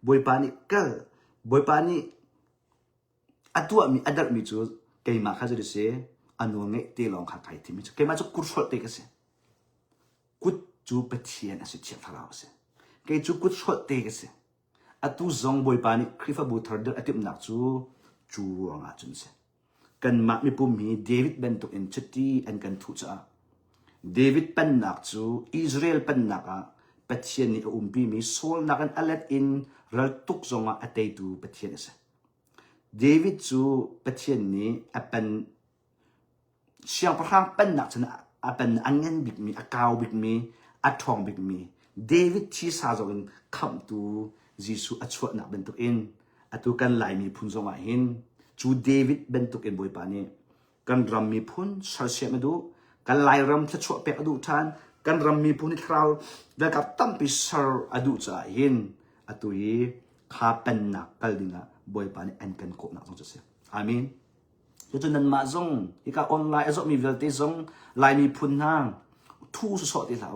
boy pani kal boy pani atua mi adar mi chu kei ma kha je se anu nge te long kha kai ti mi chu kei ma chu kur shol te ka se kut chu patien asi che tharao se kei chu kut shol te ka se atu zong boy pani khrifa bu thar der atip nak chu nga chun se kan ma mi pu mi David ben to in chati an kan thu cha David pan nak chu Israel pan naka patien ni pi mi sol nakan alat in ral tuk zonga atei tu patien ase David chu patien ni apan siang prang pan nak chana apan angen big mi akaw big mi athong big mi David chi sa zong kham tu Jisu achwa nak ben to in atu kan lai mi phun zonga hin chu David ben to in boy pa ni kan ram mi phun sar se ma du kan lai ram cha chwa pe adu than กันรำมีผู้นิทราวแล้วกับตั้มปิสร์อดุจ่าหินอตุยข้าเป็นนักกัลดิงะบอยปานี่อันกันโกนักต้องจะเสียอามีนจุดนั้นมาจงอีกาออนไลน์จงมีเวลตีจงไลน์มีพุ่นนางทูสุดสอดที่เรา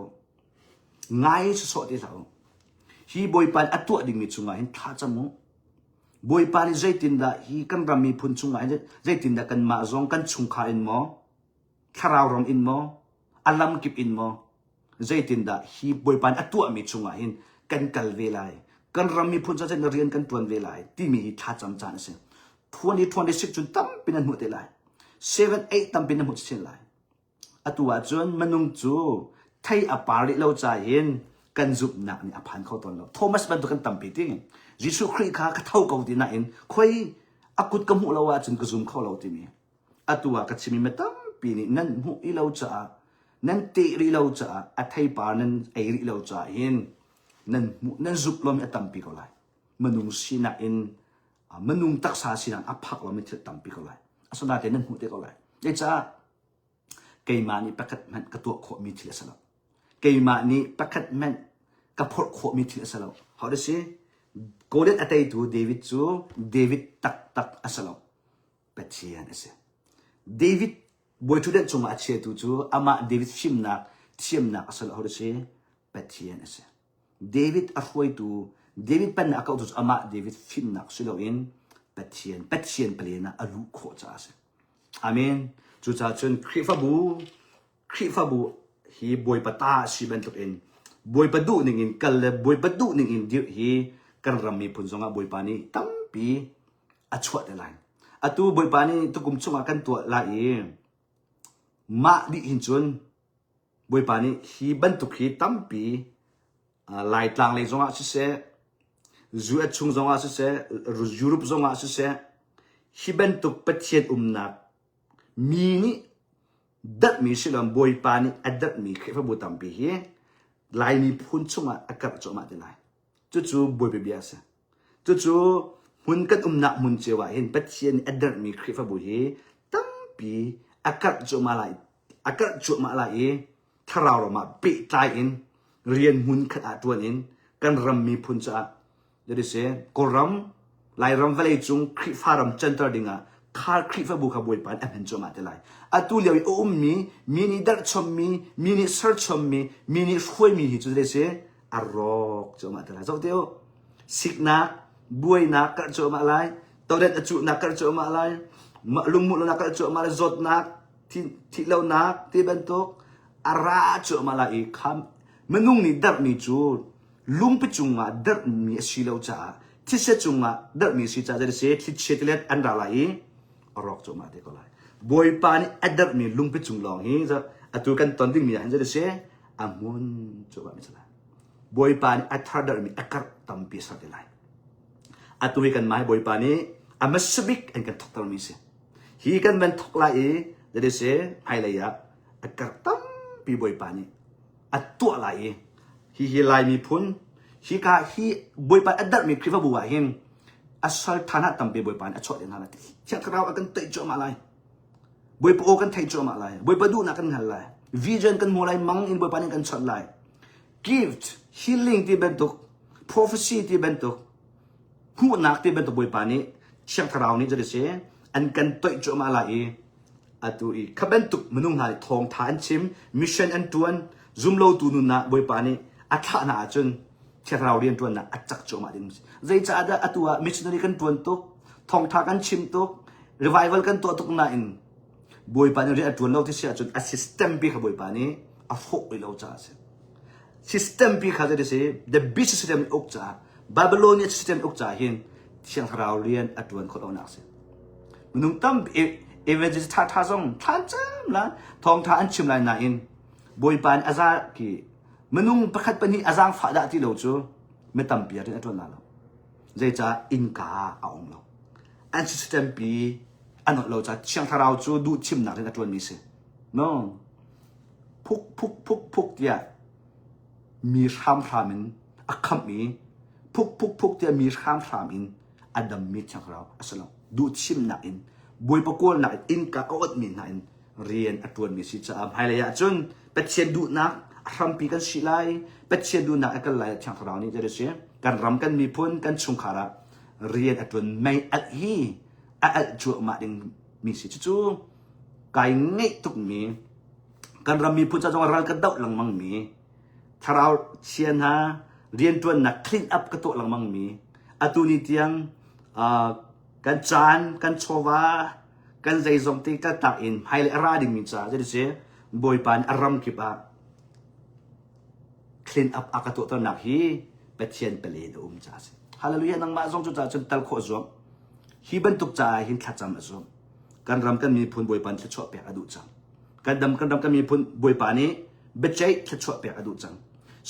ง่ายสุดสอดที่เราฮีบอยปานอัตัวดิ่งมีจุงไงท่าจมูบอยปานี่ใจตินดาฮีกันรำมีพุ่นจุงไงใจตินดากันมาจงกันชุงขาอินโมคาราวรองอินโมอัลลัมกิบอินโมใจตินดาฮีบอยปานอัตัวมีจุงไงกันกัลเวลัยกันรำมีพุ่นจะเรียนกันตัวนเวลัยที่มีท่าจำจานเสีย2026จุดตั้มเป็นอันหมดเลย7-8ตั้มเป็นอันหมดเช่นไรอัตัวจนมนุษย์จูไทยอปาริเราใจเห็นกันจุบหนักนี่อภันเขาตอนเราโทมัสบันตุกันตั้มไปทิ้งยิสุคริสต์เขาเท่ากับที่นั่นคอยอากุดกำหูเราว่าจนกระซุมเขาเราที่มีอัตัวกัชิมีมาตั้มปีนี้นั่นหูอีเราจะนั่นเตริเราจะอัไทยปานั่นไอริเราจะเห็นนั่นจุบเราไม่ตั้มปีเขาเลยมนุษย์สินะมันนุ่งตักษาสินังอภักเราไม่เชื่อตั้มปีเขาเลยส่วนนั้นนั่นหูเด็กเขาเลยเดี๋ยวจะเกี่ยมานี่ประคัดมันกระตัวโคมีทีละสลับเกี่ยมานี่ประคัดมันกระพดโคมีทีละสลับเขาได้สิโกลเด้นอัตย์ตัวเดวิดจูเดวิดตักสลับเป็ดเชียนเอเสเดวิดบอยทุเดนจงอาเชียตัวจูอามาเดวิดชิมนักสลับเขาได้สิเป็ดเชียนเอเสเดวิดอรวยตัวเดวิดเป็นนักเอาตัวอามาเดวิดชิมนักสลับอินเป็ดเชียนเปลี่ยนนะอลูโคจ้าเสอาเมนจุดจ้าจนคริฟาบูฮีบอยปะตาชีเป็นตัวเองบอยปะดูหนึ่งอินกันเลยบอยปะดูหนึ่งอินเดียวฮีกันรำมีพุ่นจงอาบอยปานี่ตั้มปีอัจฉริยะอัตัวบอยปานี่ตุกุมจงอากันตัวลายมาดิหินจนบอยปานี่ฮีบันตุกฮีตั้มปีลายต่างเลยจงอาสิเสจูเอชงจงอาสิเสยุโรปจงอาสิเสฮีบันตุกเป็ดเชียนนักมีนี่ดัดมีสิลำบอยปานี่ดัดมีคริฟบุตัมปีเฮลายนี่พุ่นจงอาอากาศจงมาได้ลายจู่บอยไปเบียสจู่หุ่นกันนักมุนเจวะเห็นเป็ดเชียนดัดมีคริฟบุเฮตั้มปีอากาศจงมาลายถ้าเรามาปิดใจอินเรียนหุ่นขนาดตัวนี้กันรำมีพุ่นจ้าจะได้เสียกรำลายรำเวลจุงคริฟารำจันทร์ดิ่งอ่ะข้าคริฟบุขบวยปานอันเป็นจมาได้ไรอัตุเลียวโอมีนี่ดัชมีนี่เซิร์ชมีนี่ช่วยมีจะได้เสียอารอกจมาได้ไรจบเดียวสิกนักบวยนักกระจมาไรตัวเด็ดจุนักกระจมาไรลุงมุลนักกระจมาไรจดนักที่เรานักที่เป็นตุกอาราจมาไรคำมนุษย์นี่ดับมีจูลุงไปจุงอ่ะดับมีสิเราจ้าที่เสจุงอ่ะดับมีสิจ้าจะได้เสียที่เชื่อที่เล็ดอันดาไรรอกจมาเด็กก็เลยบอยปานี่ดับมีลุงไปจุงลองฮีจะตัวกันตอนที่มีอันจะได้เสียอามุนจมาไม่ใช่ละบอยปานี่ทาร์ดับมีอากาศตั้มปีสักเท่าไรตัวกันมาบอยปานี่มัสบิกอันกันทุกตอนมีเสียฮีกันเป็นทุกลายจะได้เสียไฮเลยอะอากาศตั้มปีบอยปานี่ตัวลายฮีลายมีพุ่นฮีบอยปานดับมีคริฟบัวหินasal tanah tampi boi pan achot yang halat siang kerau akan tai jo malai boi po kan tai jo malai boi padu na kan halai vision kan mulai mang in boi pan kan chot lai gift healing ti bentuk prophecy ti bentuk hu nak ti bentuk boi pan ni siang kerau ni jadi se an kan tai jo malai atu I kabentuk menung hai thong than chim mission an tuan zoom lo tu nu na boi pan ni atha na chunที่เราเรียนตัวน่ะอัจฉริยะมากดิใจจะadaตัวมิชชันนารีกันตัวตุกทองทากันชิมตุกรีไวเวลกันตัวตุกน่ะอินบอยปานี่เรียนตัวเราที่เสียจุดซิสเต็มปีเขาบอยปานี่อัฟกเราจ้าเสียซิสเต็มปีเขาจะได้เสีย the business system อุกจ้า Babylonian system อุกจ้าเห็นที่เราเรียนตัวคนเอาหนักเสียมันนุ่งตั้มเอเวอร์จิตท่าส่งท่านจ้ามละทองทากันชิมอะไรน่ะอินบอยปานอาซากีมนุษย์ประคัดปนีอาจารย์ฝ่ายที่เราจูไม่ตั้มปีอะไรนั่นตัวนั้นเราใจจะอินกาเอาองเราอันสิสเต็มปีอันเราจะเชียงทาเราจูดูชิมหนักนั่นตัวนี้สิน้องพุกเดียมีรามอินอักขมีพุกเดียมีรามอินอดัมมีเชียงเราอัศลดูชิมหนักอินบวยประกวดหนักอินกาเอาอดมีหนักอินเรียนตัวนี้สิจะให้ระยะจนเป็นเชียนดูนัก รำปีกันสิไลเป็ดเชียนดูนักกันไลช่างเรานี่จะได้เสียการรำกันมีพ้นกันชงขาระเรียนอัตวนไม่อัดฮีอัดจั่วมาดึงมีสิจู่ไก่เงี้ยตุกมีการรำมีพ้นจะจงรันกันเดาหลังมังมีถ้าเราเชียนฮะเรียนตัวนักคลีนอัพกระตุกหลังมังมีอัตุนิเตียงกันจานกันโชวากันใจทรงตีกันตาอินให้เลยราดิมินจ้าจะได้เสียบอยปานอารมณ์กิบะคลีนอัพอากาศตัวนักฮีเป็ดเชียนเปลี่ยนจ้าสิฮาเลลูยานังมาทรงจุดจ้าจนตัลโคจวบฮีบันตุกจ้าหินขัดจำมาจวบการรำกันมีพุ่นบอยปานจะชอบเปียกอดุจังการรำกันมีพุ่นบอยปานนี้เบ็ดใจจะชอบเปียกอดุจัง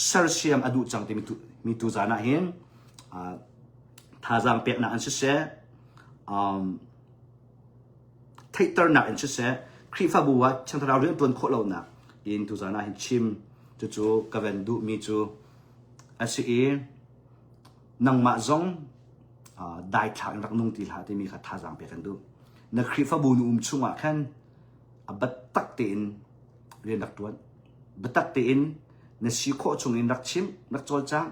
ซาร์เซียมอดุจังที่มีตุจานะเห็นท่าจังเปียกนักอันเสียไทเตอร์นักอันเสียครีฟ้าบัวช่างเราเรื่องตัวโคเราหนักอินตุจานะเห็นชิมจู่ๆกับเวนดูมีจู่อาศัยนังมาจงได้ทางรักนุ่งตีหาที่มีขัดท่าจังเปียกันดูนักครีฟ้าบัวนุ่มชุ่มอ่ะขันบัดตักตีนเรียนนักตัวบัดตักตีนนักชีโคชงอินนักชิมนักโจลจัง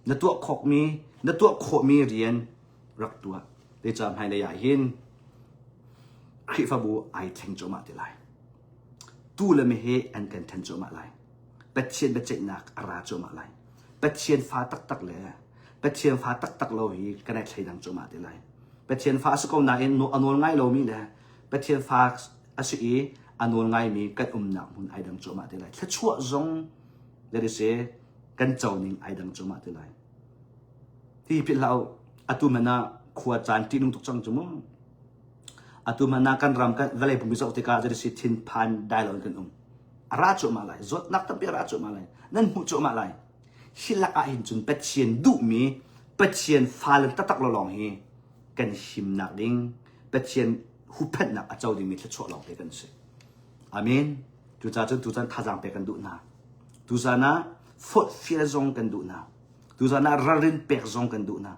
นักตัวขกมีนักตัวโคมีเรียนรักตัวได้จำให้ในใหญ่หินคริฟาบูไอเทงโจมาติไลตู้ละไม่เฮอันกันเทงโจมาไลเป็ดเชียนเป็ดเจนักอาราโจมาไลเป็ดเชียนฟ้าตักเลยเป็ดเชียนฟ้าตักโลหีกันได้ใช้ดังโจมาติไลเป็ดเชียนฟ้าสกุลนายอนุง่ายโลมีเลยเป็ดเชียนฟ้าอาศัยอนุง่ายมีกันหนักมุนไอดังโจมาติไลถ้าชั่วจงเดี๋ยวเสียกันเจ้านิ่งไอดังโจมาติไลที่พิเราอตุมันนะขวดจานที่นุ่งตุกจังจมูกอตุมันนะกันรำกันเวลาผมมีสติกาจะได้สิทินพันได้หลอนกันราชมาเลยจดนักตั้งปีราชมาเลยนั่นหูโจมาเลยฮิลักอาหินจุนเป็ดเชียนดุมีเป็ดเชียนฟ้าเล่นตักลองฮีกันหิมนักดิ้งเป็ดเชียนหูเพ็ดนักอาเจ้าดิ้งมีแค่ชั่วลองไปกันสิอามินทุกท่านทุกท่านท่าจังไปกันดุนะทุกท่านนะฟดเฟียซงกันดุนะทุกท่านนะรินเปกซงกันดุนะ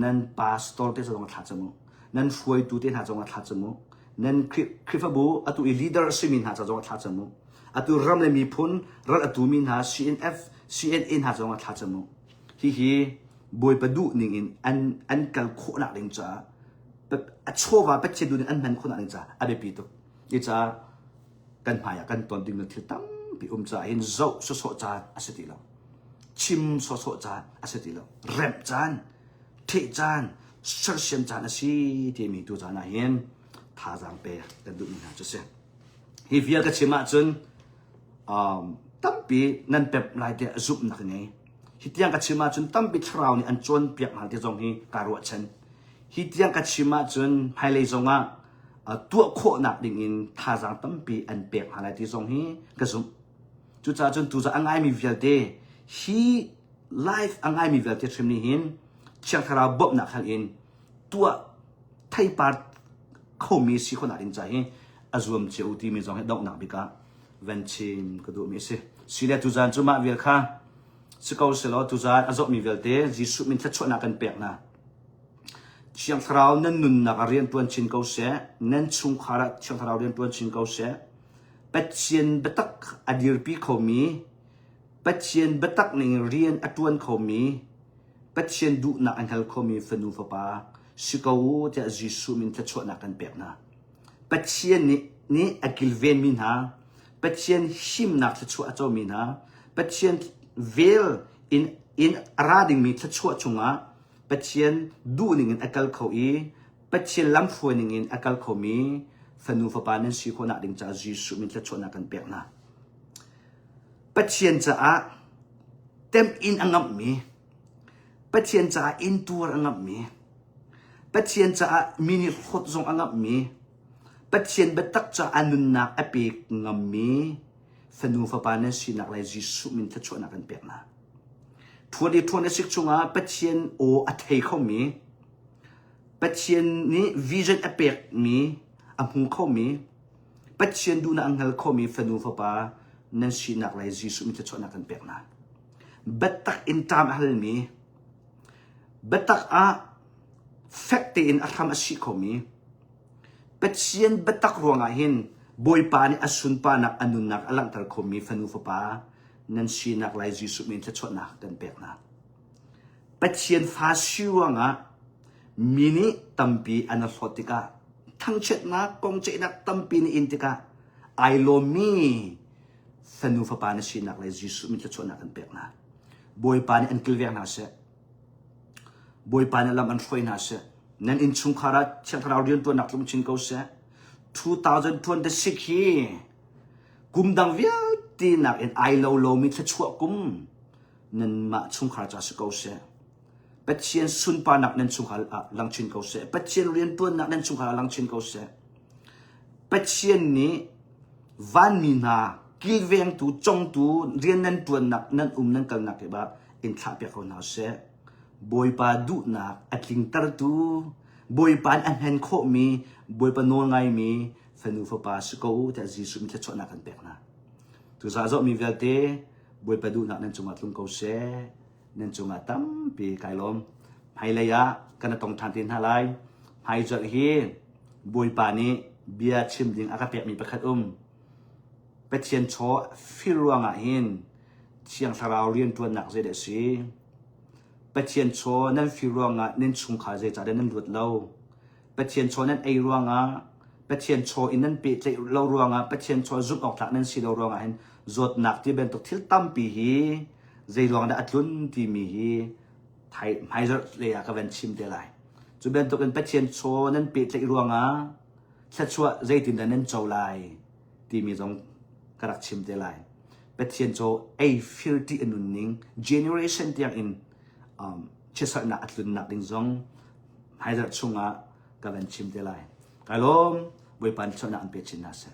นั่นพาสตอร์เตสงทัดจมูกนั่นฟวยตูเตนหาจงทัดจมูกนั่นคริฟบูอตุอีลีดเดอร์ซิมินหาจงทัดจมูกอตุรัมเลมีพุนรัตอตุมินหา CNF CNN หาจงทัดจมูกฮีบอยประดุนิ่งอินอันกัลโคนักลิงจ้าแบบชัวว่าเป็ดเชดูนิ่งอันมันโคนักลิงจ้าอะไรปีตุอีจ้ากันพายกันตอนดิ่งนั่นที่ตั้มปีจ้าเห็นโซ่โซ่จ้าอาศัยแล้วชิมโซ่จ้าอาศัยแล้วแรมจานเทจานเชื่อเชื่อจานสิที่มีตัวจานเห็นท่าจังเปย์กันดูนี่นะจะเสียฮีเวียก็ชิมจนตั้มปีนั่นแบบลายเดียจุบนักนี่ฮิตยังก็ชิมจนตั้มปีทราวนี่อันจวนเปียกหางที่ตรงนี้การวัดฉันฮิตยังก็ชิมจนไฮไลท์ตรงตัวโคนักดิ่งอินท่าจังตั้มปีอันเปียกหางที่ตรงนี้ก็จุบจุดจนตัวจะอังไงมีเวลเดฮีไลฟ์อังไงมีเวลเดทริมนี้เห็นเชียงคาราบบนักขันอินตัวไทยปาร์เขามีสิคนอะไรใจอาจวมเจ้าที่มีจงให้ดอกหนักบิกาเวนชิมก็ดูมีสิสิเลตุจานจุมาเวลค่ะสกาวเสลตุจานอาจมีเวลเตจิสุมินทัชชนักกันเปียกนะเชียงคาราวนั่นนุนนักเรียนตัวชินเกาเสนั่นชุงคาราเชียงคาราวเรียนตัวชินเกาเสเป็ดเชียนเบตักอดีรปีเขามีเป็ดเชียนเบตักหนึ่งเรียนอตวนเขามีเป็ดเชียนดูนักอันเฮลเขามีฟนูฟปาสิกาวจะจิสุมินทัชชนักกันเปียกนะเป็ดเชียนนี่อกิลเวนมินฮะเป็ดเชียนหิมนักทัชชอาเจ้ามินฮะเป็ดเชียนเวลอินราดิงมีทัชชชงะเป็ดเชียนดูหนึ่งอันอากาศเขาเป็ดเชียนลำฟวยหนึ่งอันอากาศเขามีฟนูฟปานั้นสิคนนักดิ่งจะจิสุมินทัชชนักกันเปียกนะเป็ดเชียนจะเต็มอินอังงับมีเป็ดเชียนจะอินตัวอังงับมีเป็ดเชียนจะมินิขดทรงอังงับมีเป็ดเชียนเบ็ดตักจะอันนุนนักอภิกงับมีฟนูฟปานั้นสินักไลจิสุมินทัชชนักกันเปียกนะทัวดีทัวนี้สิจงเป็ดเชียนโออัฐเขามีเป็ดเชียนนี้วิจันอภิกมีอภูเขามีเป็ดเชียนดูนักอังเฮลเขามีฟนูฟปานั้นสินักไลจิสุมินทัชชนักกันเปียกนะเบ็ดตักอินตามอัลมีเบ็ดตักแฟกต์อินอัลฮัมอัชชิเขามีเป็ดเชียนเบ็ดตักรวงหินบอยปานี่อสุนปานักอนุนักอลังตรเขามีฟนูฟปา nan si nak lai jisu min cha chot nak dan pek na pathian fa siwa nga mini tampi ana hlotika thang chet na kong che nak tampi ni intika ai lo mi sanu fa pa na si nak lai jisu min cha chot nak dan pek na boy pa ni an kilver na se boy pa na lam an foi na se nan in chung khara chang khara rian to nak lum chin ko se 2026 hi kum dang vial ti nak en ai lo mi cha chua kum nan ma chung khara cha se ko se pathian sun pa nak nan chung khara lang chin ko se pathian rian to nak nan chung khara lang chin ko se pathian ni van mi na kilveng tu chong tu rian nan tuan nak nan nan kal nak ke ba in tha pe ko na se boy pa du nak atling tar tu boy pan an hen kho mi boy pa no ngai mi fanu fa pa su ko ta ji su mi ta chona kan pek na tu za zo mi velte boy pa du nak nan chunga tlung ko se nan chunga tam pi kai lom hai la ya kana tong than tin halai hai jal hi boy pa ni bia chim ding aka pek mi pakhat pathian cho filwanga hin chiang sarau rian tuan nak je de si pathian cho nan filwanga nin chung kha je cha de nan lut lo pathian cho nan ei ruanga pathian cho in nan pe che lo ruanga pathian cho zup ok thak nan si lo ruanga hin zot nak ti ben to thil tam pi hi zei ruang da atlun ti mi hi thai mai zo le ya ka ven chim te lai chu ben to kan pathian cho nan pe che ruanga cha chua zei tin da nan chau lai ti mi jong karak chim te lai pathian cho ei fil ti anun ning generation tiang in chesa na atlun nak ding zong hai da chunga ka ven chim te lai kalom boy pan chona an pe chin na se